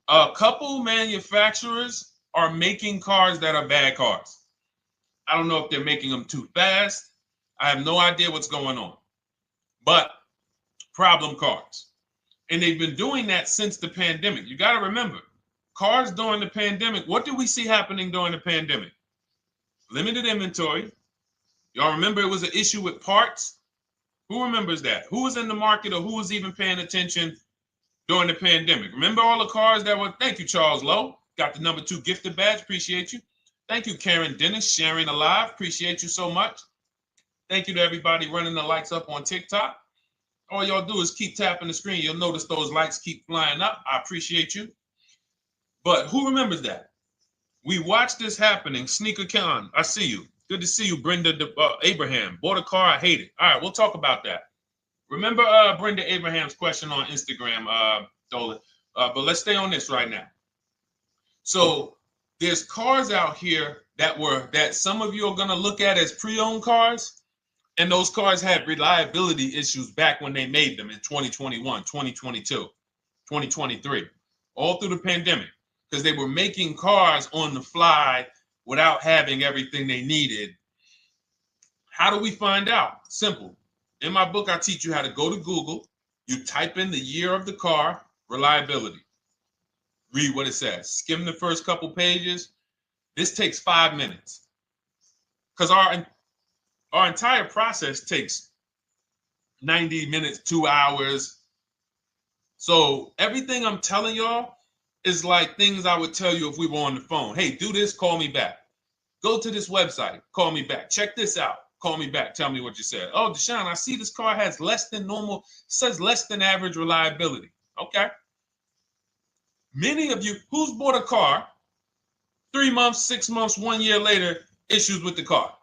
A couple manufacturers are making cars that are bad cars. I don't know if they're making them too fast. I have no idea what's going on, but problem cars. And they've been doing that since the pandemic. You got to remember, cars during the pandemic, what did we see happening during the pandemic? Limited inventory. Y'all remember it was an issue with parts? Who remembers that? Who was in the market, or who was even paying attention during the pandemic? Remember all the cars that were, thank you, Charles Lowe. Got the #2 gifted badge, appreciate you. Thank you, Karen Dennis, sharing alive, appreciate you so much. Thank you to everybody running the likes up on TikTok. All y'all do is keep tapping the screen. You'll notice those likes keep flying up. I appreciate you. But who remembers that? We watched this happening. Sneaker Con, I see you. Good to see you, Brenda Abraham. Bought a car, I hate it. All right, we'll talk about that. Remember Brenda Abraham's question on Instagram, Dolan. But let's stay on this right now. So there's cars out here that some of you are going to look at as pre-owned cars. And those cars had reliability issues back when they made them in 2021, 2022, 2023, all through the pandemic, because they were making cars on the fly without having everything they needed. How do we find out? Simple. In my book, I teach you how to go to Google. You type in the year of the car, reliability. Read what it says. Skim the first couple pages. This takes 5 minutes, because our entire process takes 90 minutes, 2 hours. So everything I'm telling y'all is like things I would tell you if we were on the phone. Hey, do this, call me back. Go to this website, call me back. Check this out, call me back. Tell me what you said. Oh, Deshone, I see this car has less than normal, says less than average reliability. Okay. Many of you, who's bought a car 3 months, 6 months, 1 year later, issues with the car?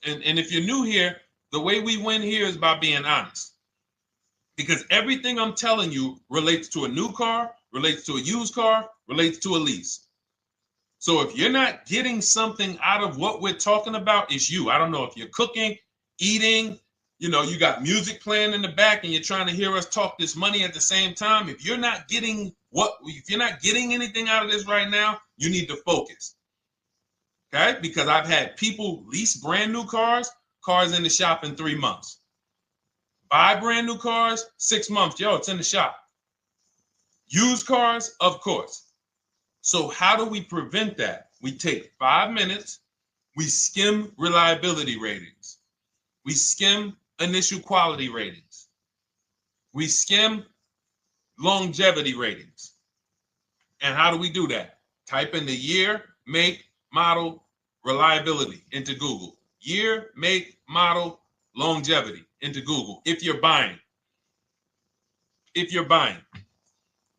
And if you're new here, the way we win here is by being honest. Because everything I'm telling you relates to a new car, relates to a used car, relates to a lease. So if you're not getting something out of what we're talking about, it's you. I don't know if you're cooking, eating, you know, you got music playing in the back and you're trying to hear us talk this money at the same time. If you're not getting anything out of this right now, you need to focus. Okay, because I've had people lease brand new cars in the shop in 3 months. Buy brand new cars, 6 months. Yo, it's in the shop. Used cars, of course. So how do we prevent that? We take 5 minutes. We skim reliability ratings. We skim initial quality ratings. We skim longevity ratings. And how do we do that? Type in the year, make, model, reliability into Google. Year, make, model, longevity into Google. If you're buying.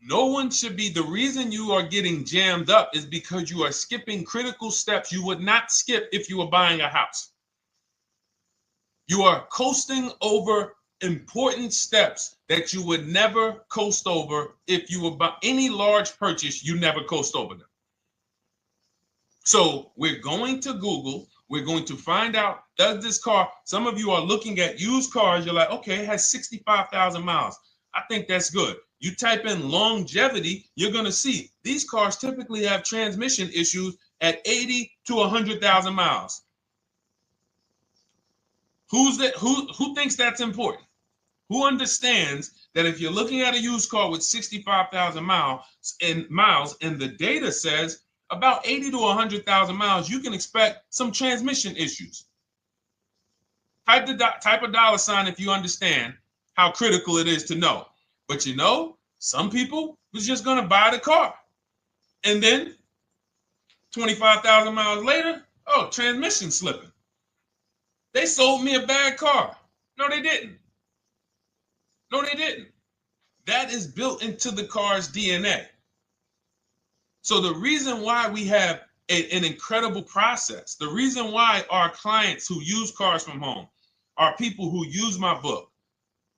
No one should be, the reason you are getting jammed up is because you are skipping critical steps you would not skip if you were buying a house. You are coasting over important steps that you would never coast over if you were buying any large purchase. You never coast over them. So we're going to Google. We're going to find out, does this car, some of you are looking at used cars. You're like, okay, it has 65,000 miles. I think that's good. You type in longevity, you're going to see these cars typically have transmission issues at 80 to 100,000 miles. Who thinks that's important? Who understands that if you're looking at a used car with 65,000 miles and the data says about 80 to 100,000 miles, you can expect some transmission issues. Type a dollar sign if you understand how critical it is to know. But you know, some people was just going to buy the car. And then 25,000 miles later, oh, transmission slipping. They sold me a bad car. No, they didn't. That is built into the car's DNA. So the reason why we have an incredible process, the reason why our clients who use cars from home are people who use my book,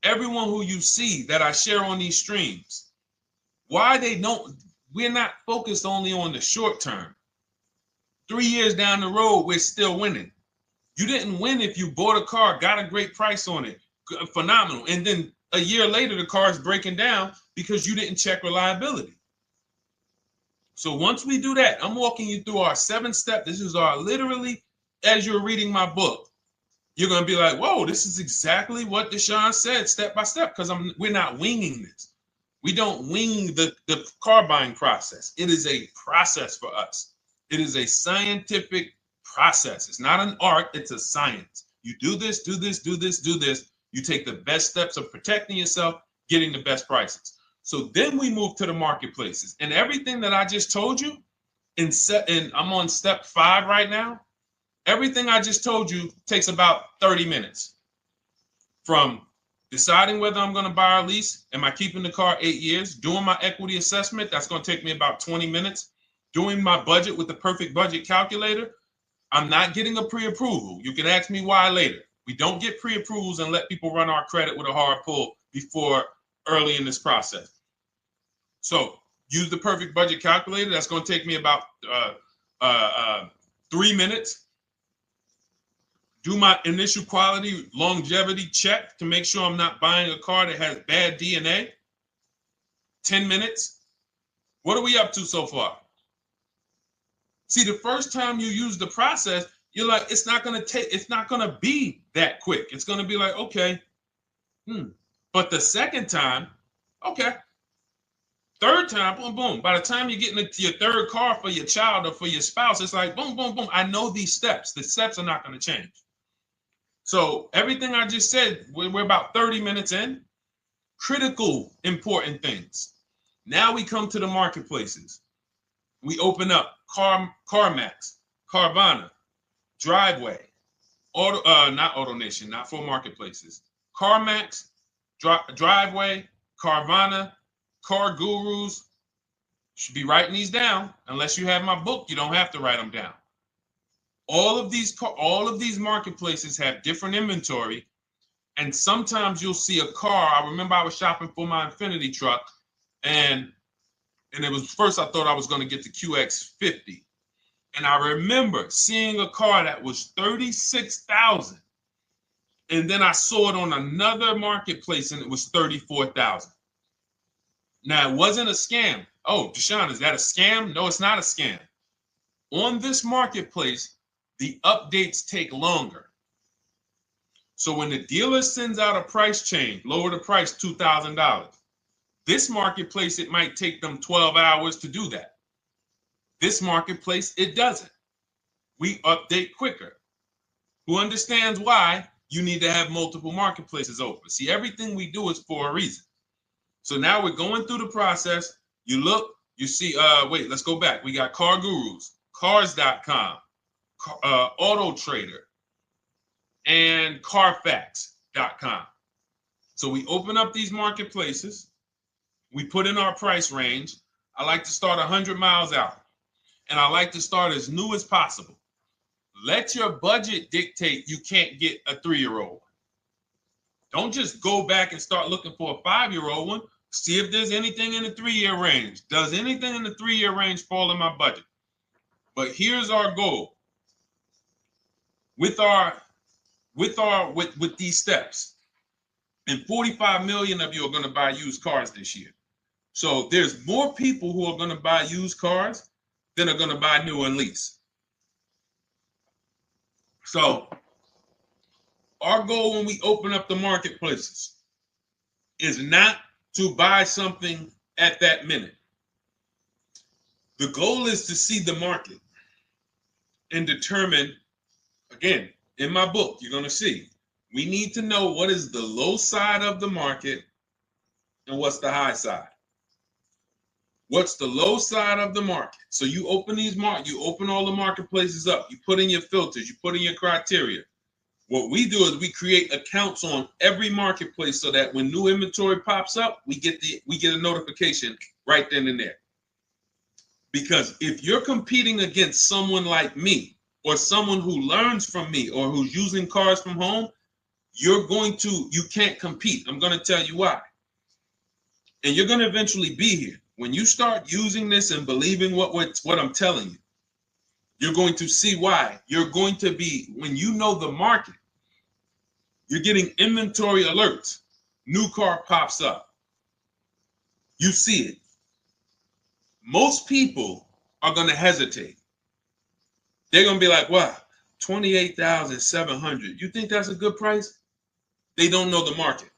everyone who you see that I share on these streams, we're not focused only on the short term. 3 years down the road, we're still winning. You didn't win if you bought a car, got a great price on it, phenomenal, and then a year later the car is breaking down because you didn't check reliability. So once we do that, I'm walking you through our 7-step. This is our literally, as you're reading my book, you're going to be like, whoa, this is exactly what Deshone said, step by step, because we're not winging this. We don't wing the car buying process. It is a process for us. It is a scientific process. It's not an art, it's a science. You do this, do this, do this, do this. You take the best steps of protecting yourself, getting the best prices. So then we move to the marketplaces. And everything that I just told you, and I'm on step 5 right now, everything I just told you takes about 30 minutes. From deciding whether I'm going to buy or lease, am I keeping the car 8 years, doing my equity assessment, that's going to take me about 20 minutes, doing my budget with the perfect budget calculator. I'm not getting a pre-approval. You can ask me why later. We don't get pre-approvals and let people run our credit with a hard pull before early in this process. So use the perfect budget calculator. That's going to take me about 3 minutes. Do my initial quality longevity check to make sure I'm not buying a car that has bad DNA. 10 minutes. What are we up to so far? See, the first time you use the process, you're like, it's not going to be that quick. It's going to be like, okay. But the second time, okay. Third time, boom, boom. By the time you're getting into your third car for your child or for your spouse, it's like, boom, boom, boom. I know these steps. The steps are not going to change. So everything I just said, we're about 30 minutes in. Critical, important things. Now we come to the marketplaces. We open up CarMax, Carvana, Driveway, not AutoNation, not for marketplaces. CarMax, Driveway, Carvana, Car Gurus. Should be writing these down. Unless you have my book, you don't have to write them down. All of these marketplaces have different inventory, and sometimes you'll see a car. I remember I was shopping for my Infinity truck, and it was first I thought I was going to get the QX50, and I remember seeing a car that was $36,000, and then I saw it on another marketplace, and it was $34,000. Now it wasn't a scam. Oh, Deshone, is that a scam? No, it's not a scam. On this marketplace, the updates take longer. So when the dealer sends out a price change, lower the price $2,000. This marketplace, it might take them 12 hours to do that. This marketplace, it doesn't. We update quicker. Who understands why you need to have multiple marketplaces open? See, everything we do is for a reason. So now we're going through the process. You look, you see, wait, let's go back. We got Car Gurus, Cars.com, Auto Trader, and Carfax.com. So we open up these marketplaces. We put in our price range. I like to start 100 miles out, and I like to start as new as possible. Let your budget dictate you can't get a 3-year-old. Don't just go back and start looking for a 5-year-old one. See if there's anything in the 3-year range. Does anything in the 3-year range fall in my budget? But here's our goal. With these steps, and 45 million of you are going to buy used cars this year. So there's more people who are going to buy used cars than are going to buy new and lease. So our goal when we open up the marketplaces is not to buy something at that minute. The goal is to see the market and determine, again, in my book, you're going to see, we need to know what is the low side of the market and what's the high side. What's the low side of the market? So you open you open all the marketplaces up. You put in your filters. You put in your criteria. What we do is we create accounts on every marketplace so that when new inventory pops up, we get a notification right then and there. Because if you're competing against someone like me or someone who learns from me or who's using cars from home, you can't compete. I'm going to tell you why. And you're going to eventually be here. When you start using this and believing what I'm telling you, You're going to see why. You're going to be, when you know the market, you're getting inventory alerts. New car pops up. You see it. Most people are going to hesitate. They're going to be like, wow, 28,700. You think that's a good price? They don't know the market.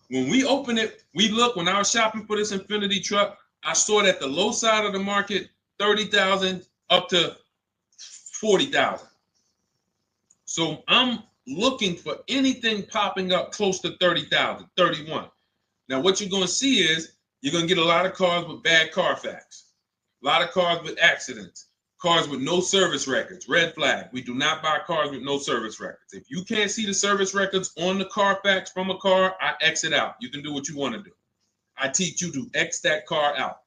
When we open it, we look, when I was shopping for this Infinity truck, I saw it at the low side of the market, 30,000 up to 40,000. So I'm looking for anything popping up close to 30,000, 31. Now, what you're going to see is you're going to get a lot of cars with bad Carfax, a lot of cars with accidents, cars with no service records, red flag. We do not buy cars with no service records. If you can't see the service records on the Carfax from a car, I X it out. You can do what you want to do. I teach you to X that car out.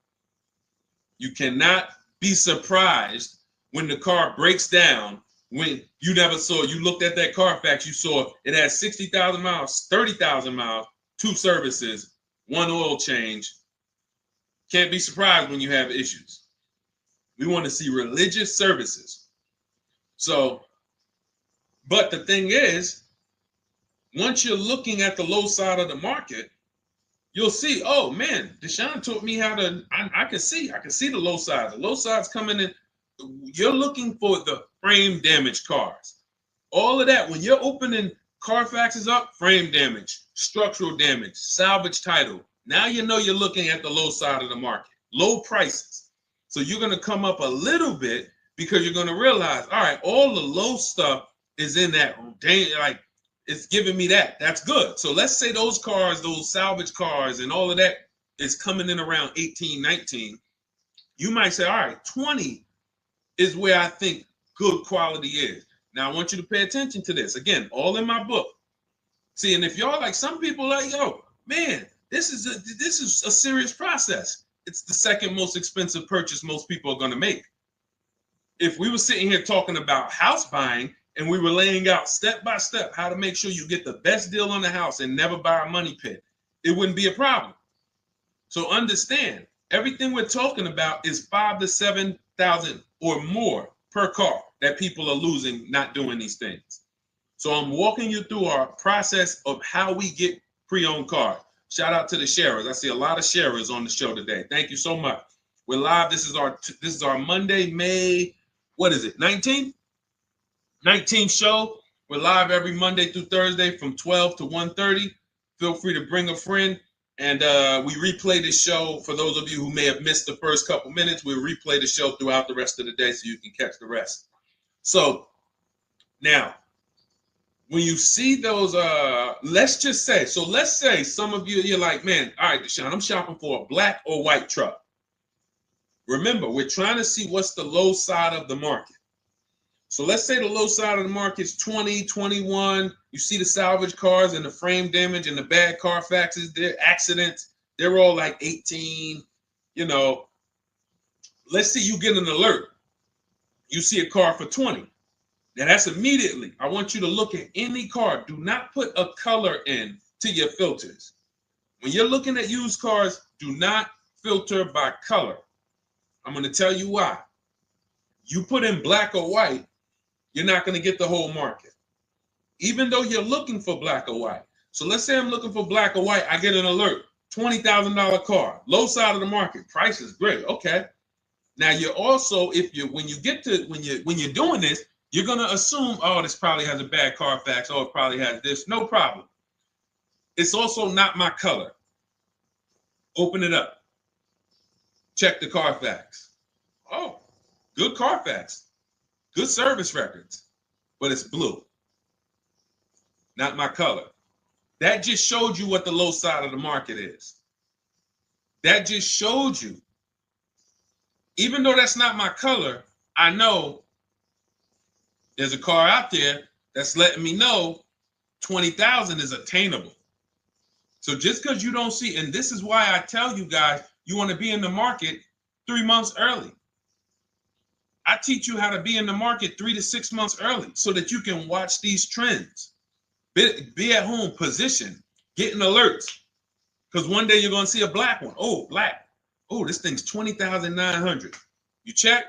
You cannot be surprised when the car breaks down, when you never saw, you looked at that Carfax, you saw it has 60,000 miles, 30,000 miles, 2 services, 1 oil change. Can't be surprised when you have issues. We want to see religious services. So, but the thing is, once you're looking at the low side of the market, you'll see, oh man, Deshone taught me how to, I can see the low side. The low side's coming in. You're looking for the frame damage cars. All of that, when you're opening Carfaxes up, frame damage, structural damage, salvage title. Now you know you're looking at the low side of the market, low prices. So you're going to come up a little bit because you're going to realize, all right, all the low stuff is in that, like, it's giving me that. That's good. So let's say those cars, those salvage cars and all of that is coming in around 18, 19. You might say, all right, 20 is where I think good quality is. Now I want you to pay attention to this. Again, all in my book. See, and if y'all like, some people like, yo, man, this is a serious process. It's the second most expensive purchase most people are going to make. If we were sitting here talking about house buying and we were laying out step by step how to make sure you get the best deal on the house and never buy a money pit, it wouldn't be a problem. So understand, everything we're talking about is 5,000 to 7,000 or more per car that people are losing not doing these things. So I'm walking you through our process of how we get pre-owned cars. Shout out to the sharers. I see a lot of sharers on the show today. Thank you so much. We're live. This is our Monday, May, what is it, 19th? 19th show. We're live every Monday through Thursday from 12 to 1:30. Feel free to bring a friend. And we replay the show. For those of you who may have missed the first couple minutes, we'll replay the show throughout the rest of the day so you can catch the rest. So now, when you see those, let's say some of you, you're like, man, all right, Deshone, I'm shopping for a black or white truck. Remember, we're trying to see what's the low side of the market. So let's say the low side of the market is 20, 21. You see the salvage cars and the frame damage and the bad Carfaxes, their accidents, they're all like 18, you know. Let's say you get an alert. You see a car for 20. Now that's immediately, I want you to look at any car. Do not put a color in to your filters. When you're looking at used cars, do not filter by color. I'm going to tell you why. You put in black or white, you're not going to get the whole market, even though you're looking for black or white. So let's say I'm looking for black or white. I get an alert, $20,000 car, low side of the market. Price is great. Okay. Now you're also, when you're doing this, you're going to assume, oh, this probably has a bad Carfax. Oh, it probably has this. No problem. It's also not my color. Open it up. Check the Carfax. Oh, good Carfax. Good service records, but it's blue. Not my color. That just showed you what the low side of the market is. That just showed you. Even though that's not my color, I know there's a car out there that's letting me know 20,000 is attainable. So just because you don't see, and this is why I tell you guys, you want to be in the market 3 months early. I teach you how to be in the market 3 to 6 months early so that you can watch these trends. Be at home, position, getting alerts. Because one day you're going to see a black one. Oh, black. Oh, this thing's 20,900. You check.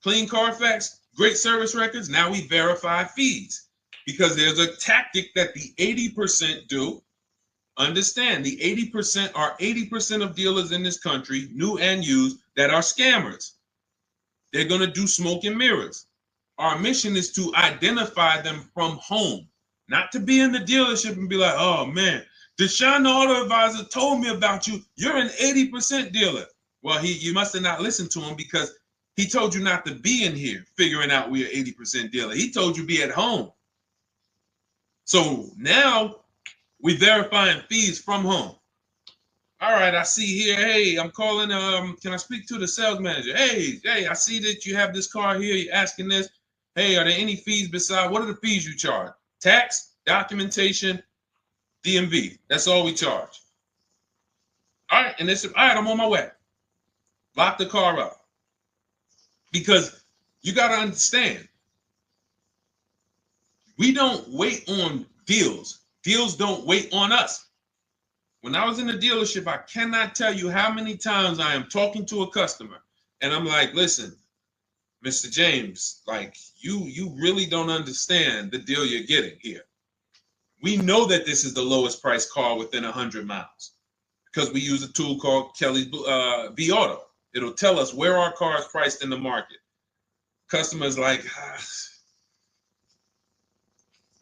Clean Carfax, great service records. Now we verify fees because there's a tactic that the 80% do. Understand, the 80% are 80% of dealers in this country, new and used, that are scammers. They're going to do smoke and mirrors. Our mission is to identify them from home, not to be in the dealership and be like, oh man, Deshone the Auto Advisor told me about you. You're an 80% dealer. Well, you must have not listened to him because he told you not to be in here figuring out we're 80% dealer. He told you be at home. So now we verifying fees from home. All right, I see here, hey, I'm calling, can I speak to the sales manager? Hey, I see that you have this car here, you're asking this. Hey, are there any fees besides, what are the fees you charge? Tax, documentation, DMV, that's all we charge. All right, and all right, I'm on my way. Lock the car up. Because you got to understand, we don't wait on deals. Deals don't wait on us. When I was in the dealership, I cannot tell you how many times I am talking to a customer and I'm like, listen, Mr. James, like you really don't understand the deal you're getting here. We know that this is the lowest price car within 100 miles because we use a tool called Kelly's V Auto. It'll tell us where our car is priced in the market. Customers like,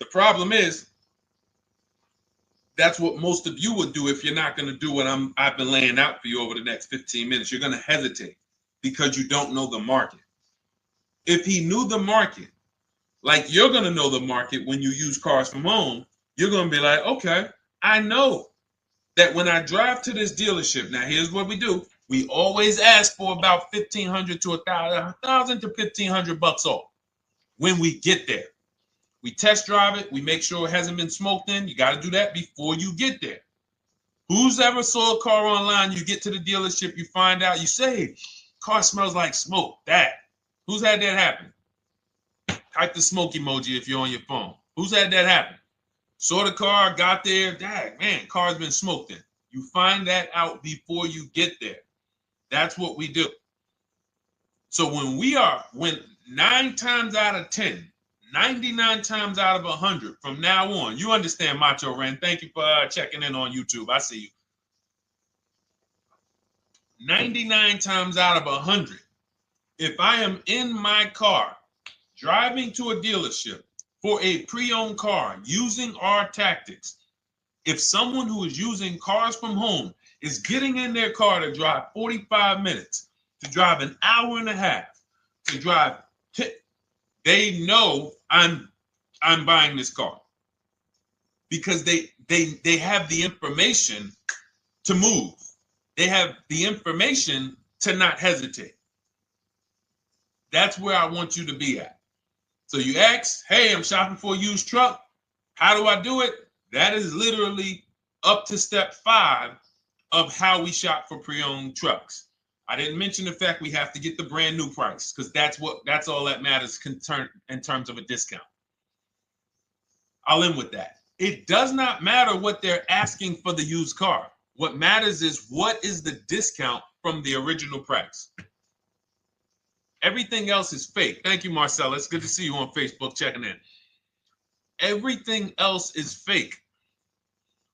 The problem is, that's what most of you would do if you're not going to do what I've been laying out for you over the next 15 minutes. You're going to hesitate because you don't know the market. If he knew the market, like you're going to know the market when you use cars from home, you're going to be like, okay, I know that when I drive to this dealership, now here's what we do. We always ask for about $1,500 to $1,000 to $1,500 off when we get there. We test drive it. We make sure it hasn't been smoked in. You got to do that before you get there. Who's ever saw a car online? You get to the dealership, you find out, you say, car smells like smoke. That. Who's had that happen? Type the smoke emoji if you're on your phone. Who's had that happen? Saw the car, got there, dang, man, car's been smoked in. You find that out before you get there. That's what we do. So when 9 times out of 10, 99 times out of 100 from now on, you understand, Macho Ren. Thank you for checking in on YouTube. I see you. 99 times out of 100, if I am in my car driving to a dealership for a pre-owned car using our tactics, if someone who is using cars from home is getting in their car to drive 45 minutes, to drive an hour and a half, to drive, they know I'm buying this car because they have the information to move. They have the information to not hesitate. That's where I want you to be at. So you ask, hey, I'm shopping for a used truck. How do I do it? That is literally up to step 5 of how we shop for pre-owned trucks. I didn't mention the fact we have to get the brand new price because that's all that matters in terms of a discount. I'll end with that. It does not matter what they're asking for the used car. What matters is what is the discount from the original price. Everything else is fake. Thank you, Marcella. It's good to see you on Facebook checking in. Everything else is fake.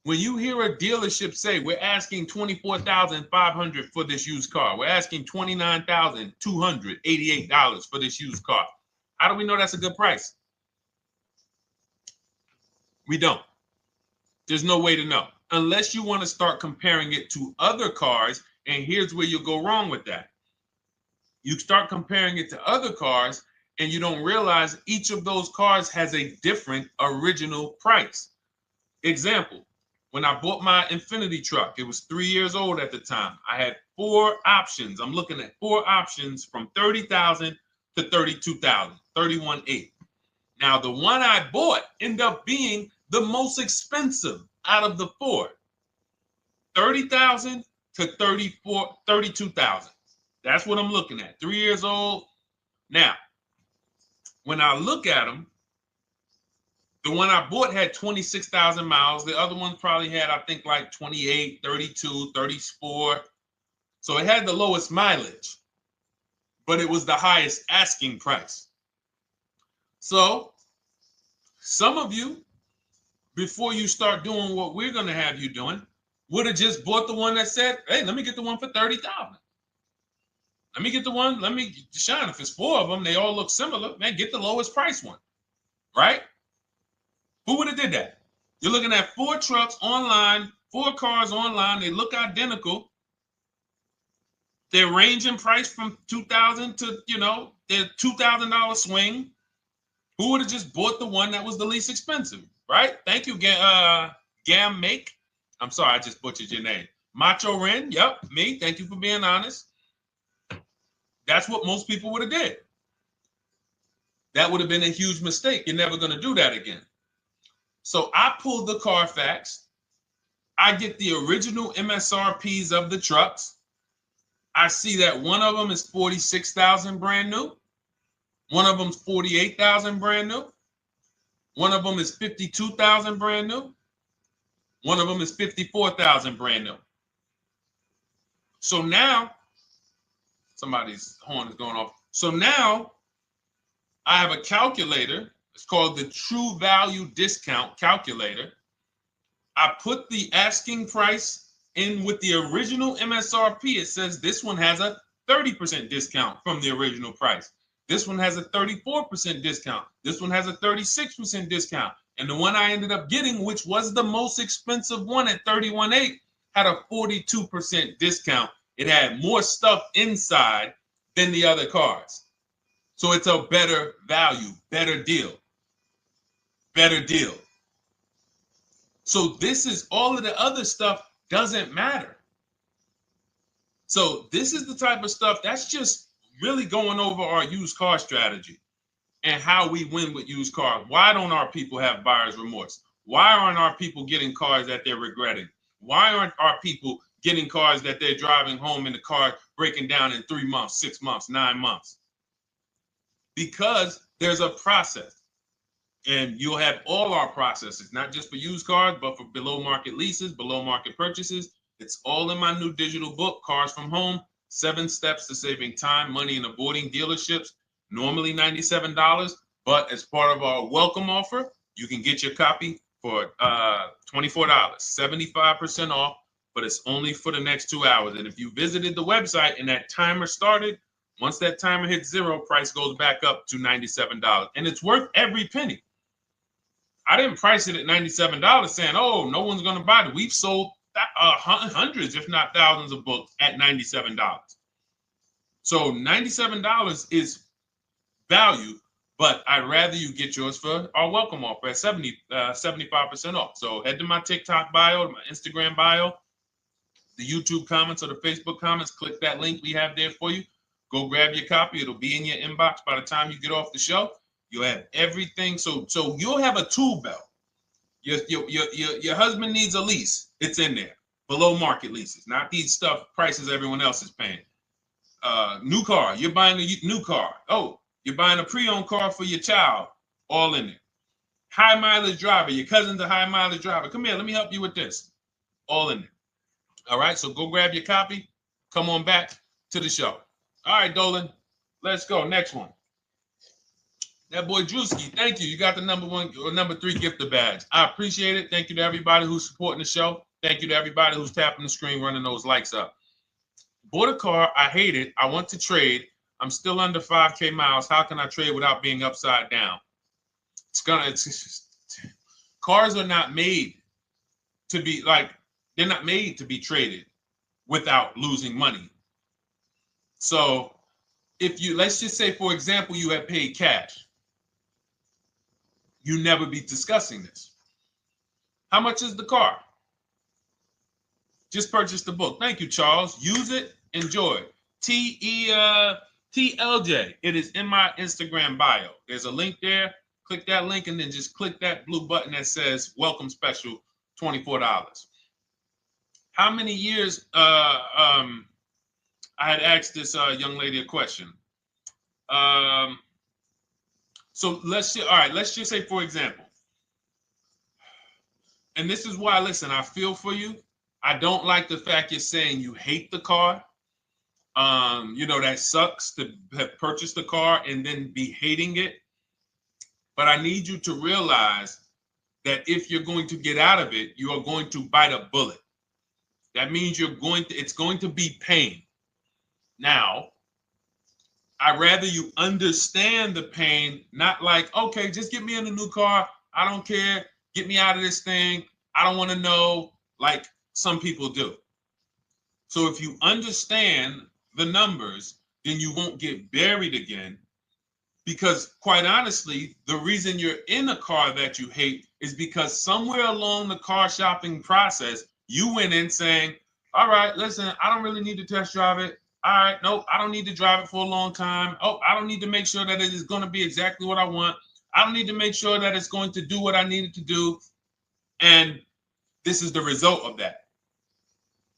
When you hear a dealership say, we're asking $24,500 for this used car, we're asking $29,288 for this used car, how do we know that's a good price? We don't. There's no way to know unless you want to start comparing it to other cars. And here's where you go wrong with that. You start comparing it to other cars and you don't realize each of those cars has a different original price. Example, when I bought my Infinity truck, it was 3 years old at the time. I had 4 options. I'm looking at 4 options from $30,000 to $32,000, $31,800. Now, the one I bought ended up being the most expensive out of the 4. $30,000 to $32,000. That's what I'm looking at. 3 years old. Now, when I look at them, the one I bought had 26,000 miles. The other one probably had, I think, like 28, 32, 34. So it had the lowest mileage. but it was the highest asking price. So some of you, before you start doing what we're going to have you doing, would have just bought the one that said, hey, let me get the one for $30,000. Let me get the one, Deshone, if it's 4 of them, they all look similar, man, get the lowest price one, right? Who would have did that? You're looking at 4 trucks online, 4 cars online, they look identical. They're ranging price from $2,000 to, their $2,000 swing. Who would have just bought the one that was the least expensive, right? Thank you, Gam Make. I'm sorry, I just butchered your name. Macho Ren, yep, me. Thank you for being honest. That's what most people would have did. That would have been a huge mistake. You're never going to do that again. So I pulled the Carfax. I get the original MSRPs of the trucks. I see that one of them is $46,000 brand new. One of them's $48,000 brand new. One of them is $52,000 brand new. One of them is $54,000 brand new. So now, somebody's horn is going off. So now I have a calculator. It's called the True Value Discount Calculator. I put the asking price in with the original MSRP. It says this one has a 30% discount from the original price. This one has a 34% discount. This one has a 36% discount. And the one I ended up getting, which was the most expensive one at $31,800, had a 42% discount. It had more stuff inside than the other cars. So it's a better value, better deal. Better deal. So this is all of the other stuff doesn't matter. So this is the type of stuff that's just really going over our used car strategy and how we win with used cars. Why don't our people have buyer's remorse? Why aren't our people getting cars that they're regretting? Why aren't our people getting cars that they're driving home in the car breaking down in 3 months, 6 months, 9 months? Because there's a process. And you'll have all our processes, not just for used cars, but for below market leases, below market purchases. It's all in my new digital book, Cars from Home, 7 Steps to Saving Time, Money, and Avoiding Dealerships. Normally $97, but as part of our welcome offer, you can get your copy for $24, 75% off, but it's only for the next 2 hours. And if you visited the website and that timer started, once that timer hits 0, price goes back up to $97. And it's worth every penny. I didn't price it at $97 saying, oh, no one's going to buy it. We've sold hundreds, if not thousands of books at $97. So $97 is value, but I'd rather you get yours for our welcome offer at 75% off. So head to my TikTok bio, my Instagram bio, the YouTube comments or the Facebook comments, click that link we have there for you. Go grab your copy. It'll be in your inbox by the time you get off the show. You'll have everything. So you'll have a tool belt. Your husband needs a lease. It's in there. Below market leases, not these stuff prices everyone else is paying. New car. You're buying a new car. Oh, you're buying a pre-owned car for your child. All in there. High mileage driver. Your cousin's a high mileage driver. Come here. Let me help you with this. All in there. All right. So go grab your copy. Come on back to the show. All right, Dolan. Let's go. Next one. That boy Drewski, thank you. You got the number 3 gifter badge. I appreciate it. Thank you to everybody who's supporting the show. Thank you to everybody who's tapping the screen, running those likes up. Bought a car. I hate it. I want to trade. I'm still under 5K miles. How can I trade without being upside down? Cars are not made to be they're not made to be traded without losing money. So if you, let's just say, for example, you have paid cash. You never be discussing this. How much is the car? Just purchase the book. Thank you, Charles. Use it. Enjoy. TLJ. It is in my Instagram bio. There's a link there. Click that link and then just click that blue button that says welcome special, $24. How many years? I had asked this young lady a question. So let's just say, for example, and this is why, listen, I feel for you. I don't like the fact you're saying you hate the car. You know, that sucks to have purchased a car and then be hating it. But I need you to realize that if you're going to get out of it, you are going to bite a bullet. That means it's going to be pain. Now, I'd rather you understand the pain, not like, okay, just get me in a new car. I don't care. Get me out of this thing. I don't want to know, like some people do. So if you understand the numbers, then you won't get buried again. Because quite honestly, the reason you're in a car that you hate is because somewhere along the car shopping process, you went in saying, all right, listen, I don't really need to test drive it. All right, nope, I don't need to drive it for a long time. Oh, I don't need to make sure that it is going to be exactly what I want. I don't need to make sure that it's going to do what I need it to do. And this is the result of that.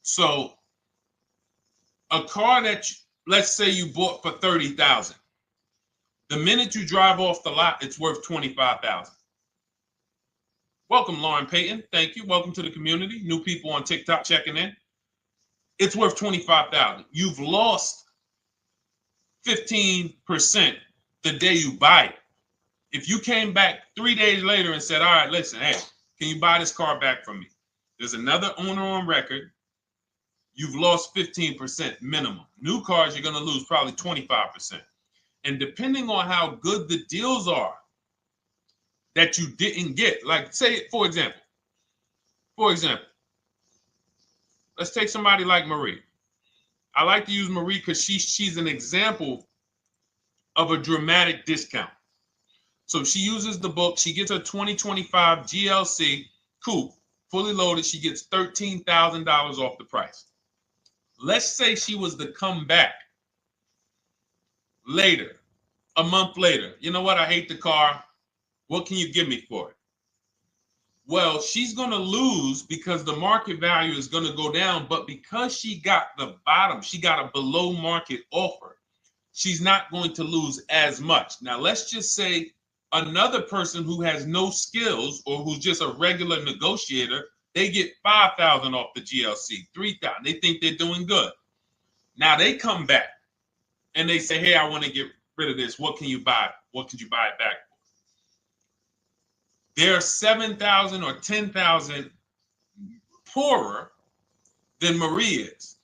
So a car that, let's say you bought for $30,000. The minute you drive off the lot, it's worth $25,000. Welcome, Lauren Payton. Thank you. Welcome to the community. New people on TikTok checking in. It's worth $25,000. You've lost 15% the day you buy it. If you came back 3 days later and said, all right, listen, hey, can you buy this car back from me? There's another owner on record. You've lost 15% minimum. New cars, you're going to lose probably 25%. And depending on how good the deals are that you didn't get, like say, for example, let's take somebody like Marie. I like to use Marie because she's an example of a dramatic discount. So she uses the book. She gets a 2025 GLC coupe, fully loaded. She gets $13,000 off the price. Let's say she was to come back later, a month later. You know what? I hate the car. What can you give me for it? Well, she's going to lose because the market value is going to go down. But because she got the bottom, she got a below market offer, she's not going to lose as much. Now, let's just say another person who has no skills or who's just a regular negotiator, they get $5,000 off the GLC, $3,000. They think they're doing good. Now they come back and they say, hey, I want to get rid of this. What can you buy? What could you buy it back for? They're 7,000 or 10,000 poorer than Marie is.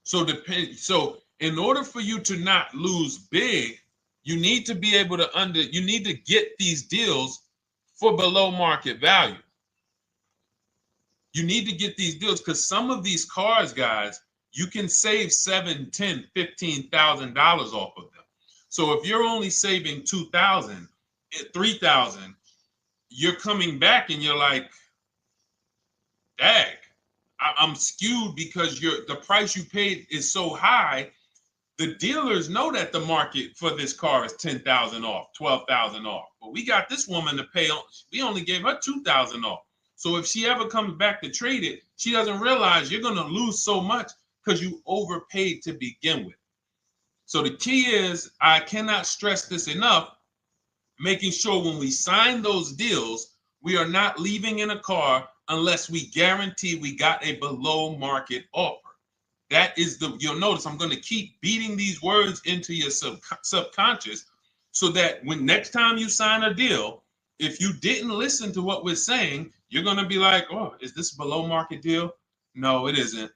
So in order for you to not lose big, you need to be able to you need to get these deals for below market value. You need to get these deals because some of these cars, guys, you can save $7,000, $10,000, $15,000 off of them. So if you're only saving $2,000, $3,000, you're coming back and you're like, dang, I'm skewed because the price you paid is so high. The dealers know that the market for this car is $10,000 off, $12,000 off. But we got this woman to pay. We only gave her $2,000 off. So if she ever comes back to trade it, she doesn't realize you're going to lose so much because you overpaid to begin with. So the key is, I cannot stress this enough, making sure when we sign those deals, we are not leaving in a car unless we guarantee we got a below market offer. That is you'll notice I'm going to keep beating these words into your subconscious so that when next time you sign a deal, if you didn't listen to what we're saying, you're going to be like, oh, is this a below market deal? No, it isn't.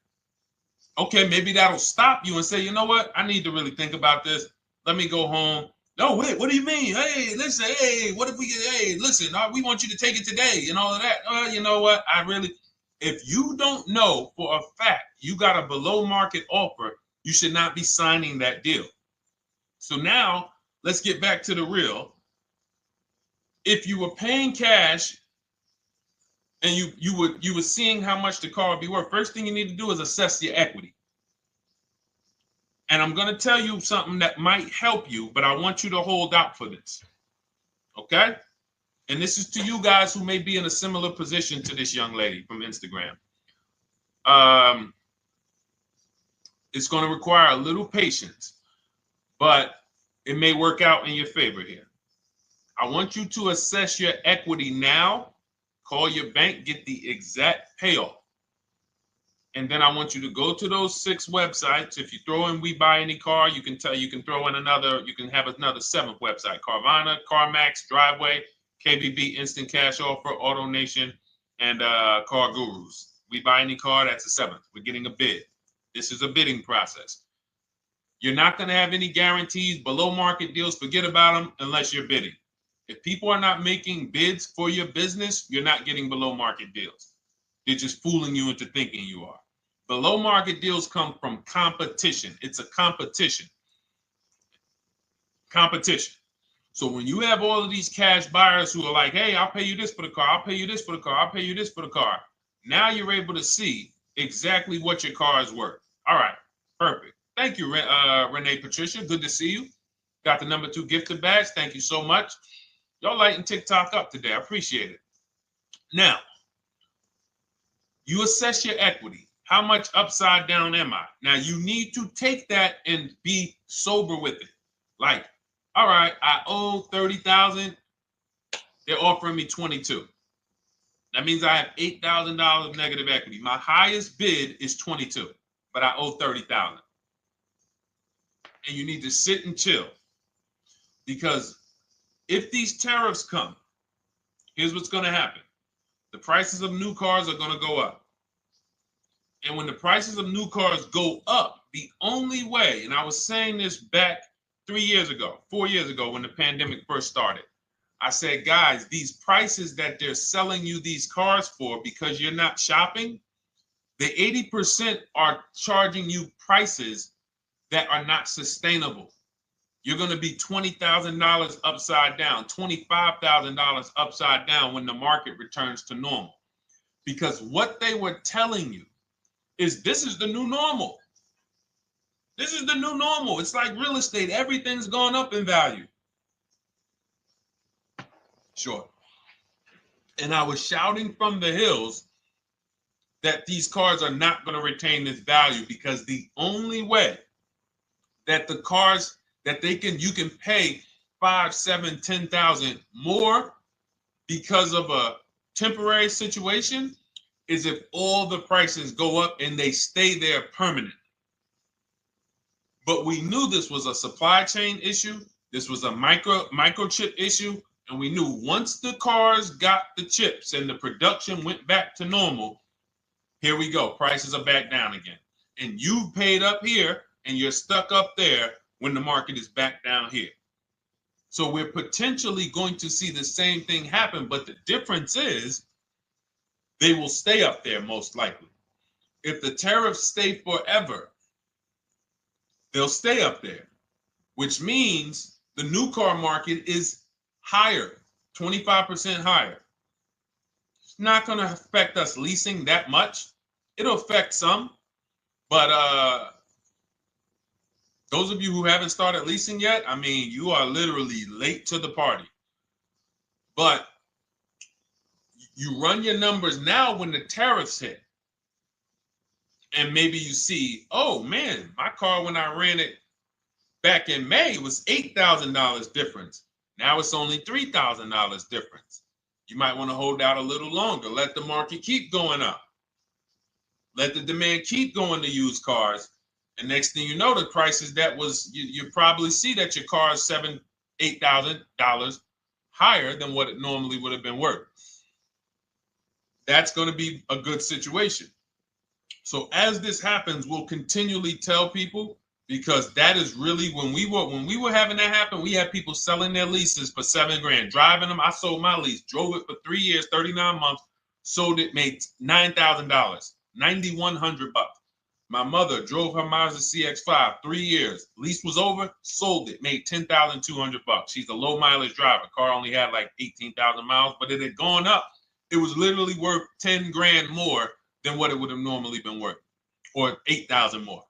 Okay, maybe that'll stop you and say, you know what? I need to really think about this. Let me go home. No, wait, what do you mean? Hey, listen, hey, what if we get, hey, listen, we want you to take it today and all of that. You know what? If you don't know for a fact you got a below market offer, you should not be signing that deal. So now let's get back to the real. If you were paying cash and you were seeing how much the car would be worth, first thing you need to do is assess your equity. And I'm going to tell you something that might help you, but I want you to hold out for this. Okay? And this is to you guys who may be in a similar position to this young lady from Instagram. It's going to require a little patience, but it may work out in your favor here. I want you to assess your equity now, call your bank, get the exact payoff. And then I want you to go to those 6 websites. If you throw in We Buy Any Car, you can throw in another, you can have another 7th website: Carvana, CarMax, Driveway, KBB, Instant Cash Offer, AutoNation, and Car Gurus. We Buy Any Car, that's the 7th. We're getting a bid. This is a bidding process. You're not going to have any guarantees, below market deals. Forget about them unless you're bidding. If people are not making bids for your business, you're not getting below market deals. They're just fooling you into thinking you are. Below market deals come from competition. It's a competition. Competition. So when you have all of these cash buyers who are like, hey, I'll pay you this for the car, I'll pay you this for the car, I'll pay you this for the car. Now you're able to see exactly what your car is worth. All right, perfect. Thank you, Renee Patricia. Good to see you. Got the number 2 gifted badge. Thank you so much. Y'all lighting TikTok up today. I appreciate it. Now, you assess your equity. How much upside down am I? Now, you need to take that and be sober with it. Like, all right, I owe $30,000. They're offering me $22,000. That means I have $8,000 of negative equity. My highest bid is $22,000, but I owe $30,000. And you need to sit and chill, because if these tariffs come, here's what's going to happen. The prices of new cars are going to go up. And when the prices of new cars go up, the only way, and I was saying this back 3 years ago, 4 years ago, when the pandemic first started, I said, guys, these prices that they're selling you these cars for, because you're not shopping, the 80% are charging you prices that are not sustainable. You're going to be $20,000 upside down, $25,000 upside down when the market returns to normal. Because what they were telling you is this is the new normal. This is the new normal. It's like real estate. Everything's gone up in value. Sure. And I was shouting from the hills that these cars are not going to retain this value, because the only way that the cars that you can pay 5, 7, 10,000 more because of a temporary situation is if all the prices go up and they stay there permanently. But we knew this was a supply chain issue. This was a microchip issue. And we knew once the cars got the chips and the production went back to normal, here we go. Prices are back down again. And you paid up here and you're stuck up there when the market is back down here. So we're potentially going to see the same thing happen, but the difference is they will stay up there most likely. If the tariffs stay forever, they'll stay up there, which means the new car market is higher, 25% higher. It's not going to affect us leasing that much. It'll affect some, but those of you who haven't started leasing yet, I mean, you are literally late to the party. But you run your numbers now when the tariffs hit. And maybe you see, oh man, my car when I ran it back in May was $8,000 difference. Now it's only $3,000 difference. You might want to hold out a little longer. Let the market keep going up. Let the demand keep going to used cars. And next thing you know, the prices that was, you probably see that your car is $7,000, $8,000 higher than what it normally would have been worth. That's going to be a good situation. So as this happens, we'll continually tell people, because that is really when we were having that happen, we had people selling their leases for $7,000, driving them. I sold my lease, drove it for 3 years, 39 months, sold it, made $9,000, $9,100. My mother drove her Mazda CX-5, 3 years. Lease was over, sold it, made $10,200. She's a low mileage driver. Car only had like 18,000 miles, but it had gone up. It was literally worth $10,000 more than what it would have normally been worth, or 8,000 more.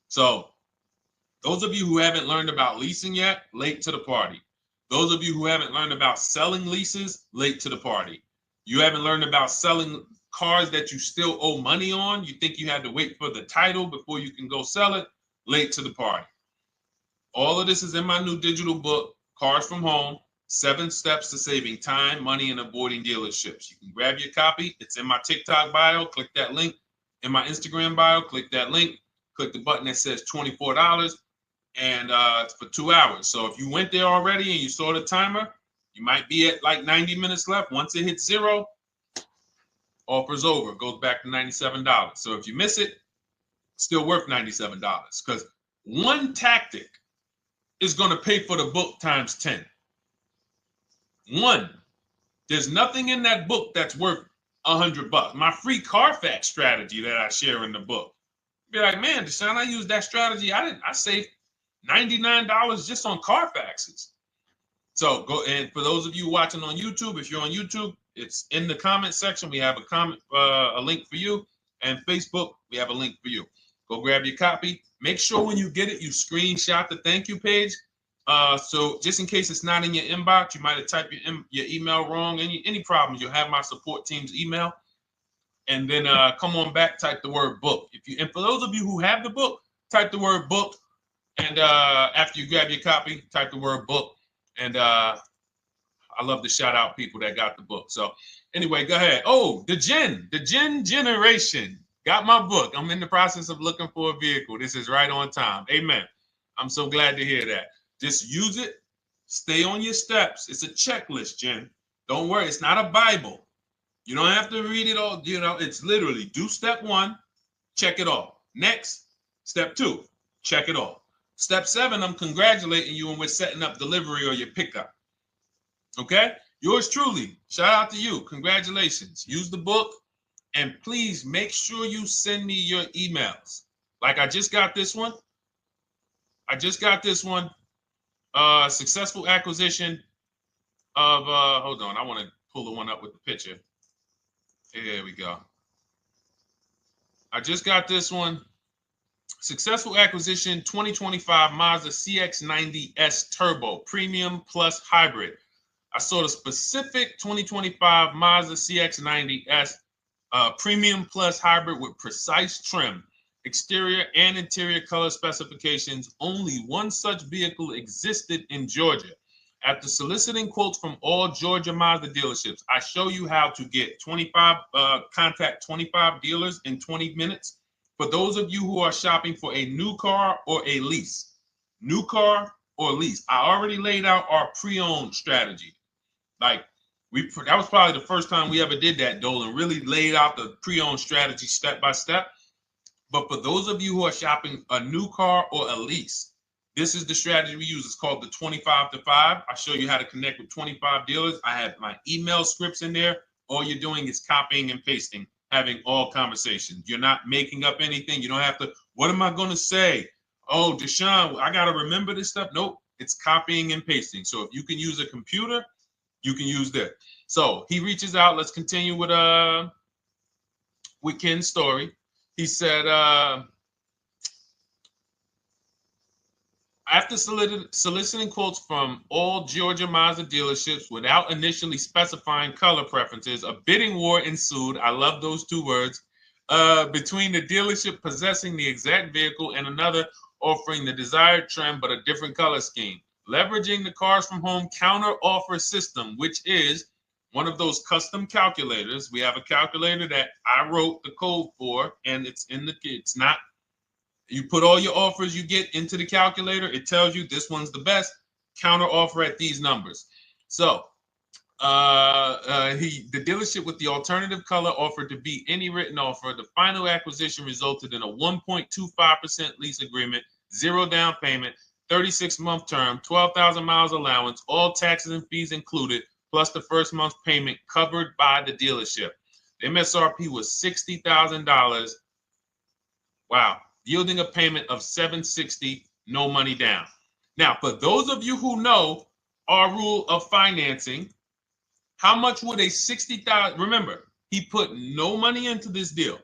So those of you who haven't learned about leasing yet, late to the party. Those of you who haven't learned about selling leases, late to the party. You haven't learned about selling cars that you still owe money on. You think you had to wait for the title before you can go sell it, late to the party. All of this is in my new digital book, Cars from Home, 7 Steps to Saving Time, Money, and Avoiding Dealerships. You can grab your copy. It's in my TikTok bio. Click that link. in my Instagram bio. Click that link. Click the button that says $24, and it's for 2 hours. So if you went there already and you saw the timer, you might be at like 90 minutes left. Once it hits 0, offer's over. It goes back to $97. So if you miss it, still worth $97, because one tactic is going to pay for the book times 10. One. There's nothing in that book that's worth $100. My free Carfax strategy that I share in the book. Be like, man, Deshone, I used that strategy. I saved $99 just on Carfaxes. So go, and for those of you watching on YouTube, if you're on YouTube, it's in the comment section. We have a link for you, and Facebook, we have a link for you. Go grab your copy. Make sure when you get it, you screenshot the thank you page. So just in case it's not in your inbox, you might have typed your email wrong. Any problems, you'll have my support team's email. And then come on back, type the word book. And for those of you who have the book, type the word book. And after you grab your copy, type the word book. And I love to shout out people that got the book. So anyway, go ahead. Oh, the Gen Generation got my book. I'm in the process of looking for a vehicle. This is right on time. Amen. I'm so glad to hear that. Just use it. Stay on your steps. It's a checklist, Jen. Don't worry. It's not a Bible. You don't have to read it all. You know, it's literally do step 1, check it off. Next, step 2, check it off. Step 7, I'm congratulating you and we're setting up delivery or your pickup. Okay? Yours truly. Shout out to you. Congratulations. Use the book, and please make sure you send me your emails. Like I just got this one. Successful acquisition of, hold on. I want to pull the one up with the picture. There we go. I just got this one. Successful acquisition 2025 Mazda CX-90S Turbo Premium Plus Hybrid. I saw the specific 2025 Mazda CX-90S Premium Plus Hybrid with precise trim, exterior and interior color specifications. Only one such vehicle existed in Georgia. After soliciting quotes from all Georgia Mazda dealerships, I show you how to get contact 25 dealers in 20 minutes. For those of you who are shopping for a new car or a lease, new car or lease, I already laid out our pre-owned strategy. Like that was probably the first time we ever did that, Dolan, really laid out the pre-owned strategy step by step. But for those of you who are shopping a new car or a lease, this is the strategy we use. It's called the 25 to 5. I show you how to connect with 25 dealers. I have my email scripts in there. All you're doing is copying and pasting, having all conversations. You're not making up anything. You don't have to, what am I going to say? Oh, Deshone, I got to remember this stuff. Nope, it's copying and pasting. So if you can use a computer, you can use that. So he reaches out. Let's continue with Ken's story. He said, after soliciting quotes from all Georgia Mazda dealerships without initially specifying color preferences, a bidding war ensued. I love those 2 words. Between the dealership possessing the exact vehicle and another offering the desired trim but a different color scheme. Leveraging the Cars from Home counter offer system, which is one of those custom calculators. We have a calculator that I wrote the code for, and it's not. You put all your offers you get into the calculator. It tells you this one's the best. Counter offer at these numbers. So the dealership with the alternative color offered to beat any written offer. The final acquisition resulted in a 1.25% lease agreement, 0 down payment, 36-month term, 12,000 miles allowance, all taxes and fees included, plus the first month's payment covered by the dealership. The MSRP was $60,000. Wow. Yielding a payment of $760, no money down. Now, for those of you who know our rule of financing, how much would a $60,000, remember, he put no money into this deal,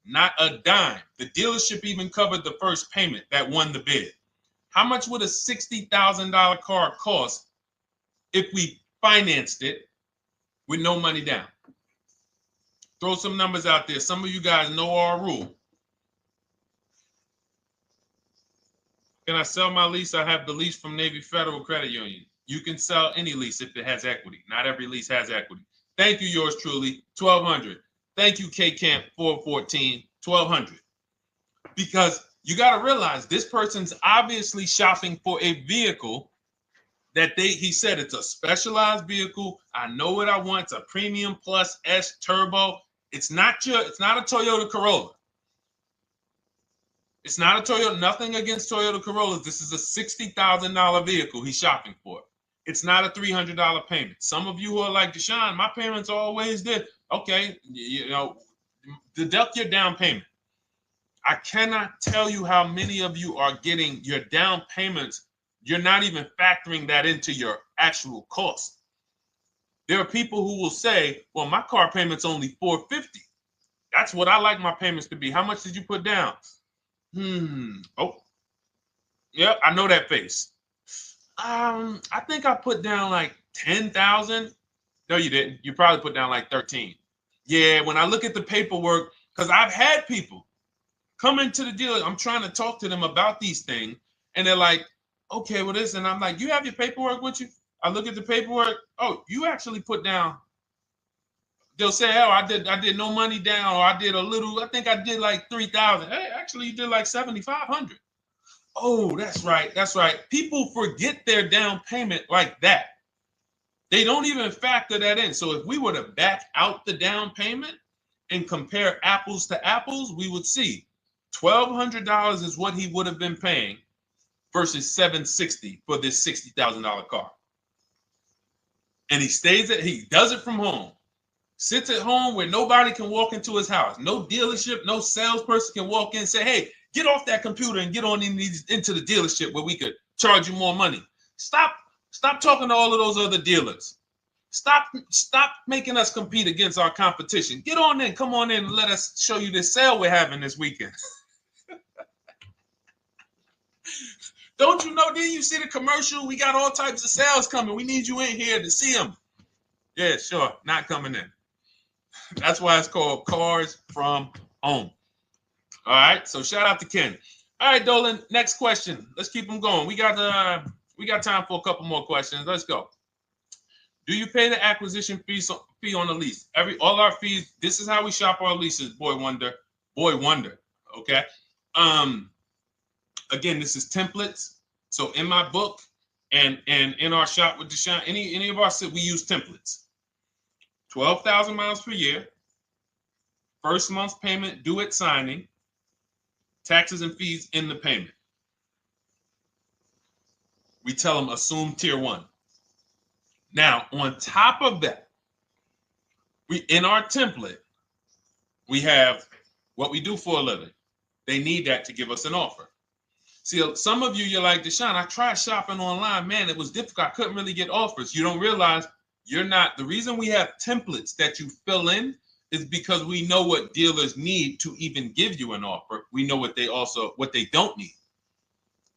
not a dime. The dealership even covered the first payment that won the bid. How much would a $60,000 car cost if we financed it with no money down? Throw some numbers out there. Some of you guys know our rule. Can I sell my lease? I have the lease from Navy Federal Credit Union. You can sell any lease if it has equity. Not every lease has equity. Thank you, yours truly, 1200. Thank you, K Camp 414. $1,200. Because you got to realize this person's obviously shopping for a vehicle that he said it's a specialized vehicle. I know what I want. It's a premium plus S turbo. It's not a Toyota Corolla. It's not a Toyota, nothing against Toyota Corollas. This is a $60,000 vehicle he's shopping for. It's not a $300 payment. Some of you who are like, Deshone, my payments are always there. Okay, deduct your down payment. I cannot tell you how many of you are getting your down payments. You're not even factoring that into your actual cost. There are people who will say, well, my car payment's only $450. That's what I like my payments to be. How much did you put down? Oh, yeah, I know that face. I think I put down like 10,000. No, you didn't. You probably put down like 13. Yeah, when I look at the paperwork, because I've had people come into the dealer, I'm trying to talk to them about these things, and they're like, okay, well, this, and I'm like, you have your paperwork with you? I look at the paperwork. Oh, you actually put down. They'll say, oh, I did no money down, or I did a little. I think I did like 3,000. Hey, actually, you did like 7,500. Oh, that's right. That's right. People forget their down payment like that. They don't even factor that in. So if we were to back out the down payment and compare apples to apples, we would see $1,200 is what he would have been paying versus $760 for this $60,000 car. And he does it from home. Sits at home where nobody can walk into his house. No dealership, no salesperson can walk in and say, hey, get off that computer and get on into the dealership where we could charge you more money. Stop talking to all of those other dealers. Stop making us compete against our competition. Get on in, come on in and let us show you this sale we're having this weekend. Don't you know, didn't you see the commercial? We got all types of sales coming. We need you in here to see them. Yeah, sure, not coming in. That's why it's called Cars from Home. All right, so shout out to Ken. All right, Dolan, next question. Let's keep them going. We got time for a couple more questions. Let's go. Do you pay the acquisition fee on the lease? All our fees, this is how we shop our leases, boy wonder. Okay. Again, this is templates. So in my book and in our shop with Deshone, any of our we use templates. 12,000 miles per year, first month's payment due at signing, taxes and fees in the payment. We tell them assume tier 1. Now, on top of that, in our template, we have what we do for a living. They need that to give us an offer. See, some of you, you're like, Deshone, I tried shopping online. Man, it was difficult. I couldn't really get offers. You don't realize you're not. The reason we have templates that you fill in is because we know what dealers need to even give you an offer. We know what they don't need.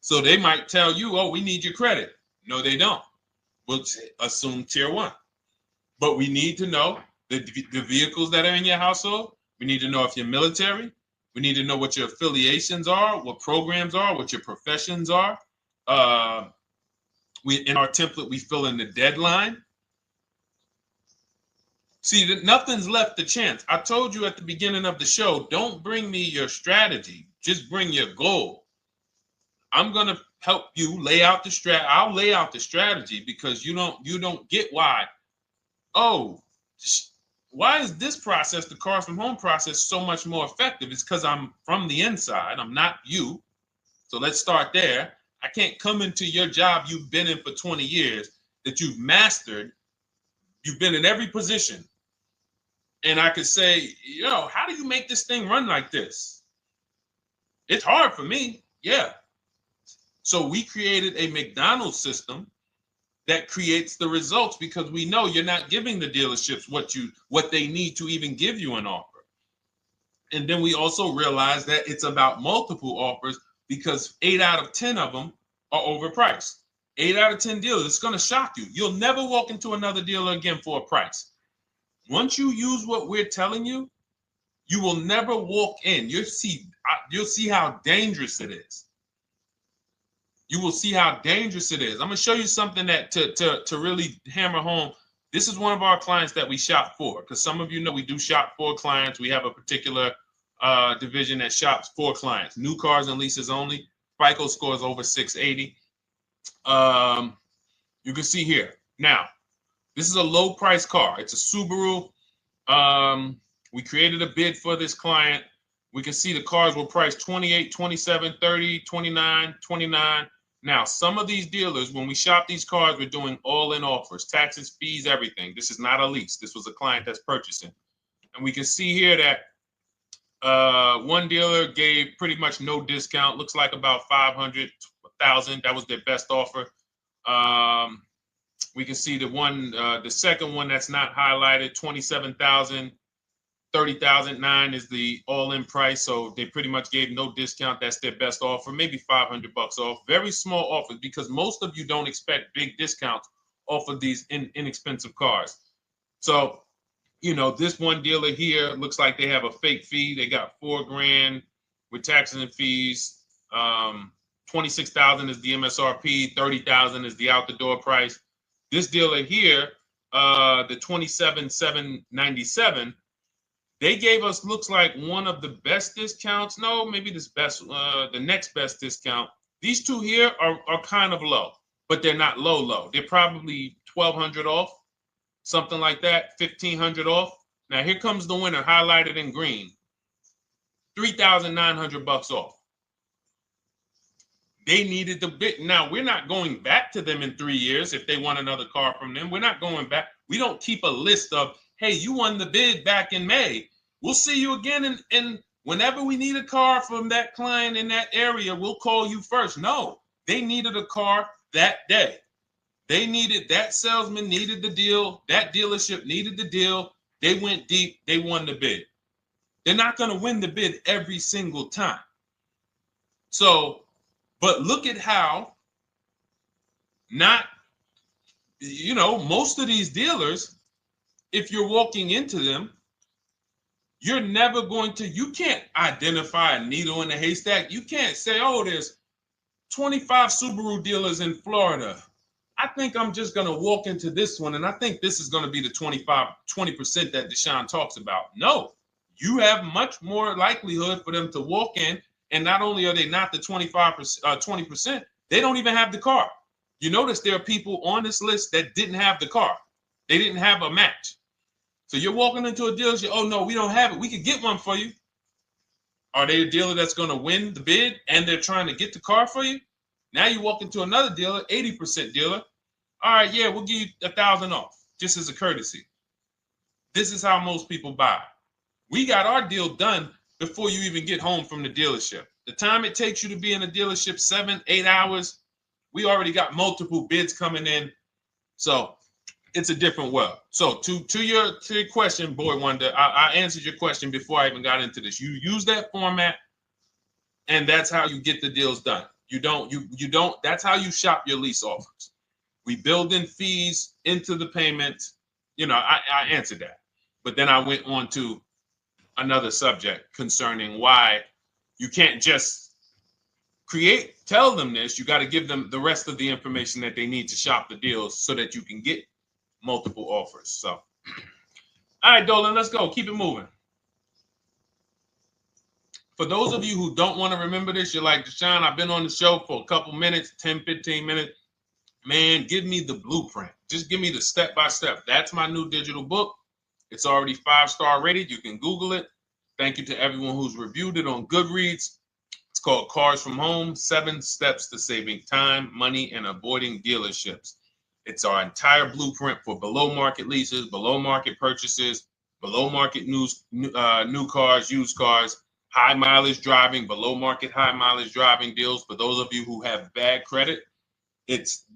So they might tell you, oh, we need your credit. No, they don't. We'll assume tier 1. But we need to know the vehicles that are in your household. We need to know if you're military. We need to know what your affiliations are, what programs are, what your professions are. In our template, we fill in the deadline. See, nothing's left to chance. I told you at the beginning of the show, don't bring me your strategy. Just bring your goal. I'm going to help you lay out the strategy. I'll lay out the strategy because you don't get why. Oh, why is this process, the Cars from Home process, so much more effective? It's because I'm from the inside. I'm not you. So let's start there. I can't come into your job you've been in for 20 years that you've mastered. You've been in every position. And I could say, how do you make this thing run like this? It's hard for me. Yeah. So we created a McDonald's system that creates the results because we know you're not giving the dealerships what they need to even give you an offer. And then we also realize that it's about multiple offers because 8 out of 10 of them are overpriced. 8 out of 10 dealers, it's going to shock you. You'll never walk into another dealer again for a price. Once you use what we're telling you, you will never walk in. You'll see how dangerous it is. You will see how dangerous it is. I'm going to show you something that to really hammer home. This is one of our clients that we shop for because some of you know we do shop for clients. We have a particular division that shops for clients. New cars and leases only. FICO scores over 680. You can see here. Now, this is a low price car. It's a Subaru. We created a bid for this client. We can see the cars were priced 28, 27, 30, 29, 29. Now, some of these dealers, when we shop these cars, we're doing all-in offers, taxes, fees, everything. This is not a lease. This was a client that's purchasing. And we can see here that one dealer gave pretty much no discount. Looks like about 500, 1,000. That was their best offer. We can see the second one that's not highlighted, 27,000. 30,009 is the all-in price, so they pretty much gave no discount. That's their best offer, maybe $500 off. Very small offers, because most of you don't expect big discounts off of these inexpensive cars. So, you know, this one dealer here looks like they have a fake fee. They got $4,000 with taxes and fees. 26,000 is the MSRP. 30,000 is the out the door price. This dealer here, the 27,797. They gave us, looks like, one of the best discounts. No, maybe the next best discount. These two here are kind of low, but they're not low. They're probably 1,200 off, something like that, 1,500 off. Now here comes the winner, highlighted in green, 3,900 off. They needed the bid. Now we're not going back to them in 3 years if they want another car from them. We're not going back. We don't keep a list of, hey, you won the bid back in May. We'll see you again, and whenever we need a car from that client in that area, we'll call you first. No, they needed a car that day. They needed, that salesman needed the deal. That dealership needed the deal. They went deep. They won the bid. They're not going to win the bid every single time. So, but look at how most of these dealers, if you're walking into them, you're never going to, you can't identify a needle in a haystack. You can't say, oh, there's 25 Subaru dealers in Florida. I think I'm just going to walk into this one, and I think this is going to be the 20% that Deshone talks about. No, you have much more likelihood for them to walk in, and not only are they not the 20%, they don't even have the car. You notice there are people on this list that didn't have the car. They didn't have a match. So you're walking into a dealership, oh no, we don't have it. We could get one for you. Are they a dealer that's going to win the bid and they're trying to get the car for you? Now you walk into another dealer, 80% dealer. All right, yeah, we'll give you 1,000 off, just as a courtesy. This is how most people buy. We got our deal done before you even get home from the dealership. The time it takes you to be in a dealership, 7-8 hours, we already got multiple bids coming in. So it's a different world. So to your question, Boy Wonder, I answered your question before I even got into this. You use that format, and that's how you get the deals done. You don't, that's how you shop your lease offers. We build in fees into the payment. You know, I answered that. But then I went on to another subject concerning why you can't just tell them this. You got to give them the rest of the information that they need to shop the deals so that you can get multiple offers. So, all right, Dolan, let's go. Keep it moving. For those of you who don't want to remember this, you're like, Deshone, I've been on the show for a couple minutes, 10, 15 minutes. Man, give me the blueprint. Just give me the step-by-step. That's my new digital book. It's already 5-star rated. You can Google it. Thank you to everyone who's reviewed it on Goodreads. It's called Cars from Home, 7 Steps to Saving Time, Money, and Avoiding Dealerships. It's our entire blueprint for below-market leases, below-market purchases, below-market new cars, used cars, high-mileage driving, below-market high-mileage driving deals. For those of you who have bad credit,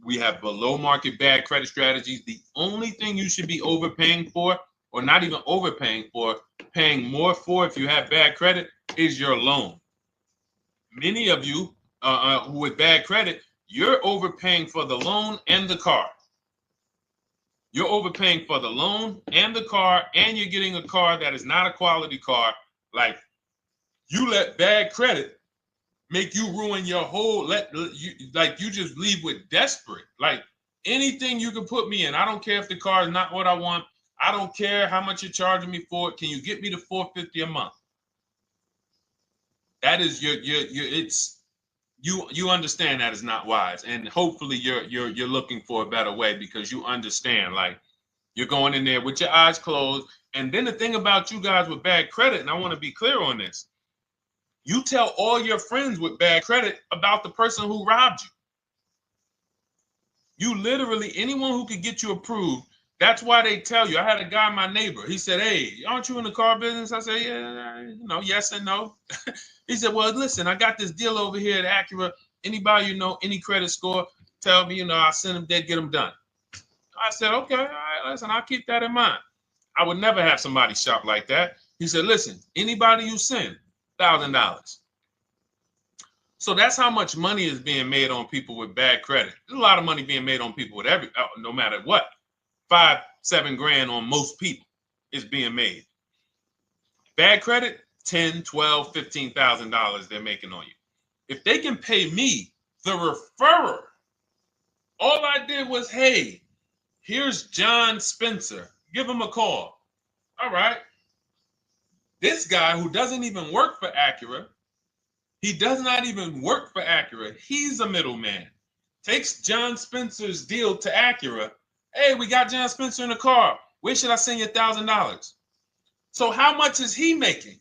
we have below-market bad credit strategies. The only thing you should be overpaying for, or not even overpaying for, paying more for if you have bad credit, is your loan. Many of you with bad credit, you're overpaying for the loan and the car. You're overpaying for the loan and the car, and you're getting a car that is not a quality car. Like, you let bad credit make you ruin your whole, you just leave with desperate. Like, anything you can put me in. I don't care if the car is not what I want. I don't care how much you're charging me for it. Can you get me to $450 a month? That is you understand that is not wise, and hopefully you're looking for a better way, because you understand, like, you're going in there with your eyes closed. And then the thing about you guys with bad credit, and I want to be clear on this, you tell all your friends with bad credit about the person who robbed you. You literally, anyone who could get you approved, that's why they tell you. I had a guy, my neighbor, he said, "Hey, aren't you in the car business?" I said, "Yeah, yes and no." He said, "Well, listen, I got this deal over here at Acura. Anybody any credit score, tell me, I'll send them there, get them done." I said, "Okay, all right, listen, I'll keep that in mind." I would never have somebody shop like that. He said, "Listen, anybody you send, $1,000. So that's how much money is being made on people with bad credit. There's a lot of money being made on people with no matter what. 5, 7 grand on most people is being made. Bad credit, $10, $12, $15,000 they're making on you. If they can pay me, the referrer, all I did was, hey, here's John Spencer. Give him a call. All right. This guy who doesn't even work for Acura, he does not even work for Acura. He's a middleman. Takes John Spencer's deal to Acura. Hey, we got John Spencer in the car. Where should I send you $1,000? So how much is he making?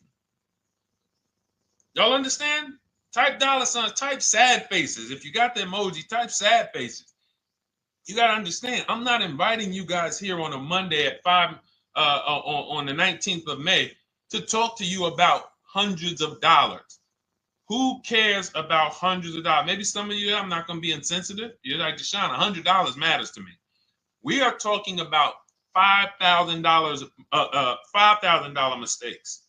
Y'all understand? Type $signs, type sad faces. If you got the emoji, type sad faces. You got to understand, I'm not inviting you guys here on a Monday at 5 on the 19th of May to talk to you about hundreds of dollars. Who cares about hundreds of dollars? Maybe some of you, I'm not going to be insensitive. You're like, Deshone, $100 matters to me. We are talking about $5,000 mistakes,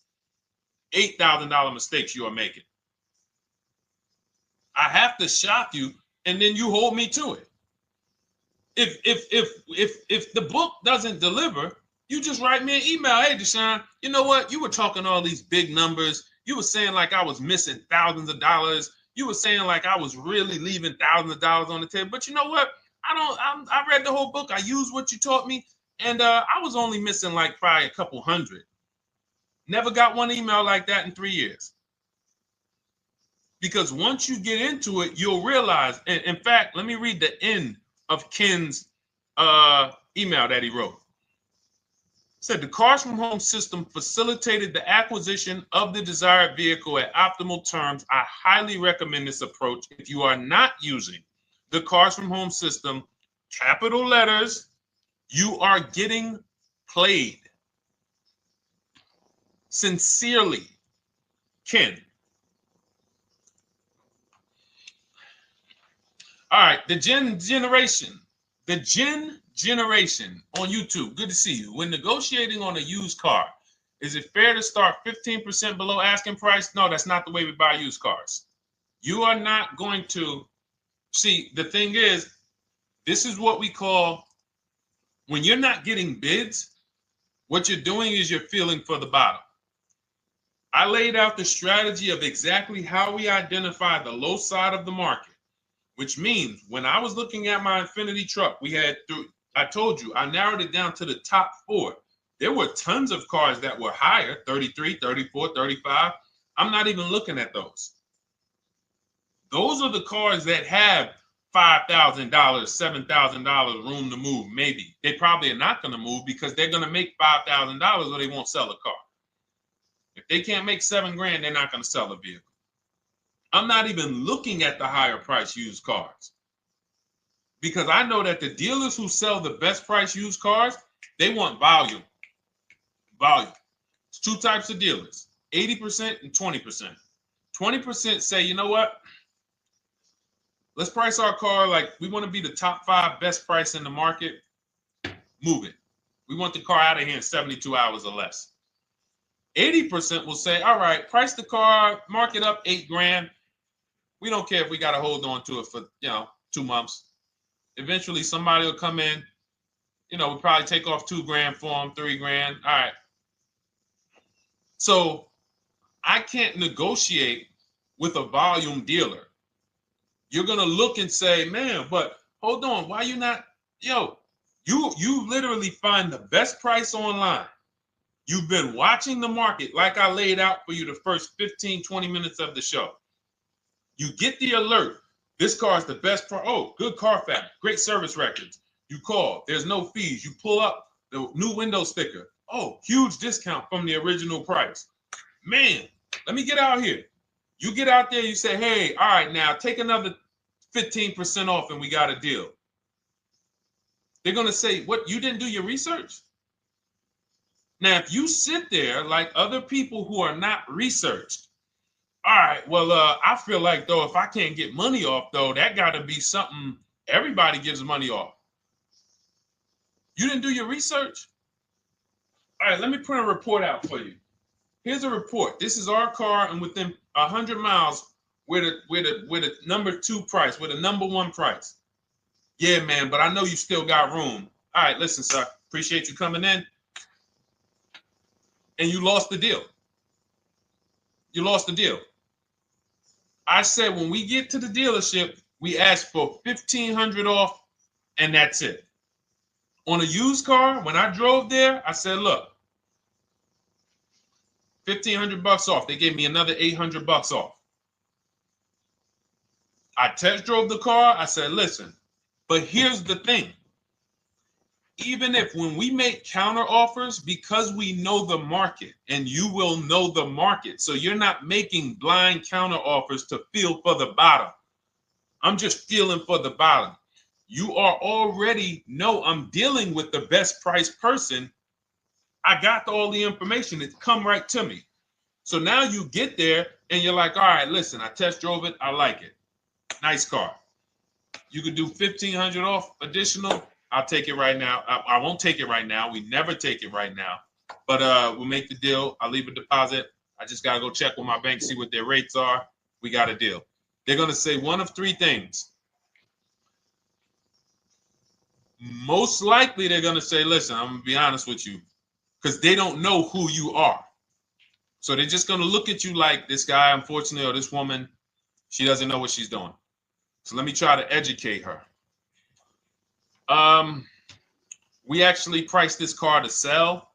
$8,000 mistakes you are making. I have to shock you, and then you hold me to it. If the book doesn't deliver, you just write me an email. Hey, Deshone, you know what? You were talking all these big numbers. You were saying like I was missing thousands of dollars. You were saying like I was really leaving thousands of dollars on the table. But you know what? I read the whole book. I used what you taught me. And I was only missing like probably a couple hundred. Never got one email like that in 3 years. Because once you get into it, you'll realize. And in fact, let me read the end of Ken's email that he wrote. It said, the Cars from Home system facilitated the acquisition of the desired vehicle at optimal terms. I highly recommend this approach. If you are not using the Cars from Home system, capital letters, you are getting played. Sincerely, Ken. All right, the Gen generation on YouTube. Good to see you. When negotiating on a used car, is it fair to start 15% below asking price? No, that's not the way we buy used cars. You are not going to see. The thing is, this is what we call, when you're not getting bids, what you're doing is you're feeling for the bottom. I laid out the strategy of exactly how we identify the low side of the market, which means when I was looking at my Infinity truck, I told you, I narrowed it down to the top 4. There were tons of cars that were higher, 33, 34, 35. I'm not even looking at those. Those are the cars that have $5,000, $7,000 room to move, maybe. They probably are not going to move because they're going to make $5,000 or they won't sell a car. If they can't make $7 grand, they're not going to sell a vehicle. I'm not even looking at the higher price used cars because I know that the dealers who sell the best price used cars, they want volume. Volume. It's 2 types of dealers, 80% and 20%. 20% say, you know what? Let's price our car like we want to be the top 5 best price in the market. Move it. We want the car out of here in 72 hours or less. 80% will say, all right, price the car, mark it up $8 grand. We don't care if we got to hold on to it for, 2 months. Eventually, somebody will come in. We'll probably take off $2 grand for them, $3 grand. All right. So I can't negotiate with a volume dealer. You're going to look and say, man, but hold on. Why you not? You literally find the best price online. You've been watching the market like I laid out for you the first 15, 20 minutes of the show. You get the alert. This car is the best price. Oh, good Carfax, great service records. You call. There's no fees. You pull up the new window sticker. Oh, huge discount from the original price. Man, let me get out here. You get out there, you say, hey, all right, now take another 15% off and we got a deal. They're going to say, what, you didn't do your research? Now, if you sit there like other people who are not researched, all right, well, I feel like, though, if I can't get money off, though, that got to be something everybody gives money off. You didn't do your research? All right, let me print a report out for you. Here's a report. This is our car, and within 100 miles, we're the number 2 price, we're the number 1 price. Yeah, man, but I know you still got room. All right, listen, sir, appreciate you coming in. And you lost the deal. You lost the deal. I said when we get to the dealership, we ask for $1,500 off, and that's it. On a used car, when I drove there, I said, look, $1,500 off. They gave me another $800 off. I test drove the car. I said, listen, but here's the thing. Even if when we make counter offers, because we know the market, and you will know the market, so you're not making blind counter offers to feel for the bottom. I'm just feeling for the bottom. You are already know I'm dealing with the best price person. I got all the information. It's come right to me. So now you get there and you're like, all right, listen, I test drove it. I like it. Nice car. You could do $1,500 off additional. I'll take it right now. I won't take it right now. We never take it right now. But we'll make the deal. I'll leave a deposit. I just got to go check with my bank, see what their rates are. We got a deal. They're going to say one of 3 things. Most likely they're going to say, listen, I'm going to be honest with you, because they don't know who you are. So they're just going to look at you like this guy, unfortunately, or this woman, she doesn't know what she's doing. So let me try to educate her. We actually priced this car to sell.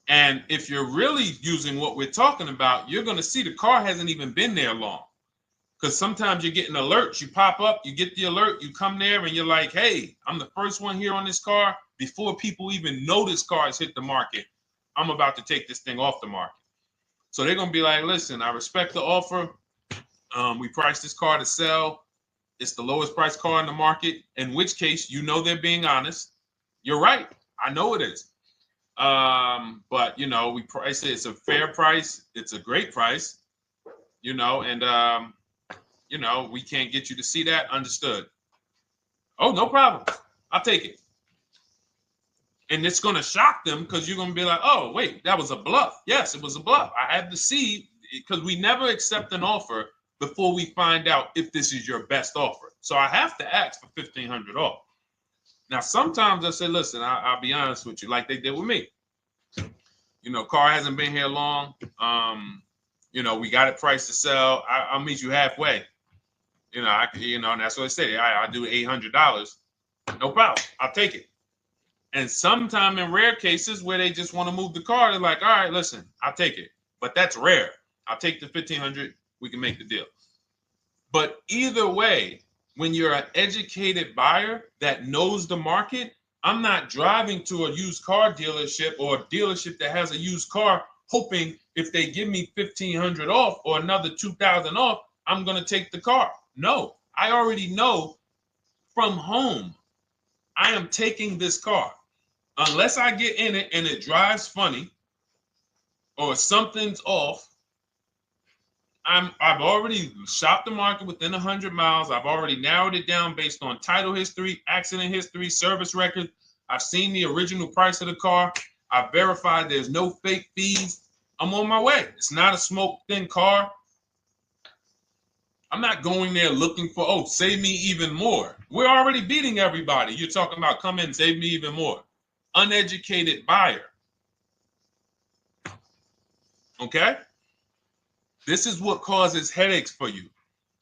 And if you're really using what we're talking about, you're going to see the car hasn't even been there long. Because sometimes you're getting alerts. You pop up, you get the alert, you come there, and you're like, hey, I'm the first one here on this car. Before people even know this car has hit the market, I'm about to take this thing off the market. So they're going to be like, listen, I respect the offer. We priced this car to sell. It's the lowest price car in the market, in which case, you know they're being honest. You're right. I know it is. But, you know, we price it. It's a fair price. It's a great price, you know, and, you know, we can't get you to see that. Understood. Oh, no problem. I'll take it. And it's going to shock them because you're going to be like, oh, wait, that was a bluff. Yes, it was a bluff. I had to see, because we never accept an offer before we find out if this is your best offer. So I have to ask for $1,500 off. Now, sometimes I say, listen, I'll be honest with you, like they did with me. You know, car hasn't been here long. You know, we got it priced to sell. I'll meet you halfway. You know, and that's what I say. I do $800. No problem. I'll take it. And sometime in rare cases where they just want to move the car, they're like, all right, listen, I'll take it. But that's rare. I'll take the $1,500. We can make the deal. But either way, when you're an educated buyer that knows the market, I'm not driving to a used car dealership or a dealership that has a used car hoping if they give me $1,500 off or another $2,000 off, I'm going to take the car. No, I already know from home, I am taking this car. Unless I get in it and it drives funny or something's off, I've already shopped the market within 100 miles. I've already narrowed it down based on title history, accident history, service record. I've seen the original price of the car. I've verified there's no fake fees. I'm on my way. It's not a smoke-thin car. I'm not going there looking for, oh, save me even more. We're already beating everybody. You're talking about come in, save me even more. Uneducated buyer. Okay? This is what causes headaches for you.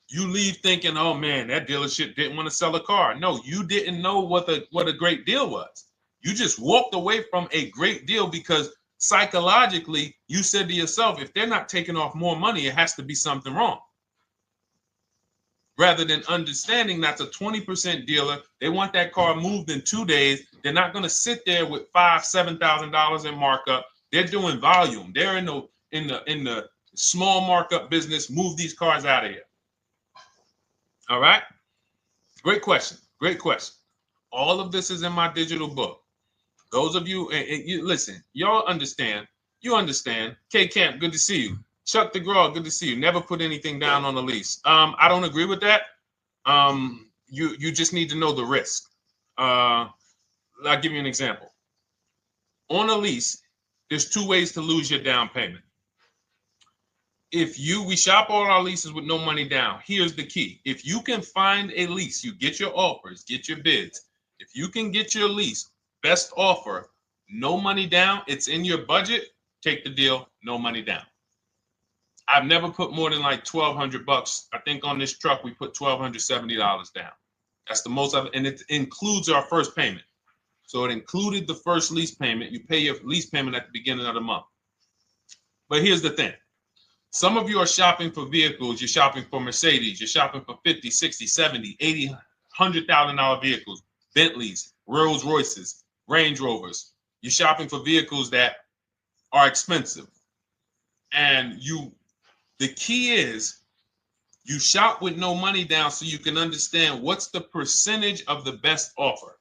You leave thinking, oh man, that dealership didn't want to sell a car. No, you didn't know what a great deal was. You just walked away from a great deal because psychologically you said to yourself, if they're not taking off more money, it has to be something wrong. Rather than understanding that's a 20% dealer, they want that car moved in 2 days. They're not going to sit there with $5,000-$7,000 in markup. They're doing volume. They're in the small markup business. Move these cars out of here. All right. Great question. Great question. All of this is in my digital book. Those of you, and you listen, y'all understand. You understand. K Camp, good to see you. Chuck DeGraw, good to see you. Never put anything down on a lease. I don't agree with that. You just need to know the risk. I'll give you an example. On a lease, there's 2 ways to lose your down payment. We shop all our leases with no money down. Here's the key. If you can find a lease, you get your offers, get your bids. If you can get your lease, best offer, no money down, it's in your budget, take the deal, no money down. I've never put more than like $1,200. I think on this truck, we put $1,270 down. That's the most and it includes our first payment. So it included the first lease payment. You pay your lease payment at the beginning of the month. But here's the thing. Some of you are shopping for vehicles. You're shopping for Mercedes. You're shopping for 50, 60, 70, 80, $100,000 vehicles, Bentleys, Rolls Royces, Range Rovers. You're shopping for vehicles that are expensive. And the key is you shop with no money down so you can understand what's the percentage of the best offer.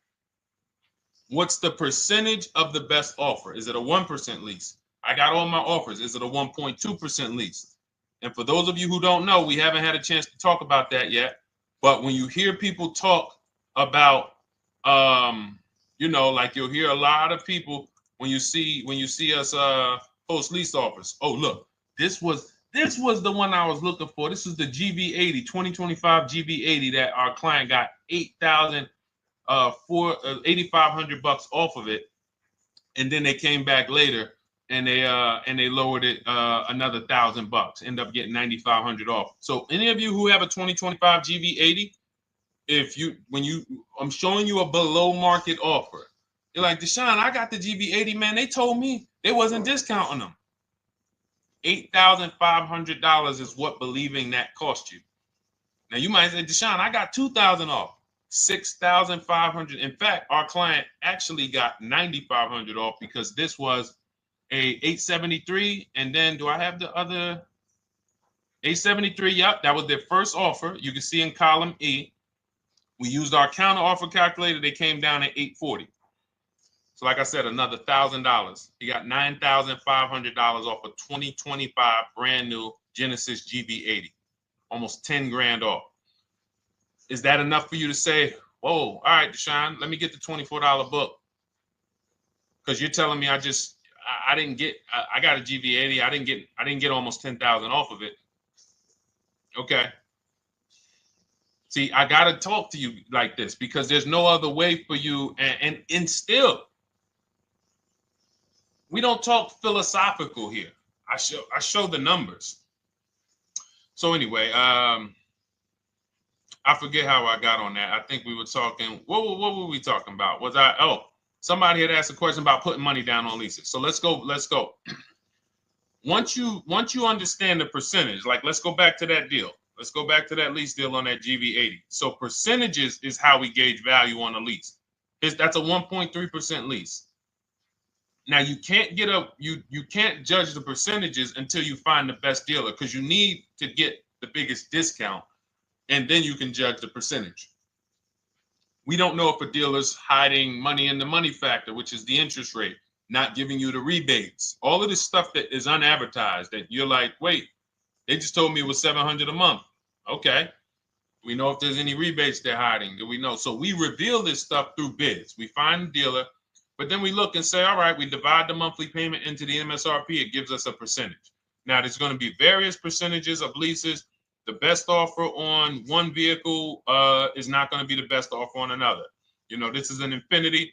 What's the percentage of the best offer? Is it a 1% lease? I got all my offers. Is it a 1.2% lease? And for those of you who don't know, we haven't had a chance to talk about that yet. But when you hear people talk about, like you'll hear a lot of people when you see us post lease offers. Oh, look, this was the one I was looking for. This is the GV80, 2025 GV80 that our client got $8,500 off of it, and then they came back later and they lowered it another $1,000. End up getting $9,500 off. So any of you who have a 2025 GV80, I'm showing you a below market offer. You're like, Deshone, I got the GV80, man. They told me they wasn't discounting them. $8,500 is what believing that cost you. Now you might say, Deshone, I got $2,000 off. $6,500. In fact, our client actually got $9,500 off because this was a 873. And then do I have the other 873? Yep, that was their first offer. You can see in column E. We used our counter offer calculator. They came down at 840. So like I said, another $1,000. He got $9,500 off a 2025 brand new Genesis GV80. Almost 10 grand off. Is that enough for you to say, whoa, all right, Deshone, let me get the $24 book? Because you're telling me I got a GV80. I didn't get almost 10,000 off of it. Okay. See, I got to talk to you like this because there's no other way for you. And still, we don't talk philosophical here. I show the numbers. So anyway, I forget how I got on that. I think we were talking. What were we talking about? Somebody had asked a question about putting money down on leases. So let's go. Once you understand the percentage, like let's go back to that deal. Let's go back to that lease deal on that GV80. So percentages is how we gauge value on a lease. That's a 1.3% lease. Now you can't you can't judge the percentages until you find the best dealer because you need to get the biggest discount. And then you can judge the percentage. We don't know if a dealer's hiding money in the money factor, which is the interest rate, not giving you the rebates. All of this stuff that is unadvertised that you're like, wait, they just told me it was $700 a month. Okay. We know if there's any rebates they're hiding. Do we know? So we reveal this stuff through bids. We find the dealer, but then we look and say, all right, we divide the monthly payment into the MSRP. It gives us a percentage. Now there's going to be various percentages of leases. The best offer on one vehicle is not going to be the best offer on another. This is an Infinity.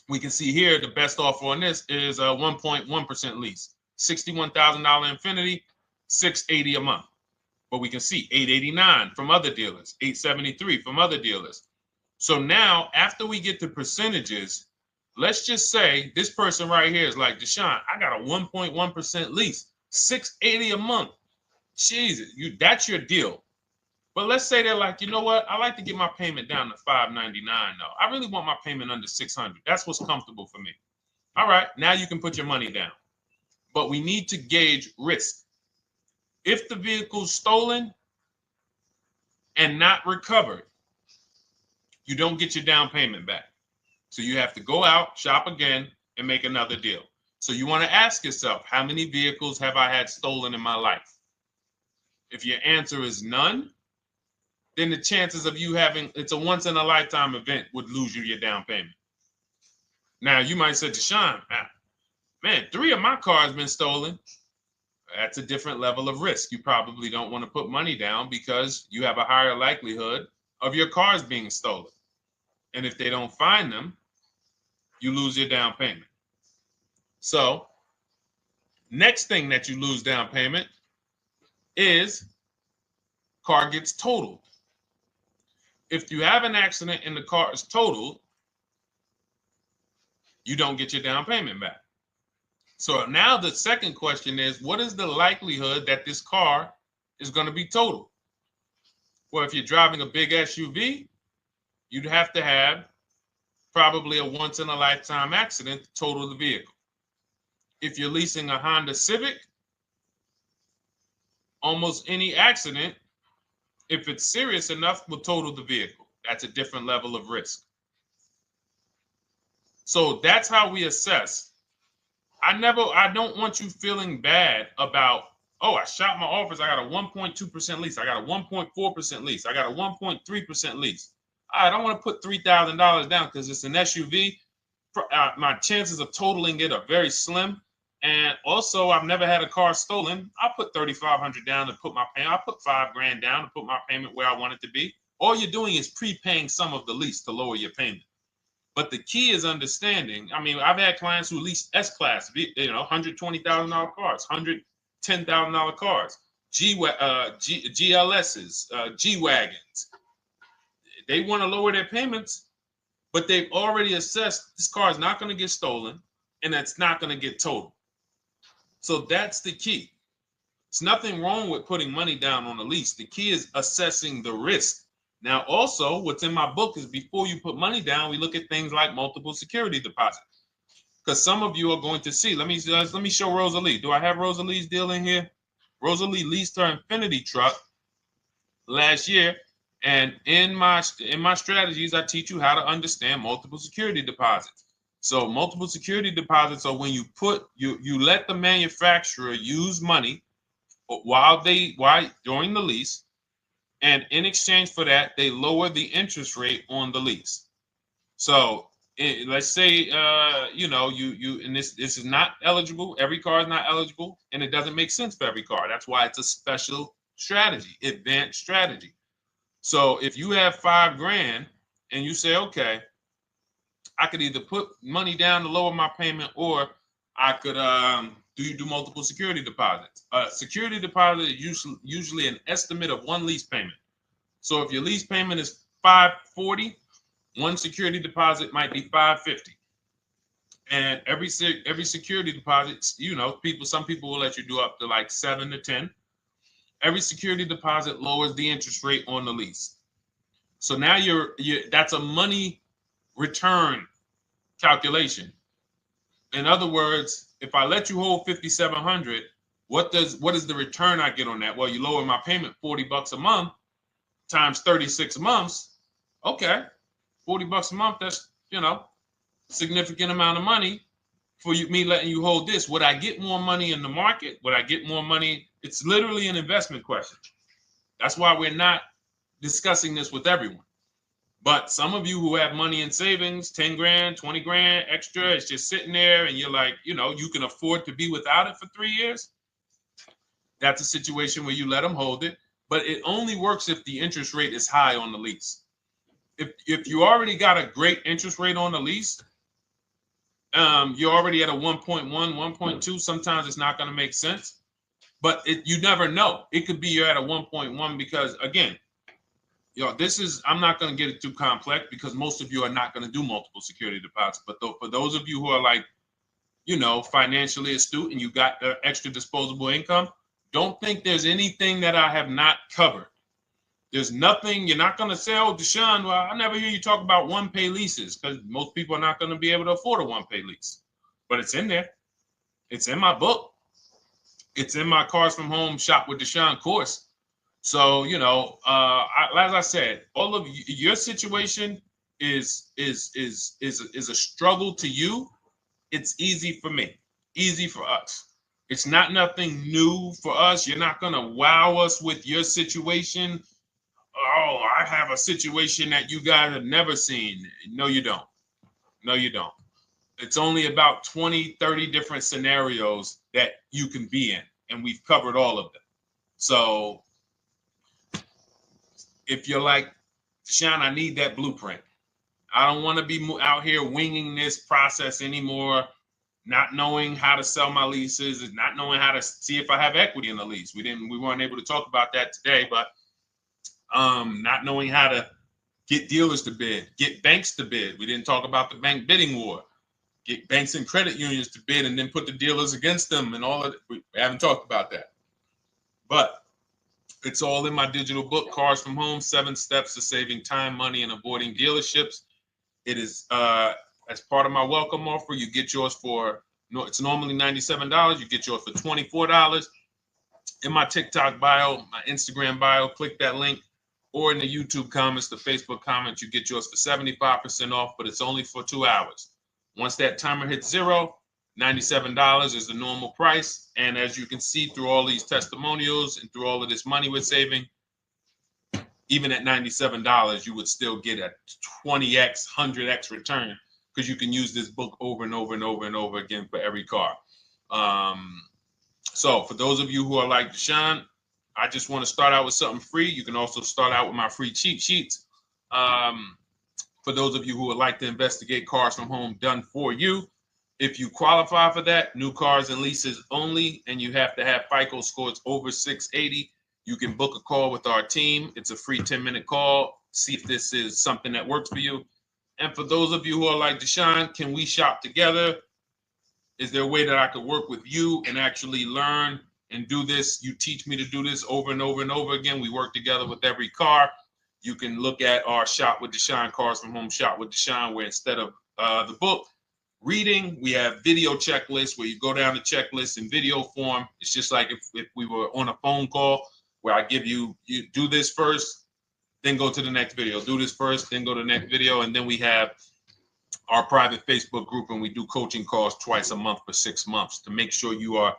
We can see here the best offer on this is a 1.1% lease. $61,000 Infinity, $680 a month. But we can see $889 from other dealers, $873 from other dealers. So now, after we get the percentages, let's just say this person right here is like, Deshone, I got a 1.1% lease, $680 a month. Jesus, that's your deal. But let's say they're like, you know what? I like to get my payment down to $599 though. I really want my payment under $600. That's what's comfortable for me. All right, now you can put your money down. But we need to gauge risk. If the vehicle's stolen and not recovered, you don't get your down payment back. So you have to go out, shop again, and make another deal. So you want to ask yourself, how many vehicles have I had stolen in my life? If your answer is none, then the chances of you having, it's a once in a lifetime event, would lose you your down payment. Now you might say, Deshone, man, 3 of my cars been stolen. That's a different level of risk. You probably don't want to put money down because you have a higher likelihood of your cars being stolen. And if they don't find them, you lose your down payment. So next thing that you lose down payment is car gets totaled. If you have an accident and the car is totaled, you don't get your down payment back. So now the second question is, what is the likelihood that this car is going to be totaled? Well, if you're driving a big SUV, you'd have to have probably a once in a lifetime accident to total the vehicle. If you're leasing a Honda Civic, almost any accident, if it's serious enough, will total the vehicle. That's a different level of risk. So that's how we assess. I don't want you feeling bad about, oh, I shot my offers. I got a 1.2% lease. I got a 1.4% lease. I got a 1.3% lease. I don't want to put $3,000 down because it's an SUV. My chances of totaling it are very slim. And also, I've never had a car stolen. I'll put $3,500 down to put my payment. I'll put $5,000 down to put my payment where I want it to be. All you're doing is prepaying some of the lease to lower your payment. But the key is understanding. I mean, I've had clients who lease S-Class, $120,000 cars, $110,000 cars, GLSs, G-Wagons. They want to lower their payments, but they've already assessed this car is not going to get stolen and it's not going to get totaled. So that's the key. It's nothing wrong with putting money down on a lease. The key is assessing the risk. Now, also, what's in my book is before you put money down, we look at things like multiple security deposits. Because some of you are going to see, let me show Rosalie. Do I have Rosalie's deal in here? Rosalie leased her Infinity truck last year. And in my strategies, I teach you how to understand multiple security deposits. So multiple security deposits are when you let the manufacturer use money during the lease, and in exchange for that, they lower the interest rate on the lease. So let's say and this is not eligible. Every car is not eligible, and it doesn't make sense for every car. That's why it's a special strategy, advanced strategy. So if you have $5,000 and you say, okay, I could either put money down to lower my payment, or I could do multiple security deposits. Security deposit is usually an estimate of one lease payment. So if your lease payment is $540, one security deposit might be $550. And every security deposit, some people will let you do up to like 7 to 10. Every security deposit lowers the interest rate on the lease. So now that's a money return calculation. In other words, if I let you hold $5,700, what is the return I get on that? Well, you lower my payment $40 a month times 36 months. Okay, $40 a month. That's significant amount of money for me letting you hold this. Would I get more money in the market? Would I get more money? It's literally an investment question. That's why we're not discussing this with everyone. But some of you who have money in savings, 10 grand, 20 grand extra, it's just sitting there and you're like, you can afford to be without it for 3 years. That's a situation where you let them hold it. But it only works if the interest rate is high on the lease. If you already got a great interest rate on the lease, you're already at a 1.1, 1.2. Sometimes it's not going to make sense. But you never know. It could be you're at a 1.1 because, again, I'm not going to get it too complex because most of you are not going to do multiple security deposits. But for those of you who are like, financially astute and you got the extra disposable income, don't think there's anything that I have not covered. There's nothing. You're not going to say, oh, Deshone, well, I never hear you talk about one-pay leases, because most people are not going to be able to afford a one-pay lease. But it's in there. It's in my book. It's in my Cars from Home Shop with Deshone course. So, as I said, all of your situation is a struggle to you. It's easy for me, easy for us. It's not nothing new for us. You're not going to wow us with your situation. Oh, I have a situation that you guys have never seen. No, you don't. No, you don't. It's only about 20, 30 different scenarios that you can be in, and we've covered all of them. So if you're like, Deshone, I need that blueprint. I don't want to be out here winging this process anymore, not knowing how to sell my leases, and not knowing how to see if I have equity in the lease. We weren't able to talk about that today, but not knowing how to get dealers to bid, get banks to bid. We didn't talk about the bank bidding war. Get banks and credit unions to bid and then put the dealers against them and all of it. We haven't talked about that. But it's all in my digital book, Cars from Home, 7 Steps to Saving Time, Money, and Avoiding Dealerships. It is as part of my welcome offer. You get yours for, it's normally $97. You get yours for $24. In my TikTok bio, my Instagram bio, click that link, or in the YouTube comments, the Facebook comments, you get yours for 75% off, but it's only for 2 hours. Once that timer hits 0, $97 is the normal price. And as you can see through all these testimonials and through all of this money we're saving, even at $97, you would still get a 20x, 100x return, because you can use this book over and over and over and over again for every car. So for those of you who are like, Deshone, I just want to start out with something free. You can also start out with my free cheat sheets. For those of you who would like to investigate Cars from Home done for you, if you qualify for that, new cars and leases only, and you have to have FICO scores over 680, you can book a call with our team. It's a free 10-minute call. See if this is something that works for you. And for those of you who are like, Deshone, can we shop together? Is there a way that I could work with you and actually learn and do this? You teach me to do this over and over and over again. We work together with every car. You can look at our Shop with Deshone, Cars from Home Shop with Deshone, where instead of the book reading, we have video checklists where you go down the checklist in video form. It's just like if we were on a phone call where I give you do this first, then go to the next video. Do this first, then go to the next video. And then we have our private Facebook group, and we do coaching calls twice a month for 6 months to make sure you are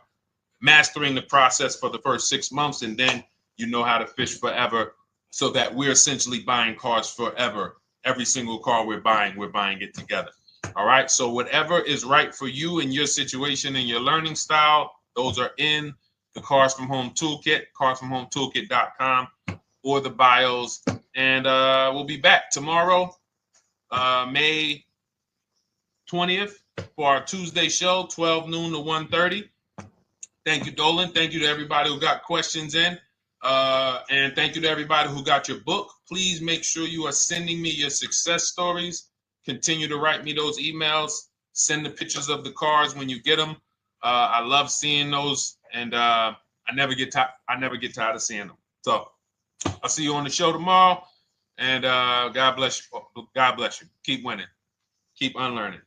mastering the process for the first 6 months, and then you know how to fish forever, so that we're essentially buying cars forever. Every single car we're buying it together. All right. So whatever is right for you and your situation and your learning style, those are in the Cars from Home Toolkit, carsfromhometoolkit.com, or the bios. And we'll be back tomorrow, May 20th, for our Tuesday show, 12 noon to 1:30. Thank you, Dolan. Thank you to everybody who got questions in. And thank you to everybody who got your book. Please make sure you are sending me your success stories. Continue to write me those emails. Send the pictures of the cars when you get them. I love seeing those, and I never get tired of seeing them. So I'll see you on the show tomorrow, and God bless you. God bless you. Keep winning. Keep unlearning.